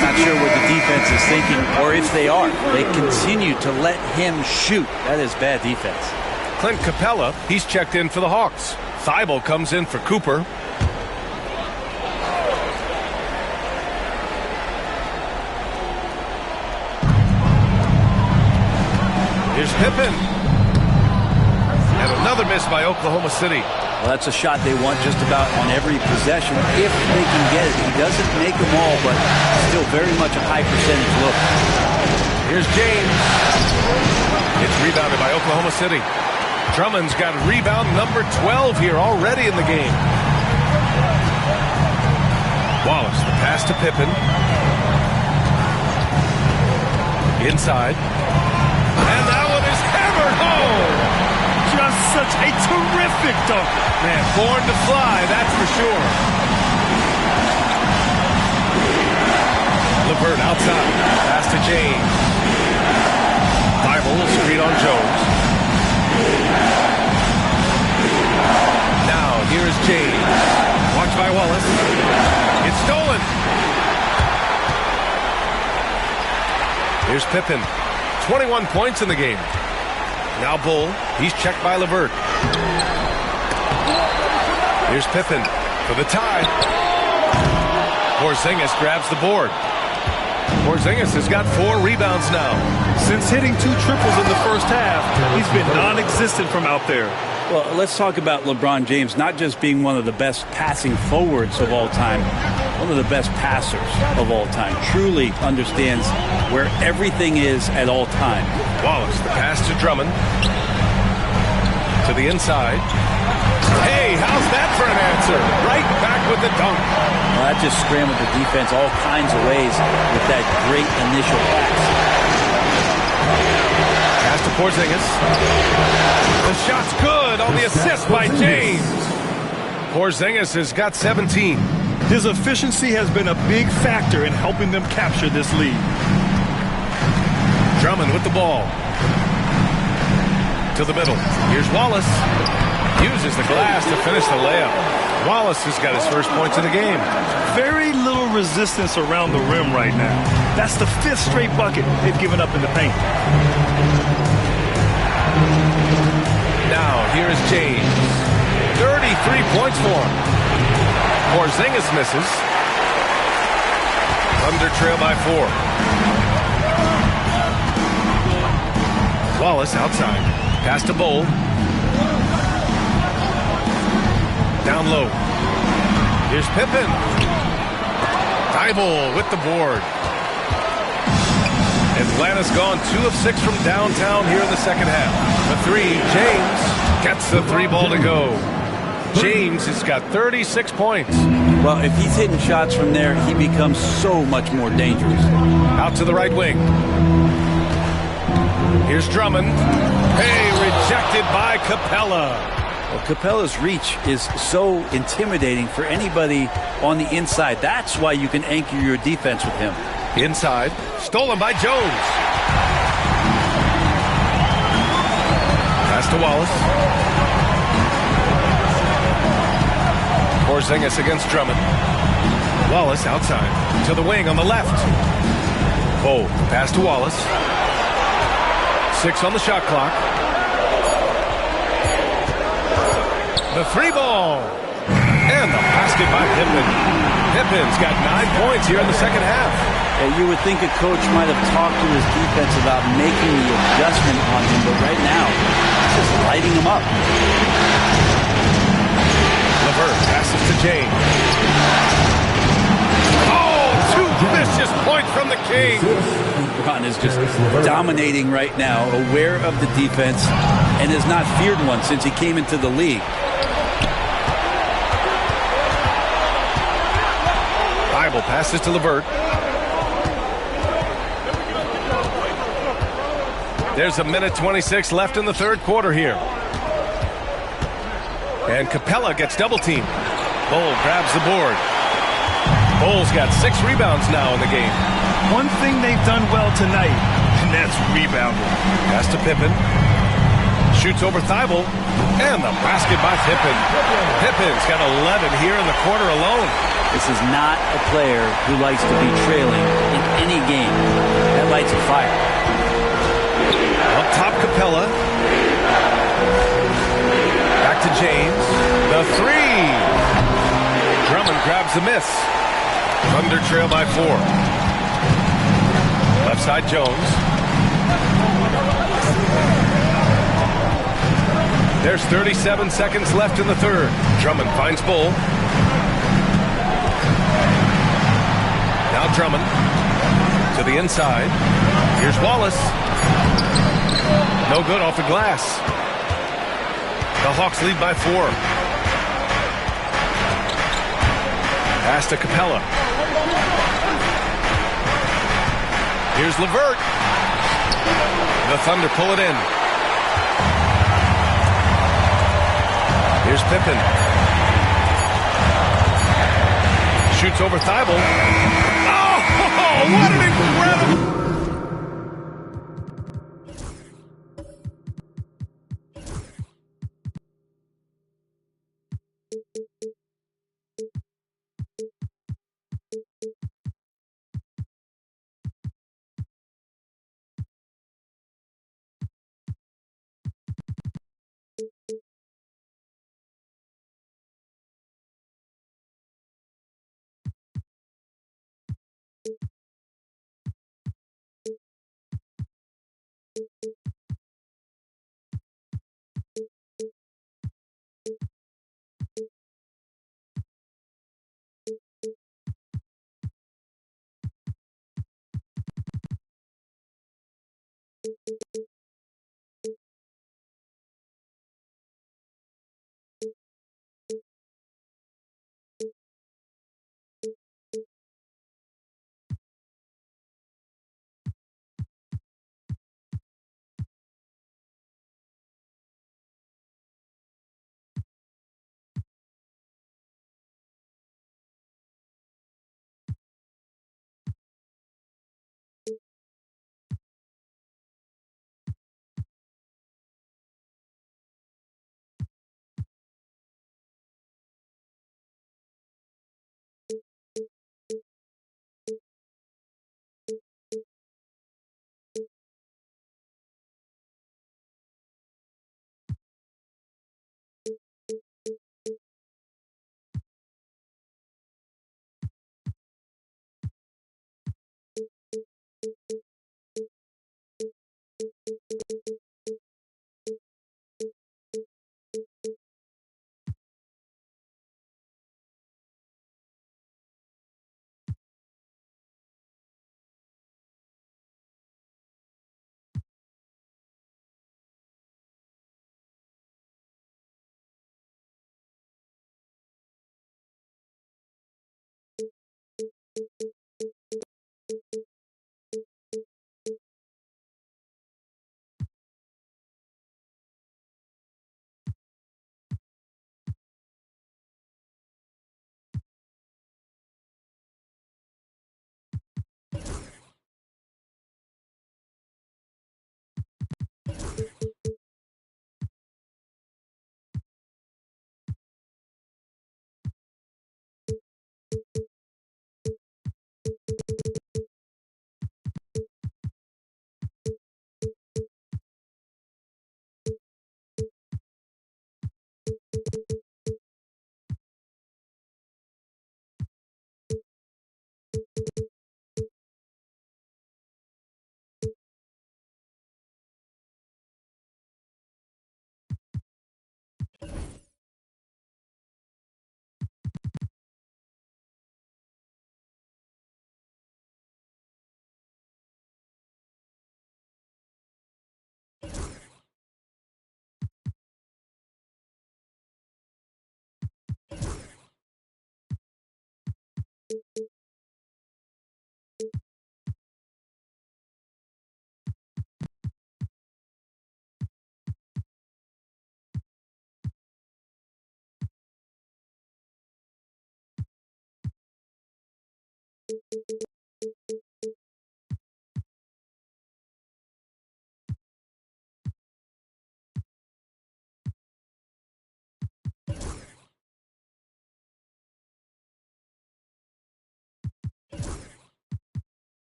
Not sure what the defense is thinking, or if they are. They continue to let him shoot. That is bad defense. Clint Capella, he's checked in for the Hawks. Thibault comes in for Cooper. Here's Pippen. And another miss by Oklahoma City. Well, that's a shot they want just about on every possession if they can get it. He doesn't make them all, but still very much a high percentage look. Here's James. It's rebounded by Oklahoma City. Drummond's got rebound number 12 here already in the game. Wallace, the pass to Pippen. Inside. And that one is hammered home. Just such a terrific dunk. Man, born to fly, that's for sure. LeVert outside. Pass to James. Bible screen on Jones. Now, here is James. Watched by Wallace. It's stolen. Here's Pippen. 21 points in the game. Now Bull. He's checked by LeVert. Here's Pippen for the tie. Porzingis grabs the board. Porzingis has got 4 rebounds now. Since hitting 2 triples in the first half, he's been non-existent from out there. Well, let's talk about LeBron James not just being one of the best passing forwards of all time, one of the best passers of all time. Truly understands where everything is at all times. Wallace, the pass to Drummond. To the inside. Hey, how's that for an answer? Right back with the dunk. Well, that just scrambled the defense all kinds of ways with that great initial pass. Pass to Porzingis. The shot's good on the assist by James. Porzingis has got 17. His efficiency has been a big factor in helping them capture this lead. Drummond with the ball. To the middle. Here's Wallace. Uses the glass to finish the layup. Wallace has got his first points of the game. Very little resistance around the rim right now. That's the 5th straight bucket they've given up in the paint. Now, here is James. 33 points for him. Porzingis misses. Thunder trail by 4. Wallace outside. Pass to Bull. Down low. Here's Pippen. Thibault with the board. Atlanta's gone 2 of 6 from downtown here in the second half. The 3, James gets the 3 ball to go. James has got 36 points. Well, if he's hitting shots from there, he becomes so much more dangerous. Out to the right wing. Here's Drummond. Hey, rejected by Capella. Well, Capella's reach is so intimidating for anybody on the inside. That's why you can anchor your defense with him. Inside. Stolen by Jones. Pass to Wallace. Porzingis against Drummond. Wallace outside. To the wing on the left. Oh, pass to Wallace. 6 on the shot clock. The 3 ball. And the basket by Pippen. Pippin's got 9 points here in the second half. You would think a coach might have talked to his defense about making the adjustment on him, but right now, he's just lighting him up. LeVert passes to James. Oh, 2 vicious points from the King. LeBron is just dominating right now, aware of the defense, and has not feared one since he came into the league. Bible passes to LeVert. There's a minute 26 left in the third quarter here. And Capella gets double teamed. Bull grabs the board. Bull's got 6 rebounds now in the game. One thing they've done well tonight, and that's rebounding. Pass to Pippen. Shoots over Thibault. And the basket by Pippen. Pippin's got 11 here in the quarter alone. This is not a player who likes to be trailing in any game. That lights a fire. Up top, Capella. Back to James. The 3. Drummond grabs the miss. Thunder trail by 4. Left side, Jones. There's 37 seconds left in the third. Drummond finds Bull. Now Drummond to the inside. Here's Wallace. No good off the glass. The Hawks lead by 4. Pass to Capella. Here's LeVert. The Thunder pull it in. Here's Pippen. Shoots over Thibault. Oh, what an incredible...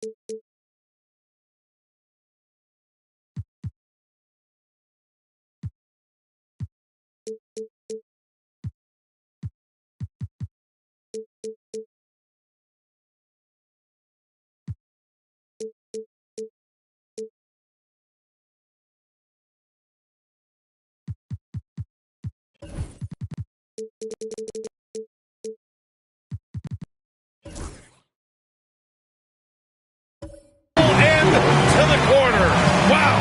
And to the corner. Wow,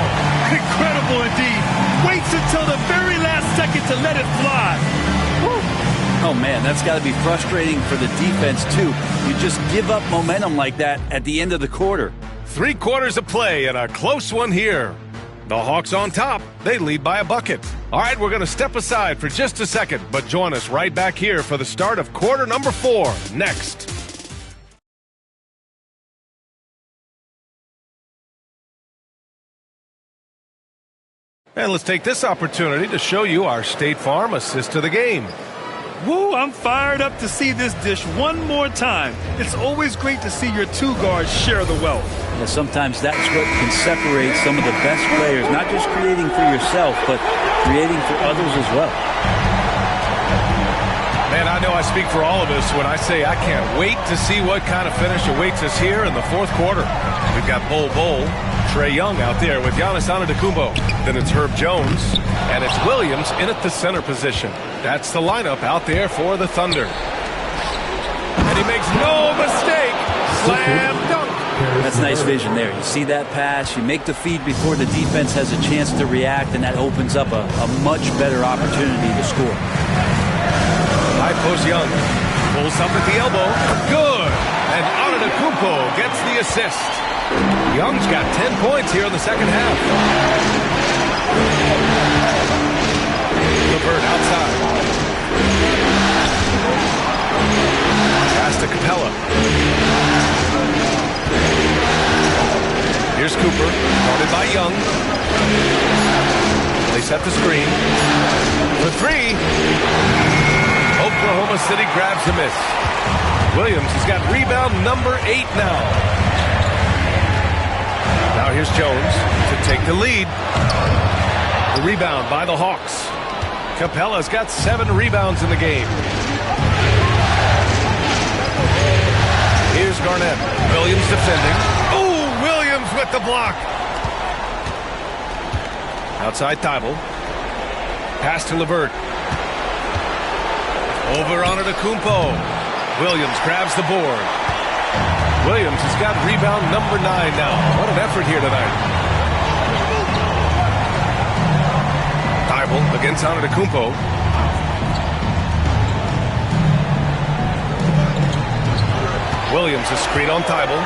incredible indeed. Waits until the very last second to let it fly. Woo. Oh, man, that's got to be frustrating for the defense, too. You just give up momentum like that at the end of the quarter. 3 quarters of play and a close one here. The Hawks on top. They lead by a bucket. All right, we're going to step aside for just a second, but join us right back here for the start of quarter number 4 next. And let's take this opportunity to show you our State Farm assist to the game. Woo, I'm fired up to see this dish one more time. It's always great to see your 2 guards share the wealth. Yeah, sometimes that's what can separate some of the best players, not just creating for yourself, but creating for others as well. Man, I know I speak for all of us when I say I can't wait to see what kind of finish awaits us here in the 4th quarter. We've got Bol Bol, Trae Young out there with Giannis Antetokounmpo. Then it's Herb Jones, and it's Williams in at the center position. That's the lineup out there for the Thunder. And he makes no mistake. Slam dunk. That's nice vision there. You see that pass, you make the feed before the defense has a chance to react, and that opens up a much better opportunity to score. High post Young. Pulls up at the elbow. Good. And Antetokounmpo gets the assist. Young's got 10 points here in the second half. LeVert outside. Pass to Capella. Here's Cooper, guarded by Young. They set the screen. For 3. Oklahoma City grabs a miss. Williams has got rebound number 8 now. Now here's Jones to take the lead. The rebound by the Hawks. Capella's got 7 rebounds in the game. Here's Garnett. Williams defending. Oh, Williams with the block. Outside Thibault. Pass to LeVert. Over on Antetokounmpo. Williams grabs the board. Williams has got rebound number 9 now. What an effort here tonight. Thibault against Antetokounmpo. Williams is screen on Thibault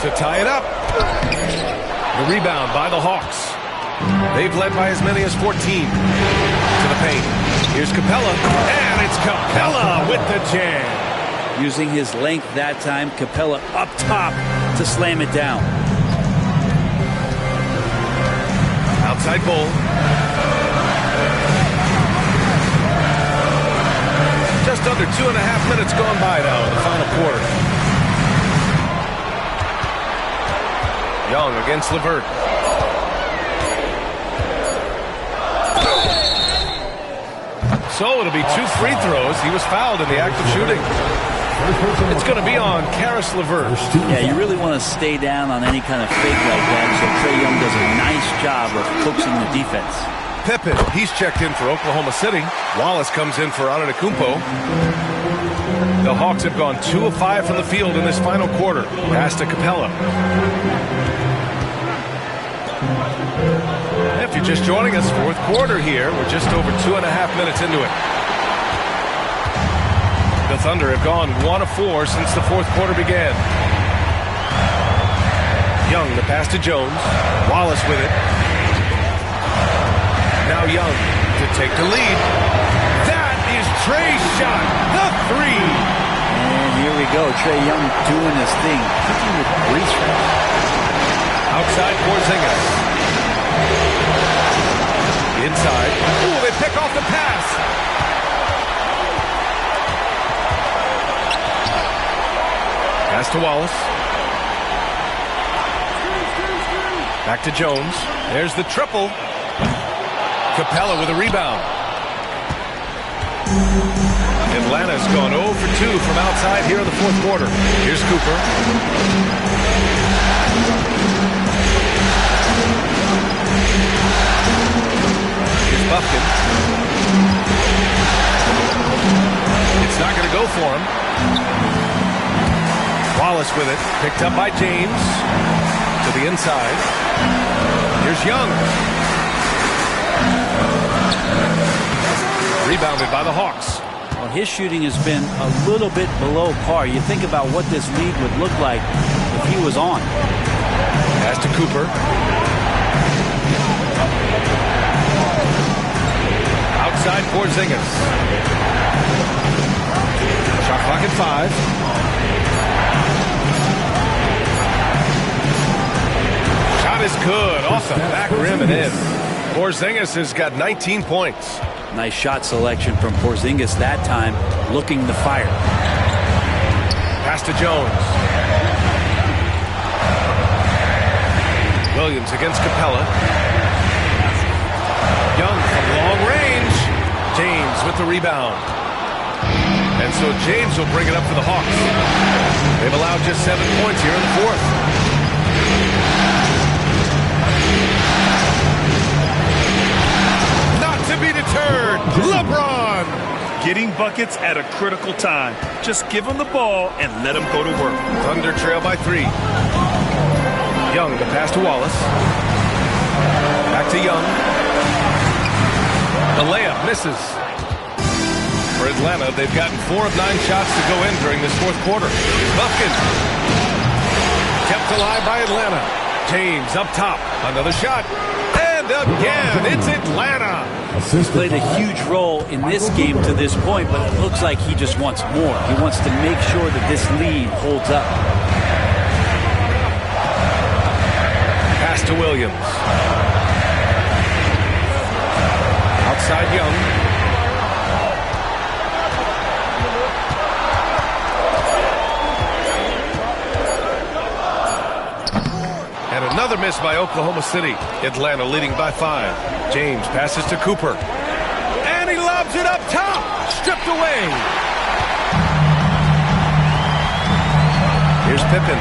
to tie it up. The rebound by the Hawks. They've led by as many as 14. To the paint. Here's Capella, and it's Capella with the jam. Using his length that time, Capella up top to slam it down. Outside Bol. Just under 2.5 minutes gone by now in the final quarter. Young against LeVert. So it'll be 2 free throws. He was fouled in the act of shooting. It's going to be on Caris LeVert. Yeah, you really want to stay down on any kind of fake like that, so Trae Young does a nice job of coaxing the defense. Pippen, he's checked in for Oklahoma City. Wallace comes in for Antetokounmpo. The Hawks have gone 2 of 5 from the field in this final quarter. Pass to Capella. If you're just joining us, 4th quarter here. We're just over 2.5 minutes into it. The Thunder have gone 1 of 4 since the 4th quarter began. Young, the pass to Jones. Wallace with it. Now Young to take the lead. That is Trae's shot. The 3. And here we go. Trae Young doing his thing. Kicking with grease. Outside Porzingis. Inside. Ooh, they pick off the pass. Pass to Wallace. Back to Jones. There's the triple. Capella with a rebound. Atlanta's gone 0 for 2 from outside here in the fourth quarter. Here's Cooper. Here's Buffkin. It's not going to go for him. Wallace with it. Picked up by James. To the inside. Here's Young. Rebounded by the Hawks. Well, his shooting has been a little bit below par. You think about what this lead would look like if he was on. Pass to Cooper. Outside Porzingis. Shot clock at 5. Shot is good. Off the back rim and in. Porzingis has got 19 points. Nice shot selection from Porzingis that time, looking to fire. Pass to Jones. Williams against Capella. Young from long range. James with the rebound. And so James will bring it up for the Hawks. They've allowed just 7 points here in the fourth. To be deterred, LeBron. Getting buckets at a critical time. Just give him the ball and let him go to work. Thunder trail by 3. Young, the pass to Wallace. Back to Young. The layup misses. For Atlanta, they've gotten 4 of 9 shots to go in during this fourth quarter. Buffkin. Kept alive by Atlanta. James up top. Another shot. And again, it's Atlanta. He's played a huge role in this game to this point, but it looks like he just wants more. He wants to make sure that this lead holds up. Pass to Williams. Outside Young. And another miss by Oklahoma City. Atlanta leading by 5. James passes to Cooper. And he lobs it up top. Stripped away. Here's Pippen.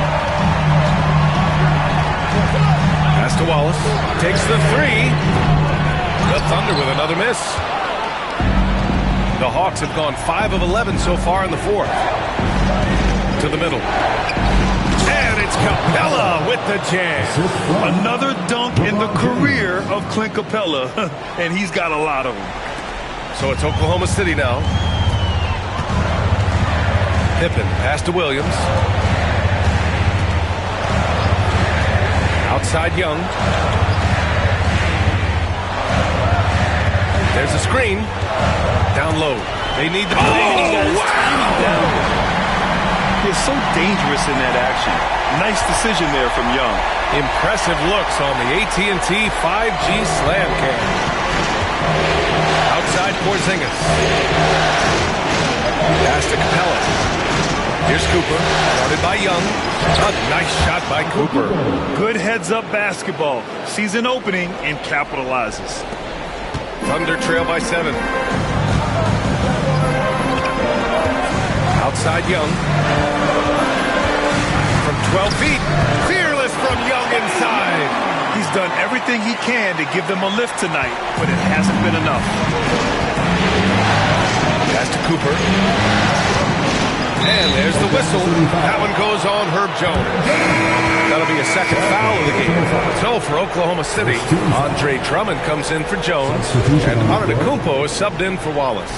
Pass to Wallace. Takes the 3. The Thunder with another miss. The Hawks have gone 5 of 11 so far in the fourth. To the middle. And it's Capella with the jam. Another dunk in the career of Clint Capella, and he's got a lot of them. So it's Oklahoma City now. Pippen, pass to Williams. Outside Young. There's a screen. Down low. They need the ball. Oh, wow! He's so dangerous in that action. Nice decision there from Young. Impressive looks on the AT&T 5G Slam Cam. Outside Porzingis. Pass to Capella. Here's Cooper. Guarded by Young. A nice shot by Cooper. Good heads-up basketball. Sees an opening and capitalizes. Thunder trail by 7. Outside Young. From 12 feet. Fearless from Young inside. He's done everything he can to give them a lift tonight, but it hasn't been enough. Pass to Cooper. And there's the whistle. That one goes on Herb Jones. That'll be a second foul of the game. So for Oklahoma City, Andre Drummond comes in for Jones, and Antetokounmpo is subbed in for Wallace.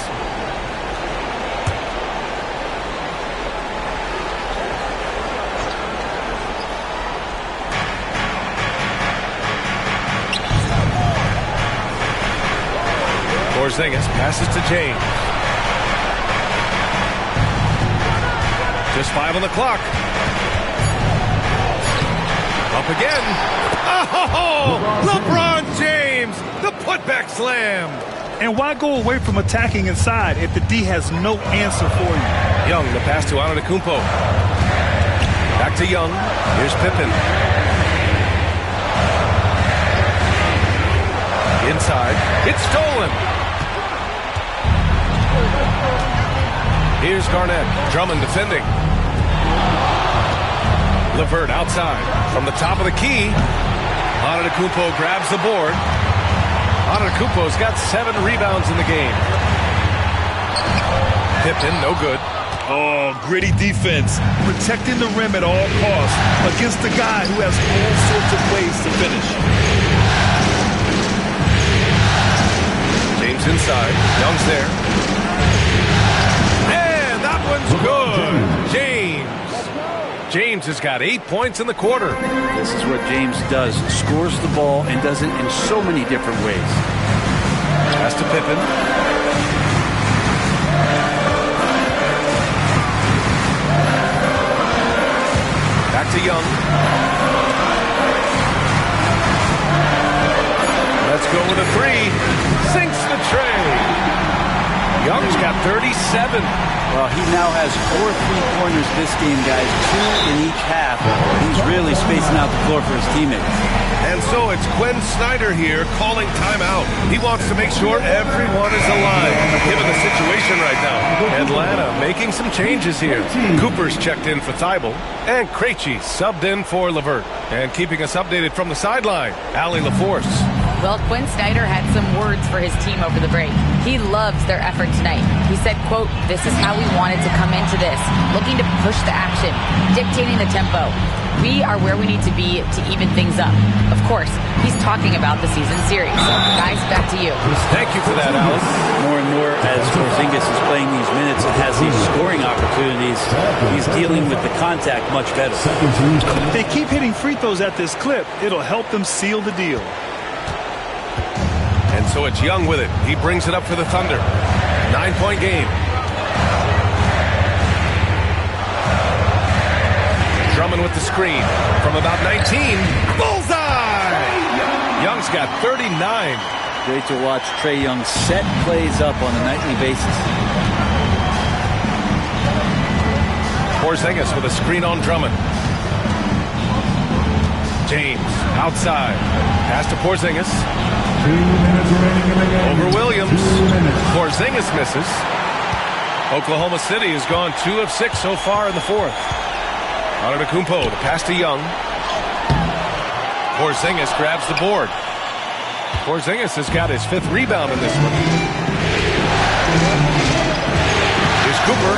Porzingis passes to James. Just 5 on the clock. Up again. Oh, LeBron James, the putback slam. And why go away from attacking inside if the D has no answer for you? Young, the pass to Antetokounmpo. Back to Young. Here's Pippen. Inside. It's stolen. Here's Garnett. Drummond defending. LeVert outside. From the top of the key. Antetokounmpo grabs the board. Antetokounmpo's got 7 rebounds in the game. Pippen, no good. Oh, gritty defense. Protecting the rim at all costs against a guy who has all sorts of ways to finish. James inside. Young's there. And that one's good. James has got 8 points in the quarter. This is what James does. Scores the ball and does it in so many different ways. Pass to Pippen. Back to Young. Let's go with a 3. Sinks the tray. Young's got 37. Well, he now has 4 3-pointers this game, guys. 2 in each half. He's really spacing out the floor for his teammates. And so it's Quinn Snyder here calling timeout. He wants to make sure everyone is aligned, given the situation right now. Atlanta making some changes here. Cooper's checked in for Thibault, and Krejci subbed in for LeVert. And keeping us updated from the sideline, Allie LaForce. Well, Quinn Snyder had some words for his team over the break. He loves their effort tonight. He said, quote, "This is how we wanted to come into this, looking to push the action, dictating the tempo. We are where we need to be to even things up." Of course, he's talking about the season series. Guys, back to you. Thank you for that, Alice. More and more as Porzingis is playing these minutes and has these scoring opportunities, he's dealing with the contact much better. If they keep hitting free throws at this clip, it'll help them seal the deal. And so it's Young with it. He brings it up for the Thunder. 9-point game. Drummond with the screen. From about 19. Bullseye! Young's got 39. Great to watch Trae Young set plays up on a nightly basis. Porzingis with a screen on Drummond. James outside. Pass to Porzingis. 2 minutes remaining in the game. Over Williams. 2 minutes. Porzingis misses. Oklahoma City has gone 2 of 6 so far in the fourth. Antetokounmpo, the pass to Young. Porzingis grabs the board. Porzingis has got his 5th rebound in this one. Here's Cooper.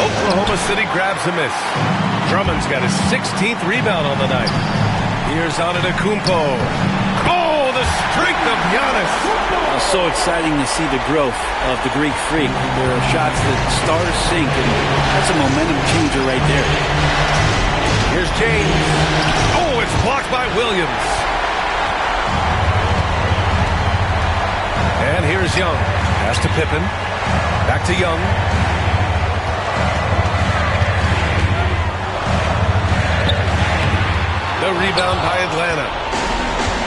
Oklahoma City grabs a miss. Drummond's got his 16th rebound on the night. Here's Antetokounmpo. Oh, the strength of Giannis. So exciting to see the growth of the Greek Freak. There are shots that stars sink, and that's a momentum changer right there. Here's James. Oh, it's blocked by Williams. And here's Young. Pass to Pippen. Back to Young. The rebound by Atlanta.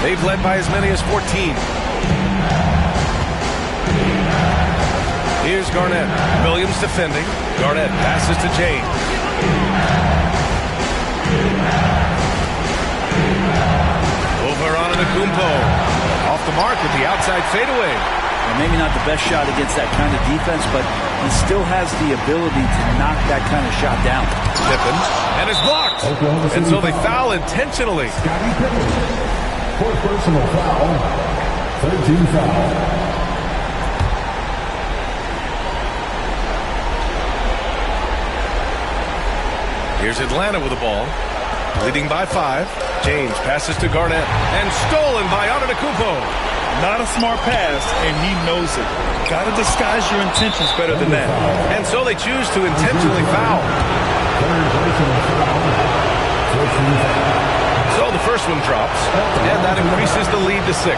They've led by as many as 14. Here's Garnett. Williams defending. Garnett passes to James. Over on Antetokounmpo. Off the mark with the outside fadeaway. Well, maybe not the best shot against that kind of defense, but he still has the ability to knock that kind of shot down. Pippen. And it's blocked. And so they foul intentionally. Scottie Pippen. 4th personal foul. 13 foul. Here's Atlanta with the ball. Leading by 5. James passes to Garnett. And stolen by Antetokounmpo. Not a smart pass, and he knows it. Got to disguise your intentions better than that. And so they choose to intentionally foul. So the first one drops, and that increases the lead to 6.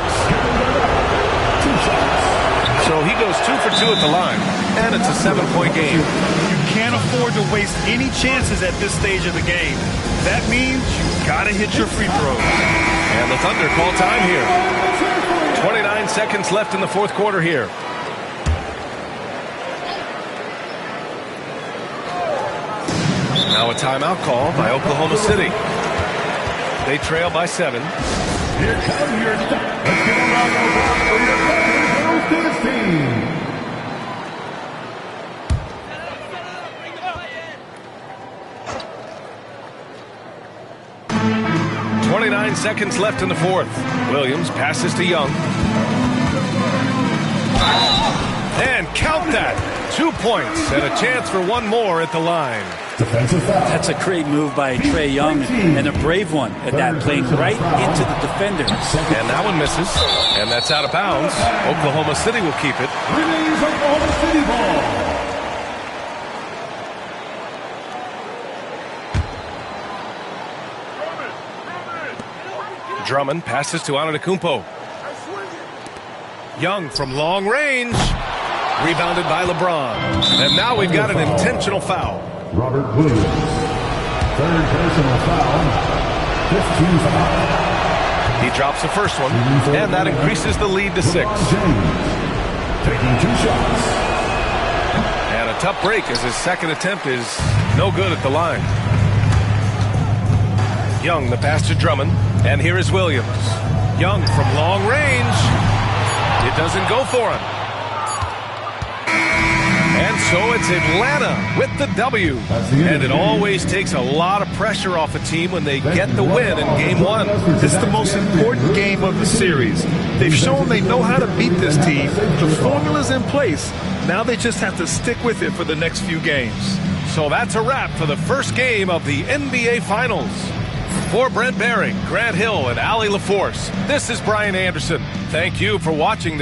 So he goes 2 for 2 at the line, and it's a 7-point game. You can't afford to waste any chances at this stage of the game. That means you got to hit your free throws. And the Thunder call time here. 29 seconds left in the fourth quarter here. Now a timeout call by Oklahoma City. They trail by 7. Here comes your start. Let's give a round of applause for your Buffalo Bills team. 29 seconds left in the fourth. Williams passes to Young. And count that. 2 points and a chance for one more at the line. Defensive foul. That's a great move by Trae Young and a brave one at that, playing right into the defender. And that one misses. And that's out of bounds. Oklahoma City will keep it. Remains Oklahoma City ball. Drummond passes to Antetokounmpo. Young from long range. Rebounded by LeBron. And now we've got an intentional foul. Robert Williams. Third personal foul. 15 foul. He drops the first one, and that increases the lead to 6. James taking 2 shots. And a tough break as his second attempt is no good at the line. Young, the pass to Drummond, and here is Williams. Young from long range. It doesn't go for him. And so it's Atlanta with the W. And it always takes a lot of pressure off a team when they get the win in Game 1. This is the most important game of the series. They've shown they know how to beat this team. The formula's in place. Now they just have to stick with it for the next few games. So that's a wrap for the first game of the NBA Finals. For Brent Bering, Grant Hill, and Allie LaForce, this is Brian Anderson. Thank you for watching.